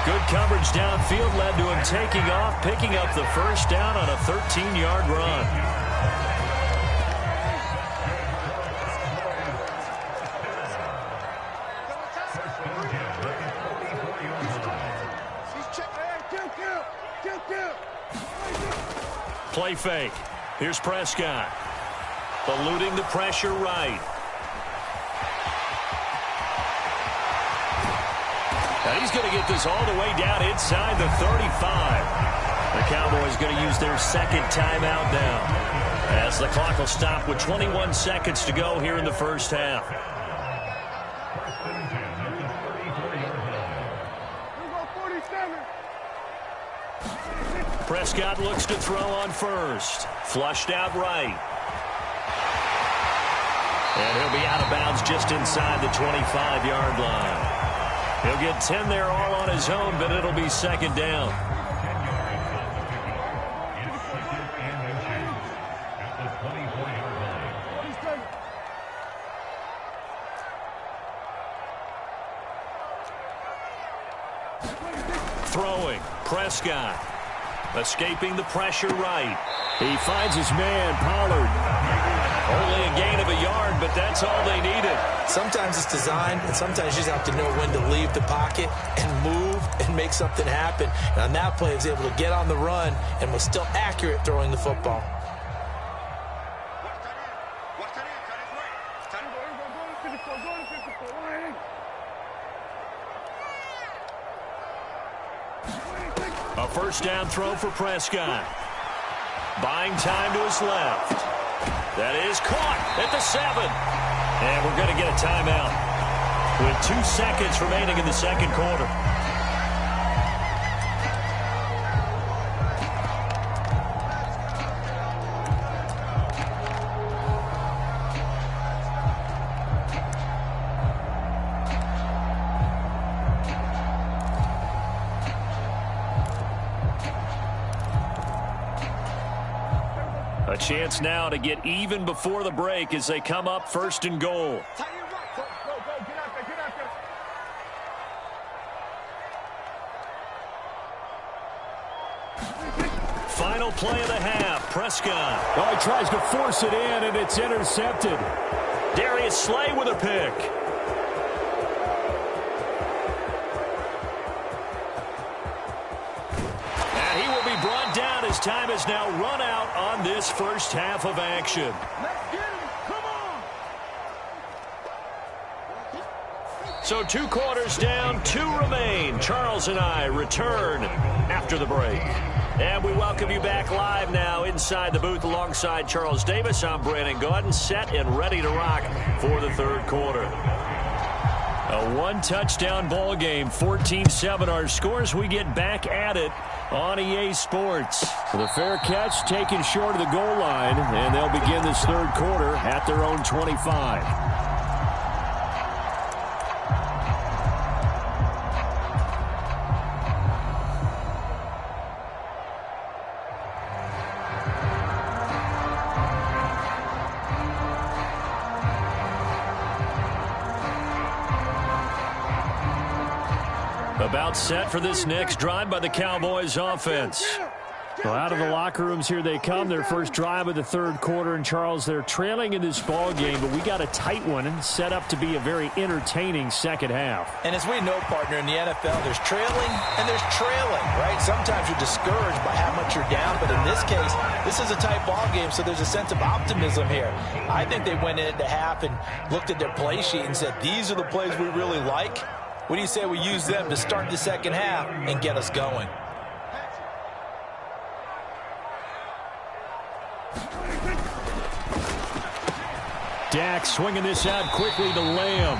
Good coverage downfield led to him taking off, picking up the first down on a 13-yard run. Play fake. Here's Prescott. Eluding the pressure right. And he's going to get this all the way down inside the 35. The Cowboys going to use their 2nd timeout now, as the clock will stop with 21 seconds to go here in the first half. Prescott looks to throw on first. Flushed out right. And he'll be out of bounds just inside the 25-yard line. He'll get 10 there all on his own, but it'll be 2nd down. Throwing, Prescott. Escaping the pressure right. He finds his man, Pollard. Only a gain of a yard, but that's all they needed. Sometimes it's designed, and sometimes you just have to know when to leave the pocket and move and make something happen. And on that play, he was able to get on the run and was still accurate throwing the football. A first down throw for Prescott. Buying time to his left. That is caught at the 7. And we're going to get a timeout with 2 seconds remaining in the second quarter. A chance now to get even before the break as they come up 1st and goal. Final play of the half, Prescott. Oh, he tries to force it in, and it's intercepted. Darius Slay with a pick. time has now run out on this first half of action. Let's get him. Come on. So 2 quarters down, 2 remain. Charles and I return after the break. And we welcome you back live now inside the booth alongside Charles Davis. I'm Brandon Gaudin, set and ready to rock for the third quarter. A 1-touchdown ball game, 14-7 our scores. We get back at it on EA Sports. The fair catch taken short of the goal line, and they'll begin this third quarter at their own 25. About set for this next drive by the Cowboys offense. Well, out of the locker rooms here they come. Their first drive of the third quarter. And, Charles, they're trailing in this ball game, but we got a tight one and set up to be a very entertaining second half. And as we know, partner, in the NFL, there's trailing and there's trailing, right? Sometimes you're discouraged by how much you're down, but in this case, this is a tight ball game, so there's a sense of optimism here. I think they went into half and looked at their play sheet and said, these are the plays we really like. What do you say we use them to start the second half and get us going? Dak swinging this out quickly to Lamb.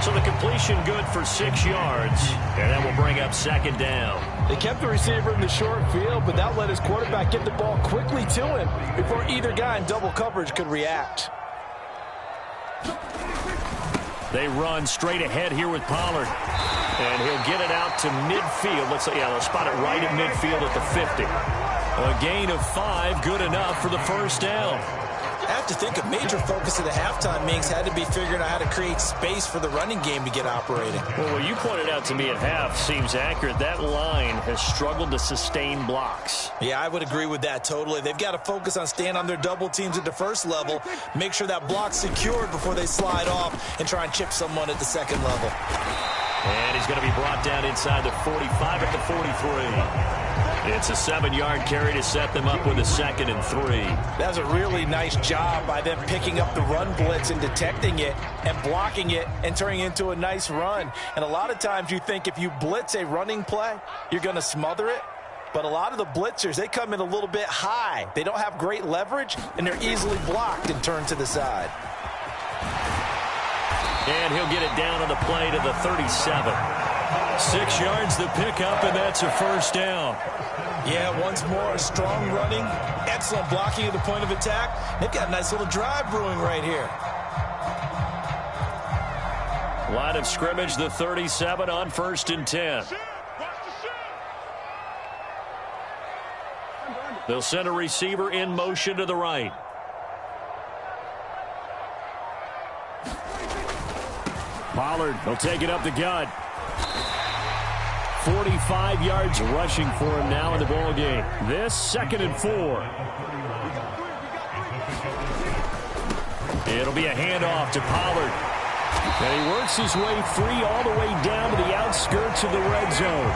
So the completion good for 6 yards, and that will bring up second down. They kept the receiver in the short field, but that let his quarterback get the ball quickly to him before either guy in double coverage could react. They run straight ahead here with Pollard. And he'll get it out to midfield. They'll spot it right at midfield at the 50. A gain of 5, good enough for the first down. I have to think a major focus of the halftime meetings had to be figuring out how to create space for the running game to get operating. Well, what you pointed out to me at half seems accurate. That line has struggled to sustain blocks. Yeah, I would agree with that totally. They've got to focus on staying on their double teams at the first level, make sure that block's secured before they slide off and try and chip someone at the second level. And he's going to be brought down inside the 45 at the 43. It's a 7-yard carry to set them up with a 2nd and 3. That was a really nice job by them picking up the run blitz and detecting it and blocking it and turning it into a nice run. And a lot of times you think if you blitz a running play, you're going to smother it. But a lot of the blitzers, they come in a little bit high. They don't have great leverage, and they're easily blocked and turned to the side. And he'll get it down on the play to the 37. 6 yards the pickup, and that's a first down. Yeah, once more, strong running, excellent blocking at the point of attack. They've got a nice little drive brewing right here. Line of scrimmage, the 37 on 1st and 10. They'll send a receiver in motion to the right. Pollard, he'll take it up the gut. 45 yards rushing for him now in the ball game. This 2nd and 4. It'll be a handoff to Pollard. And he works his way free all the way down to the outskirts of the red zone.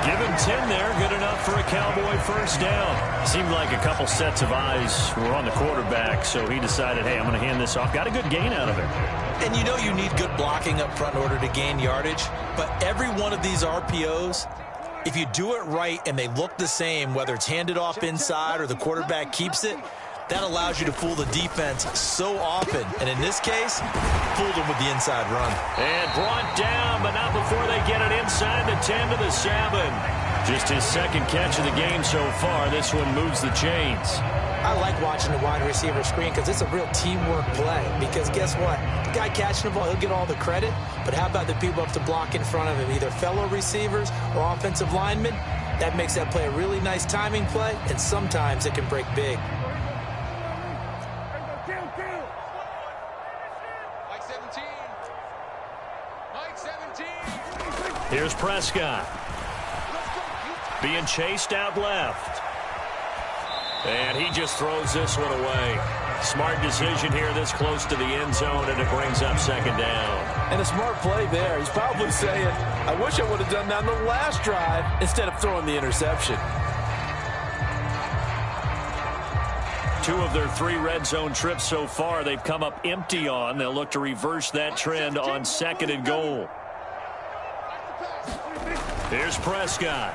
Give him 10 there, good enough for a Cowboy first down. Seemed like a couple sets of eyes were on the quarterback, so he decided, hey, I'm going to hand this off. Got a good gain out of it. And you know you need good blocking up front in order to gain yardage. But every one of these RPOs, if you do it right and they look the same, whether it's handed off inside or the quarterback keeps it, that allows you to fool the defense so often. And in this case, fooled them with the inside run. And brought down, but not before they get it inside the 10 to the 7. Just his 2nd catch of the game so far. This one moves the chains. I like watching the wide receiver screen because it's a real teamwork play. Because guess what? The guy catching the ball, he'll get all the credit. But how about the people up to block in front of him, either fellow receivers or offensive linemen? That makes that play a really nice timing play, and sometimes it can break big. Here's Prescott. Being chased out left. And he just throws this one away. Smart decision here this close to the end zone, and it brings up 2nd down. And a smart play there. He's probably saying, I wish I would have done that on the last drive instead of throwing the interception. 2 of their 3 red zone trips so far, they've come up empty on. They'll look to reverse that trend on 2nd and goal. Here's Prescott.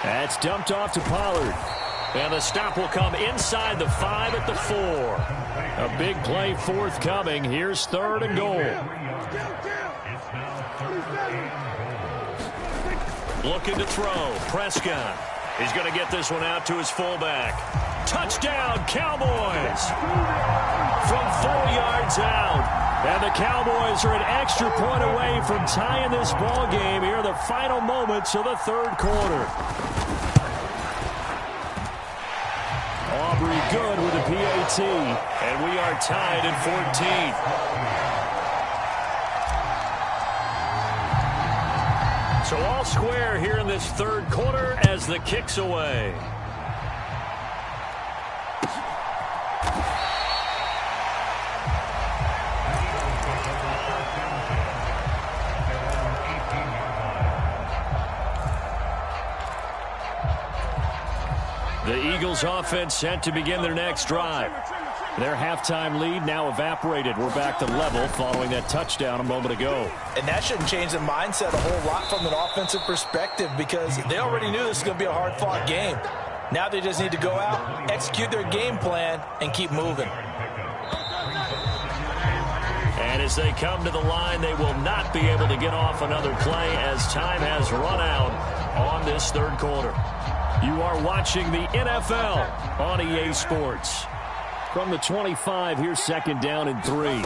That's dumped off to Pollard. And the stop will come inside the 5 at the 4. A big play forthcoming. Here's 3rd and goal. Looking to throw. Prescott. He's going to get this one out to his fullback. Touchdown, Cowboys! From 4 yards out. And the Cowboys are an extra point away from tying this ball game here in the final moments of the 3rd quarter. Aubrey good with a PAT. And we are tied at 14. So all square here in this 3rd quarter as the kick's away. The Eagles offense set to begin their next drive. Their halftime lead now evaporated. We're back to level following that touchdown a moment ago. And that shouldn't change the mindset a whole lot from an offensive perspective because they already knew this was going to be a hard-fought game. Now they just need to go out, execute their game plan, and keep moving. And as they come to the line, they will not be able to get off another play as time has run out on this 3rd quarter. You are watching the NFL on EA Sports. From the 25, here's 2nd down and 3.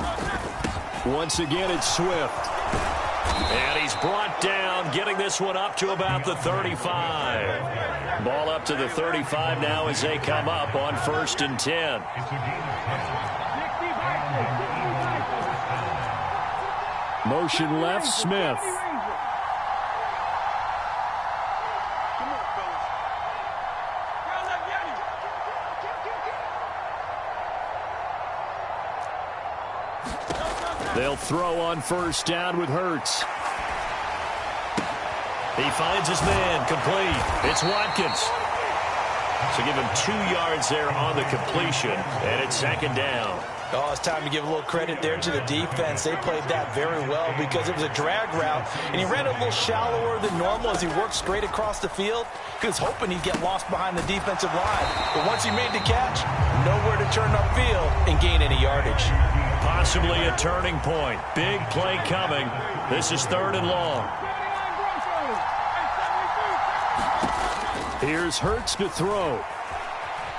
Once again, it's Swift. And he's brought down, getting this one up to about the 35. Ball up to the 35 now as they come up on 1st and 10. Motion left, Smith. They'll throw on 1st down with Hurts. He finds his man, complete. It's Watkins. So give him 2 yards there on the completion, and it's 2nd down. Oh, it's time to give a little credit there to the defense. They played that very well because it was a drag route, and he ran a little shallower than normal as he worked straight across the field. He was hoping he'd get lost behind the defensive line. But once he made the catch, nowhere to turn upfield and gain any yardage. Possibly a turning point. Big play coming. This is 3rd and long. Here's Hurts to throw.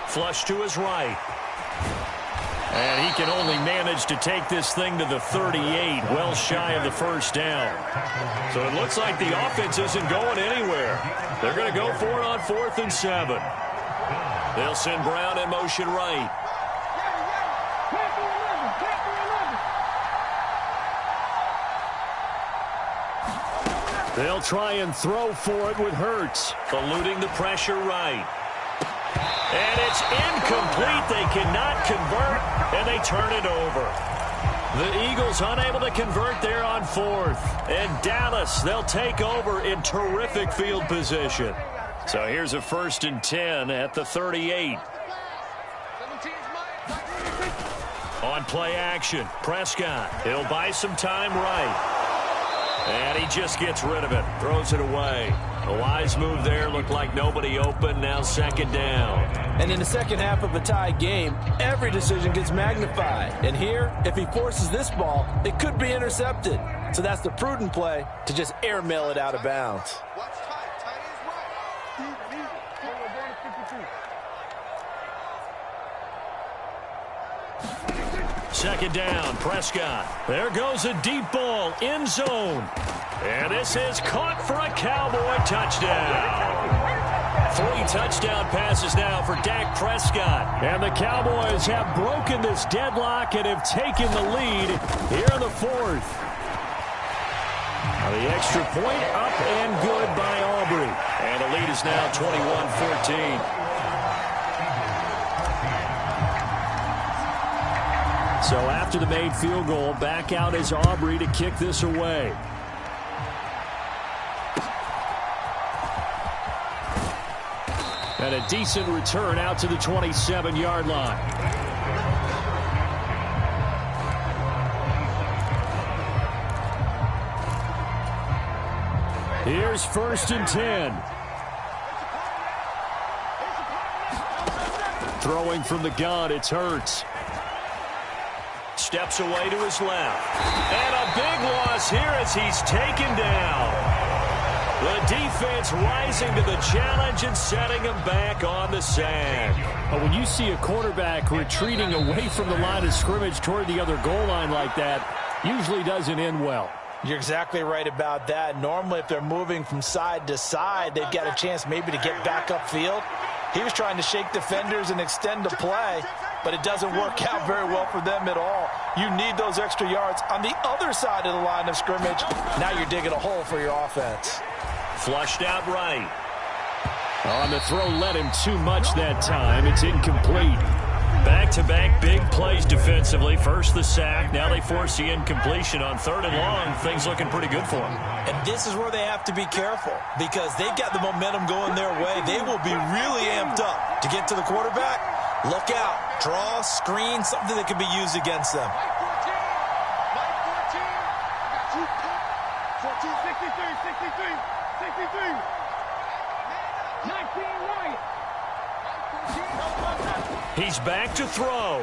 Flush to his right. And he can only manage to take this thing to the 38, well shy of the 1st down. So it looks like the offense isn't going anywhere. They're going to go for it on 4th and 7. They'll send Brown in motion right. They'll try and throw for it with Hurts. Eluding the pressure right. And it's incomplete. They cannot convert, and they turn it over. The Eagles unable to convert there on 4th. And Dallas, they'll take over in terrific field position. So here's a 1st and 10 at the 38. On play action, Prescott. He'll buy some time right. And he just gets rid of it. Throws it away. A wise move there. Looked like nobody open. Now 2nd down. And in the second half of a tie game, every decision gets magnified. And here, if he forces this ball, it could be intercepted. So that's the prudent play to just airmail it out of bounds. 2nd down, Prescott. There goes a deep ball, end zone. And this is caught for a Cowboy touchdown. 3 touchdown passes now for Dak Prescott. And the Cowboys have broken this deadlock and have taken the lead here in the 4th. Now the extra point up and good by Aubrey. And the lead is now 21-14. So after the made field goal, back out is Aubrey to kick this away. And a decent return out to the 27-yard line. Here's 1st and 10. Throwing from the gun, it's Hurts. Steps away to his left. And a big loss here as he's taken down. The defense rising to the challenge and setting him back on the sand. But when you see a quarterback retreating away from the line of scrimmage toward the other goal line like that, usually doesn't end well. You're exactly right about that. Normally, if they're moving from side to side, they've got a chance maybe to get back upfield. He was trying to shake defenders and extend the play, but it doesn't work out very well for them at all. You need those extra yards on the other side of the line of scrimmage. Now you're digging a hole for your offense. Flushed out right. On the throw, led him too much that time. It's incomplete. Back-to-back big plays defensively. First the sack. Now they force the incompletion on 3rd and long. Things looking pretty good for them. And this is where they have to be careful because they've got the momentum going their way. They will be really amped up to get to the quarterback. Look out. Draw, screen, something that can be used against them. 19 right. He's back to throw.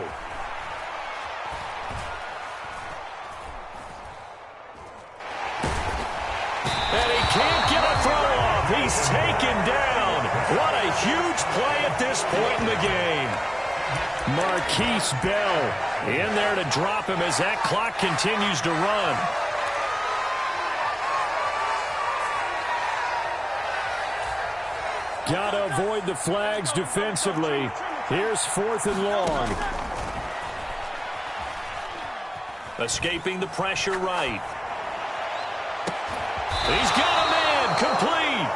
And he can't get a throw off. He's taken down. What a huge play at this point in the game. Marquise Bell in there to drop him as that clock continues to run. Got to avoid the flags defensively. Here's 4th and long. Escaping the pressure right. He's got a man complete.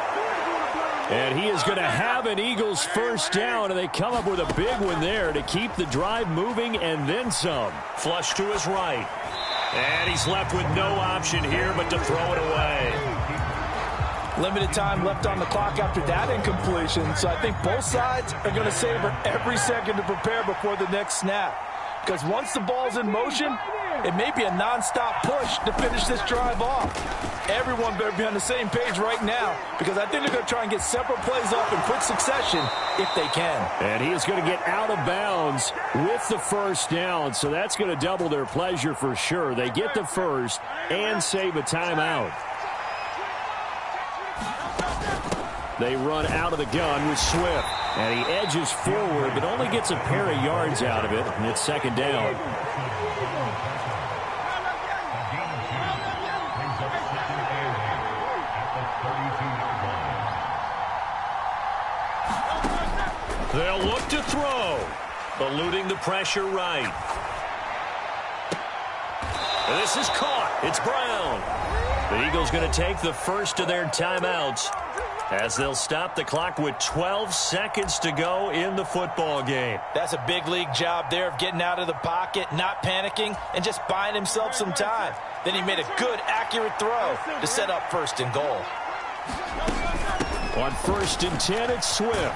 And he is going to have an Eagles first down, and they come up with a big one there to keep the drive moving and then some. Flush to his right. And he's left with no option here but to throw it away. Limited time left on the clock after that incompletion, so I think both sides are going to savor every second to prepare before the next snap. Because once the ball's in motion, it may be a nonstop push to finish this drive off. Everyone better be on the same page right now because I think they're going to try and get several plays off in quick succession if they can. And he is going to get out of bounds with the first down, so that's going to double their pleasure for sure. They get the first and save a timeout. They run out of the gun with Swift. And he edges forward, but only gets a pair of yards out of it. And it's 2nd down. They'll look to throw. Eluding the pressure right. And this is caught. It's Brown. The Eagles going to take the first of their timeouts as they'll stop the clock with 12 seconds to go in the football game. That's a big league job there of getting out of the pocket, not panicking, and just buying himself some time. Then he made a good, accurate throw to set up 1st and goal. On 1st and 10, it's Swift.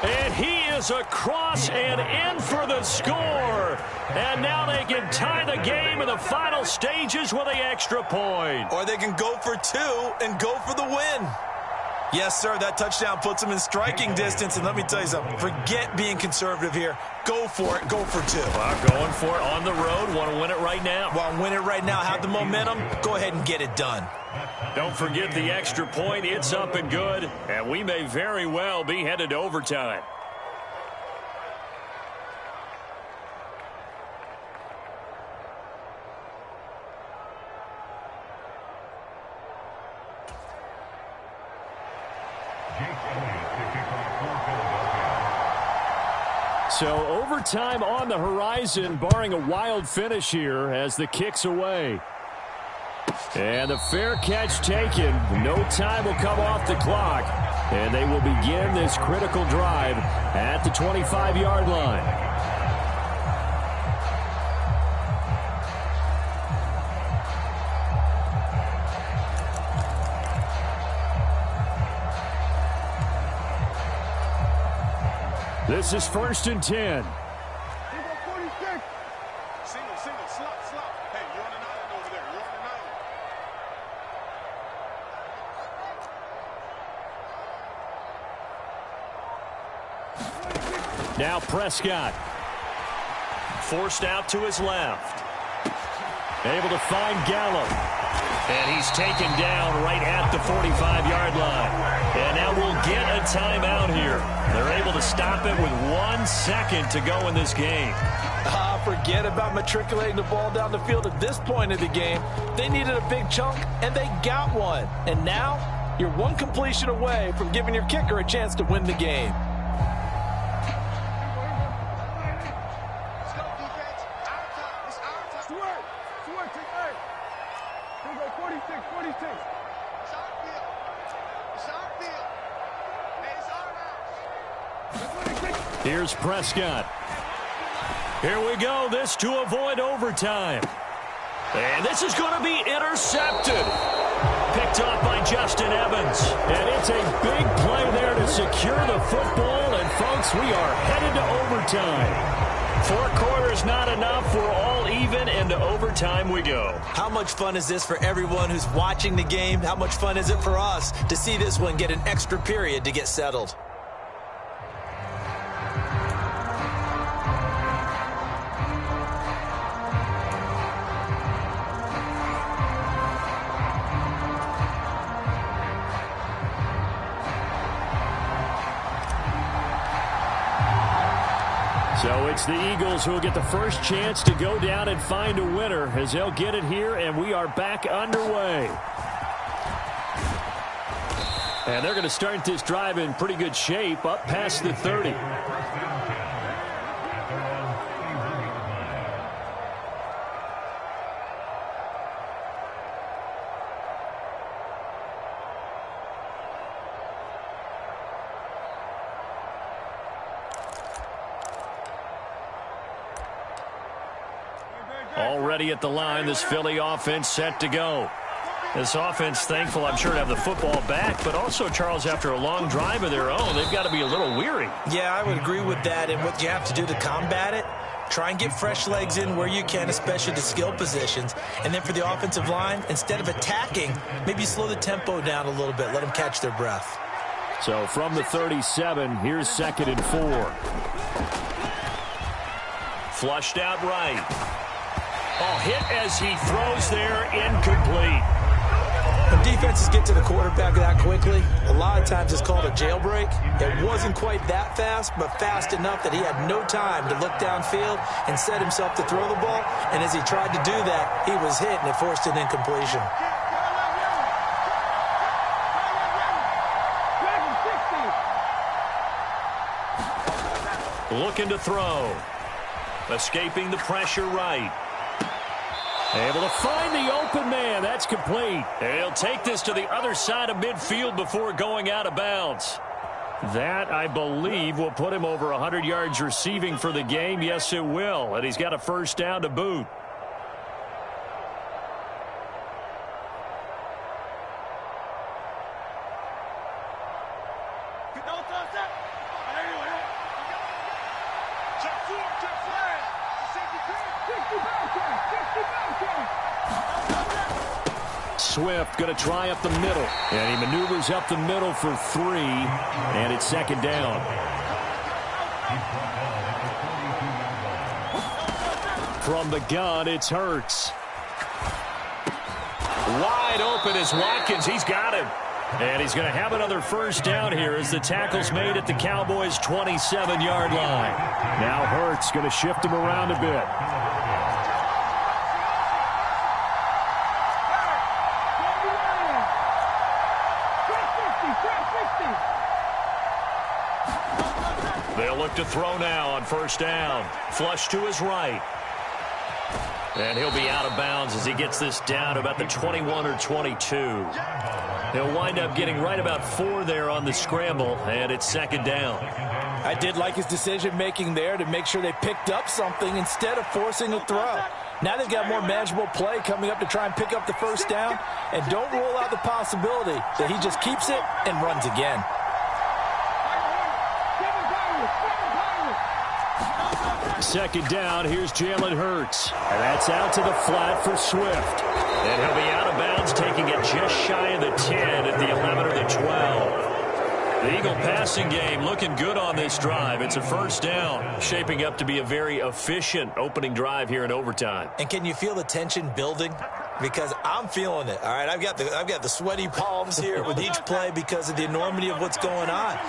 And he is across and in for the score. And now they can tie the game in the final stages with an extra point. Or they can go for 2 and go for the win. Yes, sir, that touchdown puts them in striking distance. And let me tell you something, forget being conservative here. Go for it, go for 2. Well, going for it on the road, want to win it right now. Want to win it right now, have the momentum, go ahead and get it done. Don't forget the extra point, it's up and good. And we may very well be headed to overtime. So overtime on the horizon, barring a wild finish here as the kick's away. And the fair catch taken. No time will come off the clock. And they will begin this critical drive at the 25-yard line. This is 1st and 10. Single, slop. Hey, you're on an island over there. You're on an island. Now Prescott. Forced out to his left. Able to find Gallup. And he's taken down right at the 45-yard line. And now we'll get a timeout here. They're able to stop it with 1 second to go in this game. Forget about matriculating the ball down the field at this point of the game. They needed a big chunk, and they got one. And now you're one completion away from giving your kicker a chance to win the game. Here's Prescott. Here we go. This to avoid overtime. And this is going to be intercepted. Picked off by Justin Evans. And it's a big play there to secure the football. And, folks, we are headed to overtime. 4 quarters not enough. We're all even, and to overtime we go. How much fun is this for everyone who's watching the game? How much fun is it for us to see this one get an extra period to get settled? So it's the Eagles who will get the first chance to go down and find a winner as they'll get it here, and we are back underway. And they're going to start this drive in pretty good shape, up past the 30. Already at the line, this Philly offense set to go. This offense thankful, I'm sure, to have the football back, but also, Charles, after a long drive of their own, they've got to be a little weary. Yeah, I would agree with that, and what you have to do to combat it, try and get fresh legs in where you can, especially the skill positions. And then for the offensive line, instead of attacking, maybe slow the tempo down a little bit, let them catch their breath. So from the 37, here's 2nd and 4. Flushed out right. Oh, hit as he throws there, incomplete. When defenses get to the quarterback that quickly, a lot of times it's called a jailbreak. It wasn't quite that fast, but fast enough that he had no time to look downfield and set himself to throw the ball. And as he tried to do that, he was hit, and it forced an incompletion. Looking to throw. Escaping the pressure right. Able to find the open man. That's complete. He'll take this to the other side of midfield before going out of bounds. That, I believe, will put him over 100 yards receiving for the game. Yes, it will. And he's got a first down to boot. Swift going to try up the middle. And he maneuvers up the middle for 3. And it's 2nd down. From the gun, it's Hurts. Wide open is Watkins. He's got him. And he's going to have another first down here as the tackle's made at the Cowboys' 27-yard line. Now Hurts going to shift him around a bit. They'll look to throw now on first down. Flush to his right. And he'll be out of bounds as he gets this down to about the 21 or 22. He'll wind up getting right about 4 there on the scramble, and it's 2nd down. I did like his decision-making there to make sure they picked up something instead of forcing a throw. Now they've got more manageable play coming up to try and pick up the first down, and don't rule out the possibility that he just keeps it and runs again. Second down, here's Jalen Hurts. And that's out to the flat for Swift. And he'll be out of bounds, taking it just shy of the 10 at the 11 or the 12. The Eagle passing game looking good on this drive. It's a first down, shaping up to be a very efficient opening drive here in overtime. And can you feel the tension building? Because I'm feeling it. All right, I've got the sweaty palms here with each play because of the enormity of what's going on.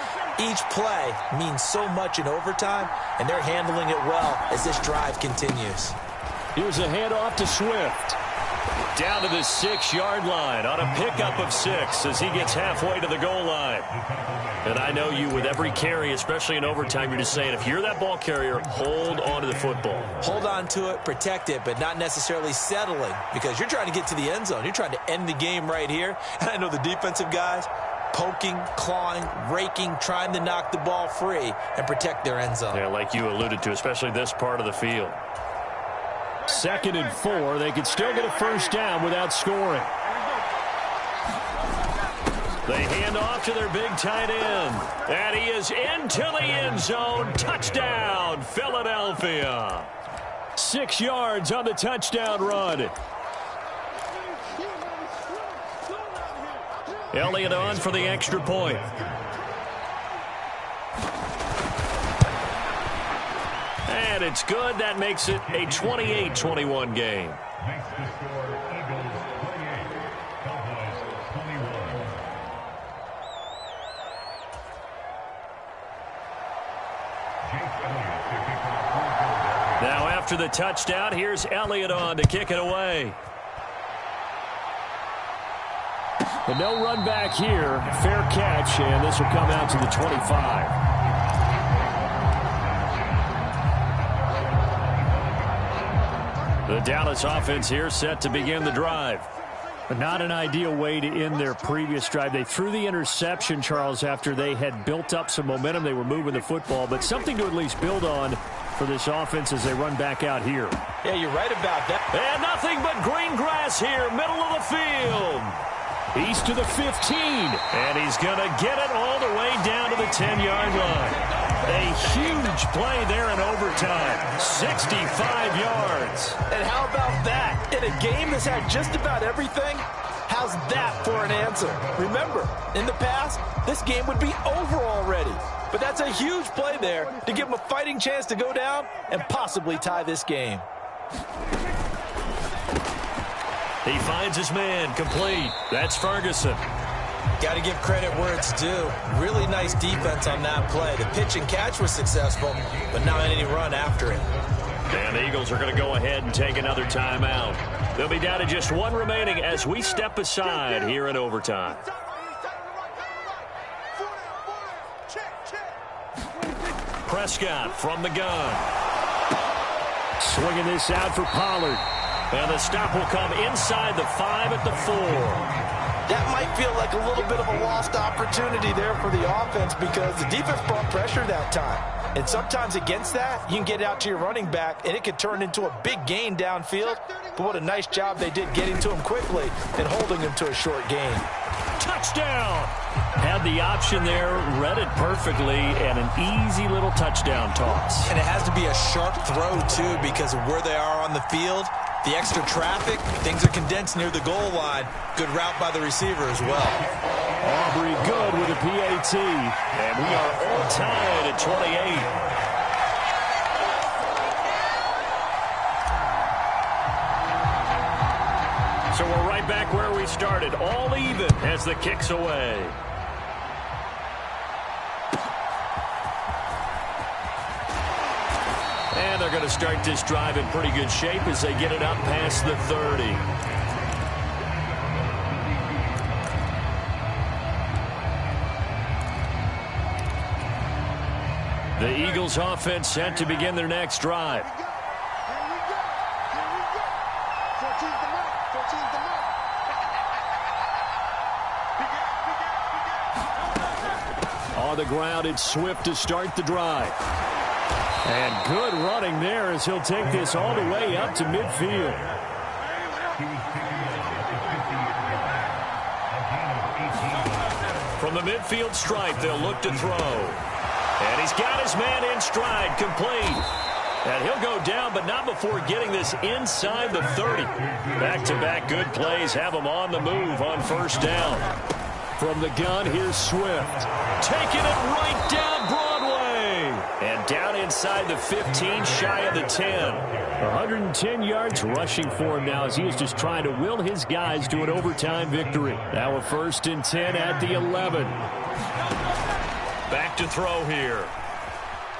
Each play means so much in overtime, and they're handling it well as this drive continues. Here's a handoff to Swift. Down to the 6-yard line on a pickup of 6 as he gets halfway to the goal line. And I know you, with every carry, especially in overtime, you're just saying, if you're that ball carrier, hold on to the football. Hold on to it, protect it, but not necessarily settling, because you're trying to get to the end zone. You're trying to end the game right here. And I know the defensive guys poking, clawing, raking, trying to knock the ball free and protect their end zone. Yeah, like you alluded to, especially this part of the field. 2nd and 4. They could still get a first down without scoring. They hand off to their big tight end. And he is into the end zone. Touchdown, Philadelphia. 6 yards on the touchdown run. Elliott on for the extra point. And it's good. That makes it a 28-21 game. Makes the score Eagles 28, Cowboys 21. Now after the touchdown, here's Elliott on to kick it away. But no run back here. Fair catch, and this will come out to the 25. The Dallas offense here set to begin the drive. But not an ideal way to end their previous drive. They threw the interception, Charles, after they had built up some momentum. They were moving the football, but something to at least build on for this offense as they run back out here. Yeah, you're right about that. And nothing but green grass here, middle of the field. He's to the 15. And he's going to get it all the way down to the 10-yard line. A huge play there in overtime. 65 yards. And how about that? In a game that's had just about everything, how's that for an answer? Remember, in the past, this game would be over already. But that's a huge play there to give him a fighting chance to go down and possibly tie this game. He finds his man, complete. That's Ferguson. Got to give credit where it's due. Really nice defense on that play. The pitch and catch was successful, but not any run after it. And the Eagles are going to go ahead and take another timeout. They'll be down to just one remaining as we step aside here in overtime. Prescott from the gun. Swinging this out for Pollard. And the stop will come inside the 5 at the 4. That might feel like a little bit of a lost opportunity there for the offense because the defense brought pressure that time. And sometimes against that, you can get out to your running back, and it could turn into a big gain downfield. But what a nice job they did getting to him quickly and holding him to a short gain. Touchdown! Had the option there, read it perfectly, and an easy little touchdown toss. And it has to be a sharp throw, too, because of where they are on the field. The extra traffic, things are condensed near the goal line. Good route by the receiver as well. Aubrey good with a PAT. And we are all tied at 28. So we're right back where we started, all even as the kick's away. And they're going to start this drive in pretty good shape as they get it up past the 30. The Eagles offense set to begin their next drive. On the ground, it's Swift to start the drive. And good running there as he'll take this all the way up to midfield. From the midfield stripe, they'll look to throw. And he's got his man in stride, complete. And he'll go down, but not before getting this inside the 30. Back-to-back good plays have him on the move on first down. From the gun, here's Swift. Taking it right down Broadway. And down inside the 15, shy of the 10. 110 yards rushing for him now as he is just trying to will his guys to an overtime victory. Now a 1st and 10 at the 11. Back to throw here.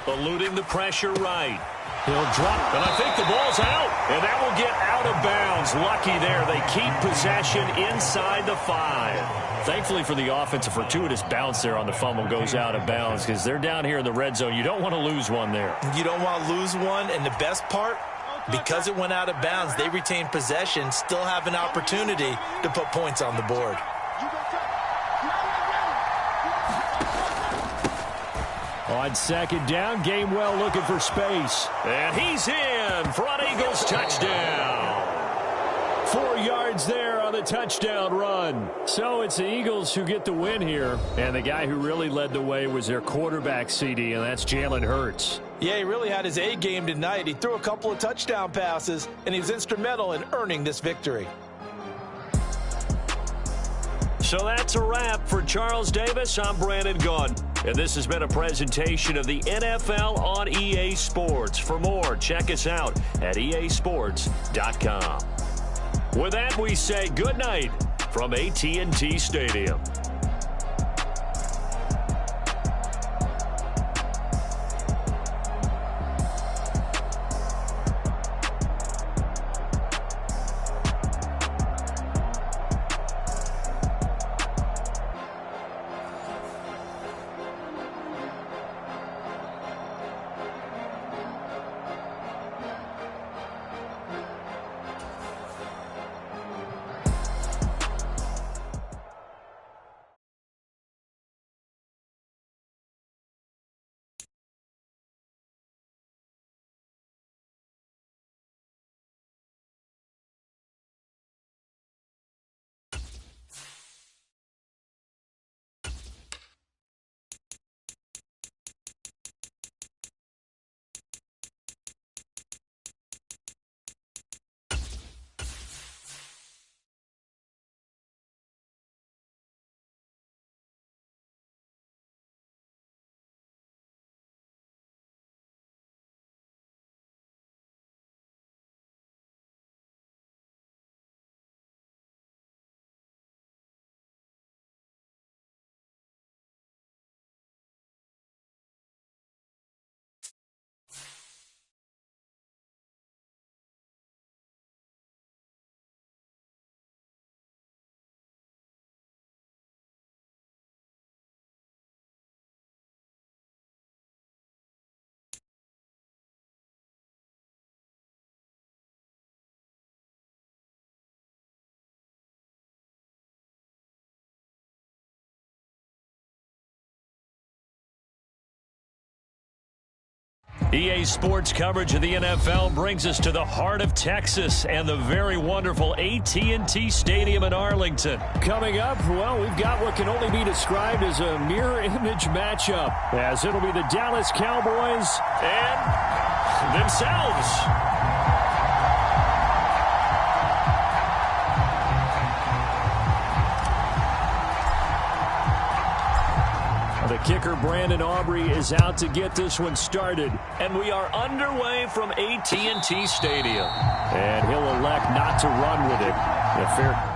Eluding the pressure right. He'll drop, and I think the ball's out. And that will get out of bounds. Lucky there. They keep possession inside the 5. Thankfully for the offense, a fortuitous bounce there on the fumble goes out of bounds because they're down here in the red zone. You don't want to lose one there. You don't want to lose one, and the best part, because it went out of bounds, they retain possession, still have an opportunity to put points on the board. On 2nd down, Gainwell looking for space. And he's in. Front Eagles touchdown. 4 yards there on the touchdown run. So it's the Eagles who get the win here. And the guy who really led the way was their quarterback, CD, and that's Jalen Hurts. Yeah, he really had his A game tonight. He threw a couple of touchdown passes, and he was instrumental in earning this victory. So that's a wrap for Charles Davis. I'm Brandon Gaudin. And this has been a presentation of the NFL on EA Sports. For more, check us out at easports.com. With that, we say good night from AT&T Stadium. EA Sports coverage of the NFL brings us to the heart of Texas and the very wonderful AT&T Stadium in Arlington. Coming up, well, we've got what can only be described as a mirror image matchup, as it'll be the Dallas Cowboys and themselves. The kicker, Brandon Aubrey, is out to get this one started. And we are underway from AT&T Stadium. And he'll elect not to run with it. The fair